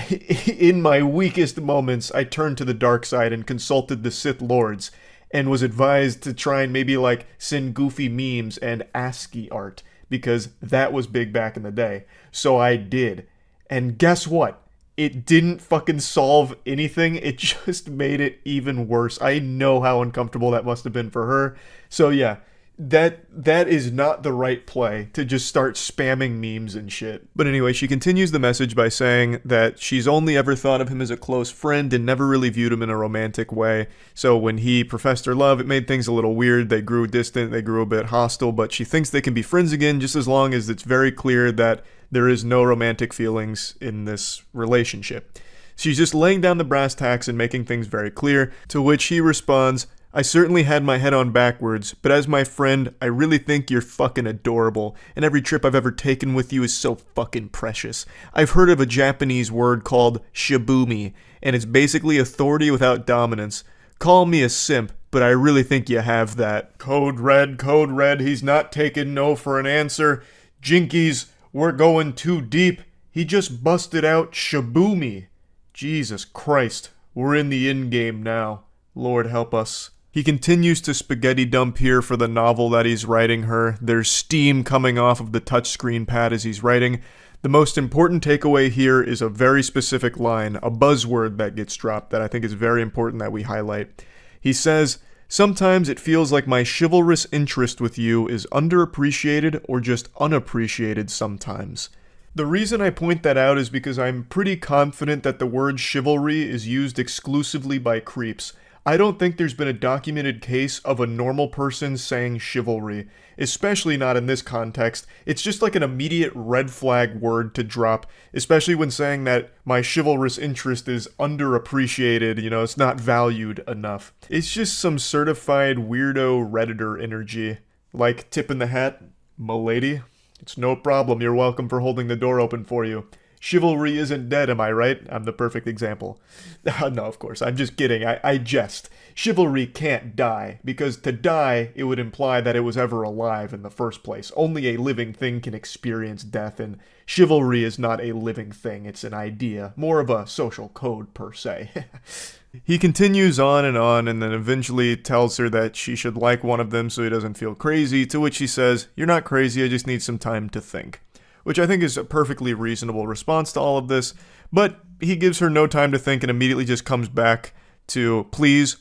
in my weakest moments, I turned to the dark side and consulted the Sith Lords, and was advised to try and maybe like send goofy memes and ASCII art, because that was big back in the day. So I did. And guess what? It didn't fucking solve anything. It just made it even worse. I know how uncomfortable that must have been for her. So yeah, that is not the right play, to just start spamming memes and shit. But anyway, she continues the message by saying that she's only ever thought of him as a close friend and never really viewed him in a romantic way. So when he professed her love, it made things a little weird. They grew distant, they grew a bit hostile, but she thinks they can be friends again just as long as it's very clear that there is no romantic feelings in this relationship. She's just laying down the brass tacks and making things very clear, to which he responds, I certainly had my head on backwards, but as my friend, I really think you're fucking adorable, and every trip I've ever taken with you is so fucking precious. I've heard of a Japanese word called shibumi, and it's basically authority without dominance. Call me a simp, but I really think you have that. Code red, he's not taking no for an answer. Jinkies, we're going too deep. He just busted out shibumi. Jesus Christ, we're in the in-game now. Lord help us. He continues to spaghetti dump here for the novel that he's writing her. There's steam coming off of the touchscreen pad as he's writing. The most important takeaway here is a very specific line, a buzzword that gets dropped that I think is very important that we highlight. He says, sometimes it feels like my chivalrous interest with you is underappreciated or just unappreciated sometimes. The reason I point that out is because I'm pretty confident that the word chivalry is used exclusively by creeps. I don't think there's been a documented case of a normal person saying chivalry, especially not in this context. It's just like an immediate red flag word to drop, especially when saying that my chivalrous interest is underappreciated, it's not valued enough. It's just some certified weirdo Redditor energy, like tip in the hat, m'lady. It's no problem, you're welcome for holding the door open for you. Chivalry isn't dead, am I right? I'm the perfect example. No, of course, I'm just kidding. I jest. Chivalry can't die, because to die, it would imply that it was ever alive in the first place. Only a living thing can experience death, and chivalry is not a living thing. It's an idea, more of a social code, per se. He continues on, and then eventually tells her that she should like one of them so he doesn't feel crazy, to which she says, you're not crazy, I just need some time to think. Which I think is a perfectly reasonable response to all of this, but he gives her no time to think and immediately just comes back to, please,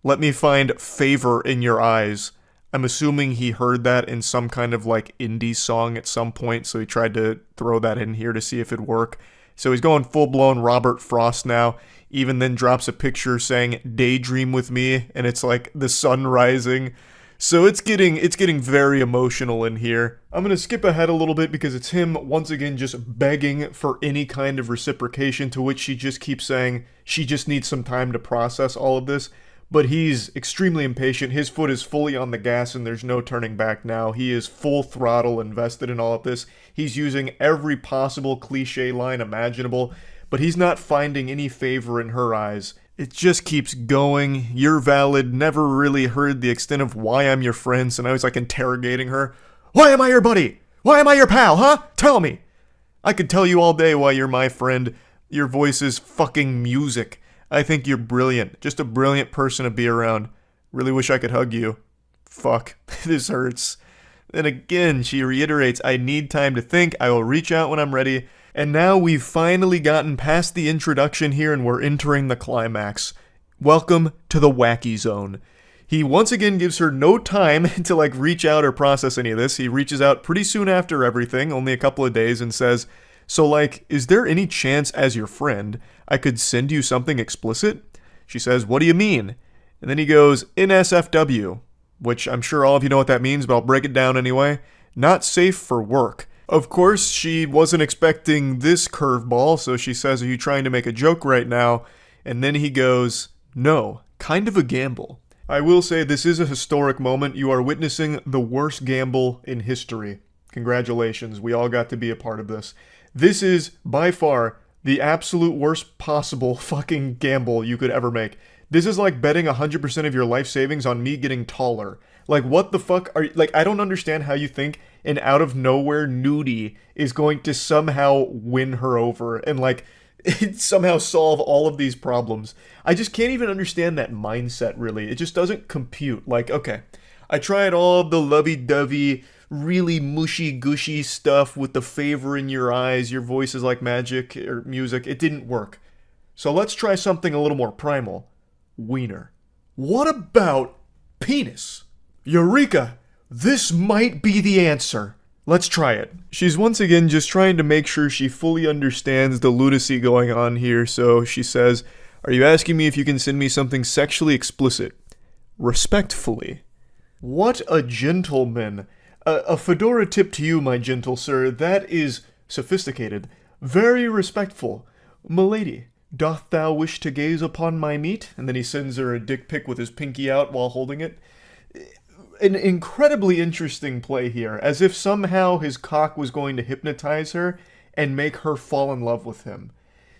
let me find favor in your eyes. I'm assuming he heard that in some kind of like indie song at some point, so he tried to throw that in here to see if it'd work. So he's going full-blown Robert Frost now, even then drops a picture saying, daydream with me, and it's like the sun rising. So it's getting very emotional in here. I'm going to skip ahead a little bit because it's him once again just begging for any kind of reciprocation, to which she just keeps saying she just needs some time to process all of this. But he's extremely impatient. His foot is fully on the gas and there's no turning back now. He is full throttle invested in all of this. He's using every possible cliche line imaginable, but he's not finding any favor in her eyes. It just keeps going. You're valid. Never really heard the extent of why I'm your friend, so now he's like interrogating her. Why am I your buddy? Why am I your pal, huh? Tell me. I could tell you all day why you're my friend. Your voice is fucking music. I think you're brilliant. Just a brilliant person to be around. Really wish I could hug you. Fuck. This hurts. Then again, she reiterates, I need time to think, I will reach out when I'm ready. And now we've finally gotten past the introduction here and we're entering the climax. Welcome to the wacky zone. He once again gives her no time to reach out or process any of this. He reaches out pretty soon after everything, only a couple of days, and says, so is there any chance as your friend I could send you something explicit? She says, what do you mean? And then he goes, NSFW, which I'm sure all of you know what that means, but I'll break it down anyway. Not safe for work. Of course, she wasn't expecting this curveball, so she says, are you trying to make a joke right now? And then he goes, no, kind of a gamble. I will say this is a historic moment. You are witnessing the worst gamble in history. Congratulations, we all got to be a part of this. This is, by far, the absolute worst possible fucking gamble you could ever make. This is like betting 100% of your life savings on me getting taller. What the fuck are you, I don't understand how you think an out-of-nowhere nudie is going to somehow win her over and, somehow solve all of these problems. I just can't even understand that mindset, really. It just doesn't compute. Okay, I tried all the lovey-dovey, really mushy-gushy stuff with the favor in your eyes, your voice is like magic or music. It didn't work. So let's try something a little more primal. Wiener. What about penis? Eureka! This might be the answer. Let's try it. She's once again just trying to make sure she fully understands the lunacy going on here, so she says, are you asking me if you can send me something sexually explicit? Respectfully. What a gentleman. A fedora tip to you, my gentle sir. That is sophisticated. Very respectful. Milady, doth thou wish to gaze upon my meat? And then he sends her a dick pic with his pinky out while holding it. An incredibly interesting play here, as if somehow his cock was going to hypnotize her and make her fall in love with him.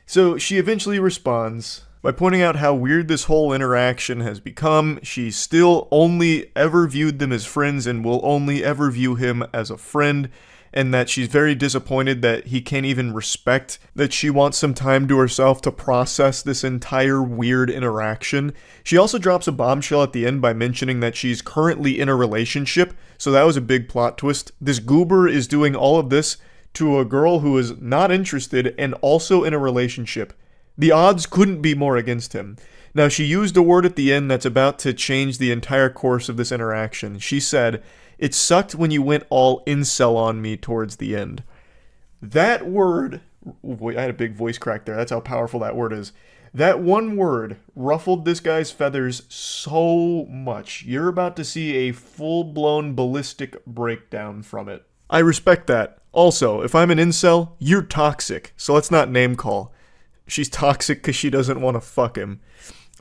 So she eventually responds by pointing out how weird this whole interaction has become. She still only ever viewed them as friends and will only ever view him as a friend, and that she's very disappointed that he can't even respect that she wants some time to herself to process this entire weird interaction. She also drops a bombshell at the end by mentioning that she's currently in a relationship, so that was a big plot twist. This goober is doing all of this to a girl who is not interested and also in a relationship. The odds couldn't be more against him. Now, she used a word at the end that's about to change the entire course of this interaction. She said, it sucked when you went all incel on me towards the end. That word, I had a big voice crack there, that's how powerful that word is. That one word ruffled this guy's feathers so much. You're about to see a full-blown ballistic breakdown from it. I respect that. Also, if I'm an incel, you're toxic, so let's not name call. She's toxic because she doesn't want to fuck him.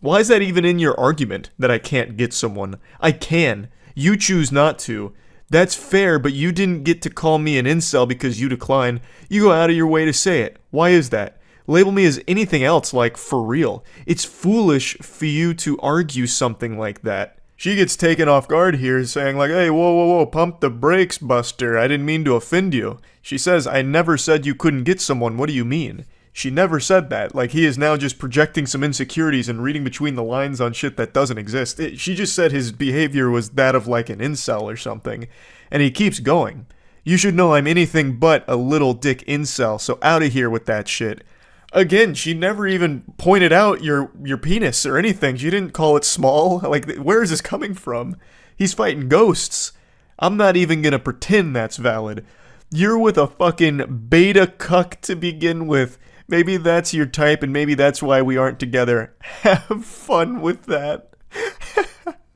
Why is that even in your argument, that I can't get someone? I can. You choose not to. That's fair, but you didn't get to call me an incel because you decline. You go out of your way to say it. Why is that? Label me as anything else, for real. It's foolish for you to argue something like that. She gets taken off guard here, saying hey, whoa, pump the brakes, Buster. I didn't mean to offend you. She says, I never said you couldn't get someone. What do you mean? She never said that. He is now just projecting some insecurities and reading between the lines on shit that doesn't exist. She just said his behavior was that of an incel or something. And he keeps going. You should know I'm anything but a little dick incel, so out of here with that shit. Again, she never even pointed out your penis or anything. She didn't call it small. Where is this coming from? He's fighting ghosts. I'm not even gonna pretend that's valid. You're with a fucking beta cuck to begin with. Maybe that's your type, and maybe that's why we aren't together. Have fun with that.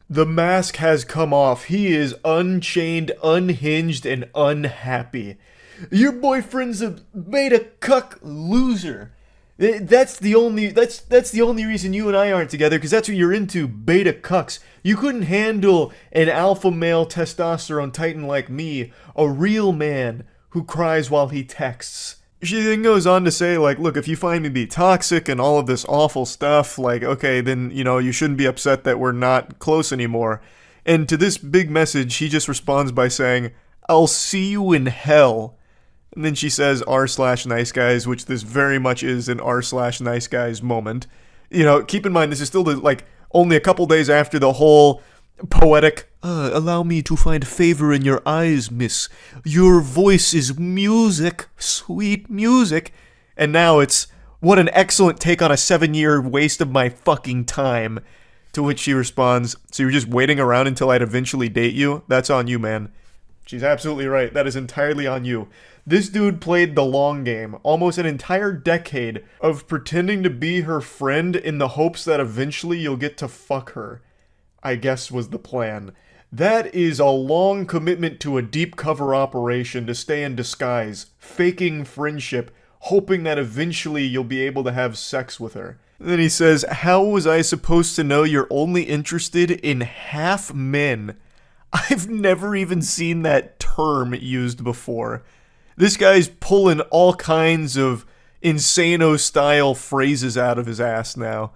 The mask has come off. He is unchained, unhinged, and unhappy. Your boyfriend's a beta cuck loser. That's the only reason you and I aren't together, because that's what you're into, beta cucks. You couldn't handle an alpha male testosterone titan like me, a real man who cries while he texts. She then goes on to say, look, if you find me to be toxic and all of this awful stuff, okay, then, you shouldn't be upset that we're not close anymore. And to this big message, he just responds by saying, I'll see you in hell. And then she says r/nice guys, which this very much is an r/nice guys moment. Keep in mind, this is still only a couple days after the whole poetic Allow me to find favor in your eyes, miss. Your voice is music, sweet music. And now it's, what an excellent take on a 7-year waste of my fucking time. To which she responds, so you're just waiting around until I'd eventually date you? That's on you, man. She's absolutely right. That is entirely on you. This dude played the long game, almost an entire decade of pretending to be her friend in the hopes that eventually you'll get to fuck her. I guess was the plan. That is a long commitment to a deep cover operation to stay in disguise, faking friendship, hoping that eventually you'll be able to have sex with her. Then he says, how was I supposed to know you're only interested in half men? I've never even seen that term used before. This guy's pulling all kinds of Insano-style phrases out of his ass now.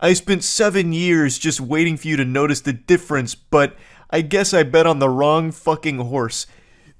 I spent 7 years just waiting for you to notice the difference, but I guess I bet on the wrong fucking horse.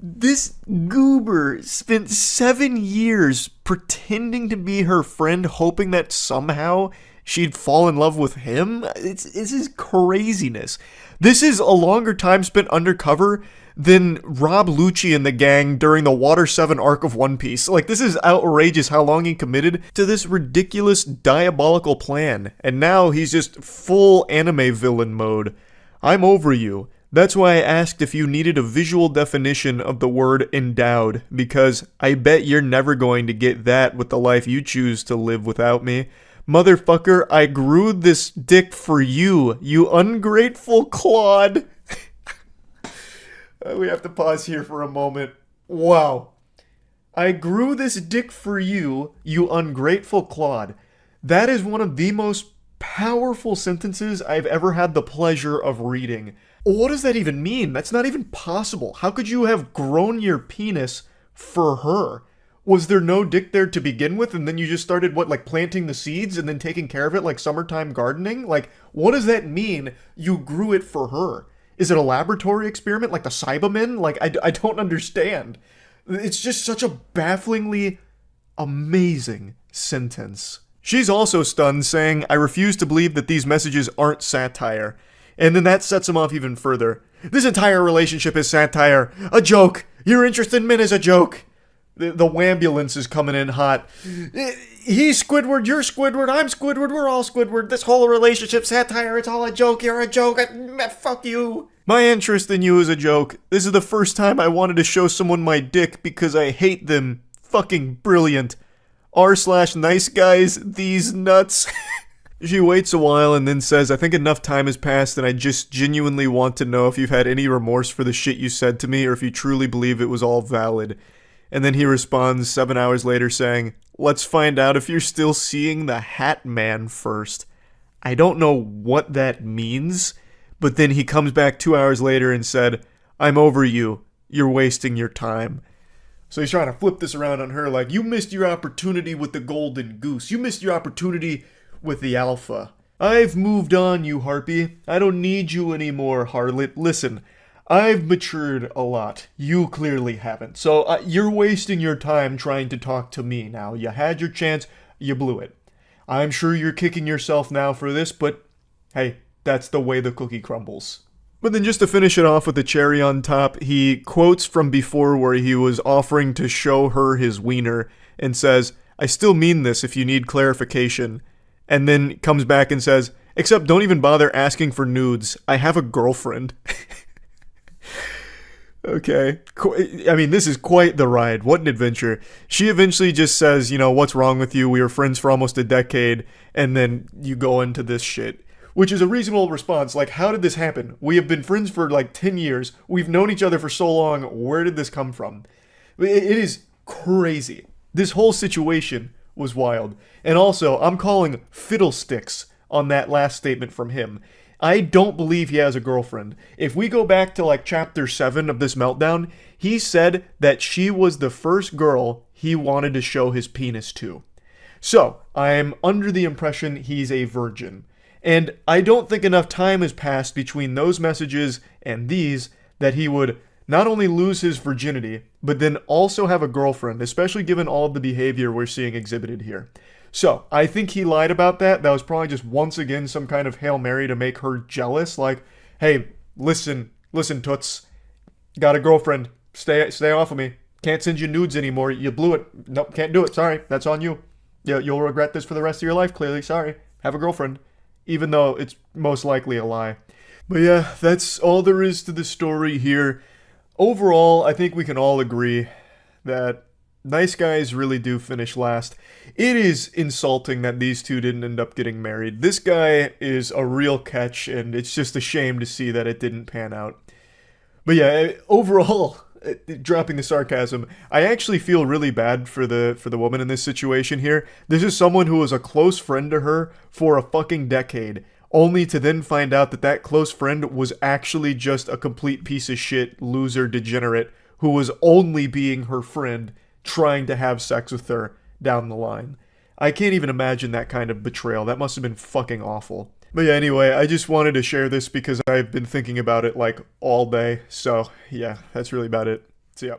This goober spent 7 years pretending to be her friend, hoping that somehow she'd fall in love with him? This is craziness. This is a longer time spent undercover than Rob Lucci and the gang during the Water 7 arc of One Piece. Like, this is outrageous how long he committed to this ridiculous, diabolical plan. And now he's just full anime villain mode. I'm over you. That's why I asked if you needed a visual definition of the word endowed, because I bet you're never going to get that with the life you choose to live without me. Motherfucker, I grew this dick for you, you ungrateful clod. We have to pause here for a moment. Wow. I grew this dick for you, you ungrateful clod. That is one of the most powerful sentences I've ever had the pleasure of reading. What does that even mean? That's not even possible. How could you have grown your penis for her? Was there no dick there to begin with, and then you just started, planting the seeds and then taking care of it like summertime gardening? Like, what does that mean, you grew it for her? Is it a laboratory experiment like the Cybermen? Like, I don't understand. It's just such a bafflingly amazing sentence. She's also stunned, saying, I refuse to believe that these messages aren't satire. And then that sets him off even further. This entire relationship is satire. A joke. Your interest in men is a joke. The wambulance is coming in hot. He's Squidward, you're Squidward, I'm Squidward, we're all Squidward. This whole relationship satire, it's all a joke, you're a joke. Fuck you. My interest in you is a joke. This is the first time I wanted to show someone my dick because I hate them. Fucking brilliant. r/nice guys, these nuts. She waits a while and then says, I think enough time has passed and I just genuinely want to know if you've had any remorse for the shit you said to me or if you truly believe it was all valid. And then he responds 7 hours later saying, let's find out if you're still seeing the Hat Man first. I don't know what that means, but then he comes back 2 hours later and said, I'm over you. You're wasting your time. So he's trying to flip this around on her like, you missed your opportunity with the golden goose. You missed your opportunity with the alpha. I've moved on, you harpy. I don't need you anymore, harlot. Listen, I've matured a lot. You clearly haven't. So you're wasting your time trying to talk to me now. You had your chance, you blew it. I'm sure you're kicking yourself now for this, but hey, that's the way the cookie crumbles. But then just to finish it off with the cherry on top, he quotes from before where he was offering to show her his wiener and says, I still mean this if you need clarification. And then comes back and says, except don't even bother asking for nudes. I have a girlfriend. Okay. I mean, this is quite the ride. What an adventure. She eventually just says, what's wrong with you? We were friends for almost a decade. And then you go into this shit. Which is a reasonable response. Like, how did this happen? We have been friends for 10 years. We've known each other for so long. Where did this come from? It is crazy. This whole situation was wild. And also, I'm calling fiddlesticks on that last statement from him. I don't believe he has a girlfriend. If we go back to chapter 7 of this meltdown, he said that she was the first girl he wanted to show his penis to. So, I'm under the impression he's a virgin. And I don't think enough time has passed between those messages and these that he would not only lose his virginity, but then also have a girlfriend, especially given all of the behavior we're seeing exhibited here. So, I think he lied about that. That was probably just once again some kind of Hail Mary to make her jealous. Like, hey, listen, Listen, Toots. Got a girlfriend. Stay off of me. Can't send you nudes anymore. You blew it. Nope, can't do it. Sorry. That's on you. Yeah, you'll regret this for the rest of your life, clearly. Sorry. Have a girlfriend. Even though it's most likely a lie. But yeah, that's all there is to the story here. Overall, I think we can all agree that nice guys really do finish last. It is insulting that these two didn't end up getting married. This guy is a real catch, and it's just a shame to see that it didn't pan out. But yeah, overall, dropping the sarcasm, I actually feel really bad for the woman in this situation here. This is someone who was a close friend to her for a fucking decade, only to then find out that that close friend was actually just a complete piece of shit, loser, degenerate, who was only being her friend, trying to have sex with her down the line. I can't even imagine that kind of betrayal. That must have been fucking awful. But yeah, anyway, I just wanted to share this because I've been thinking about it like all day. So yeah, that's really about it. See ya.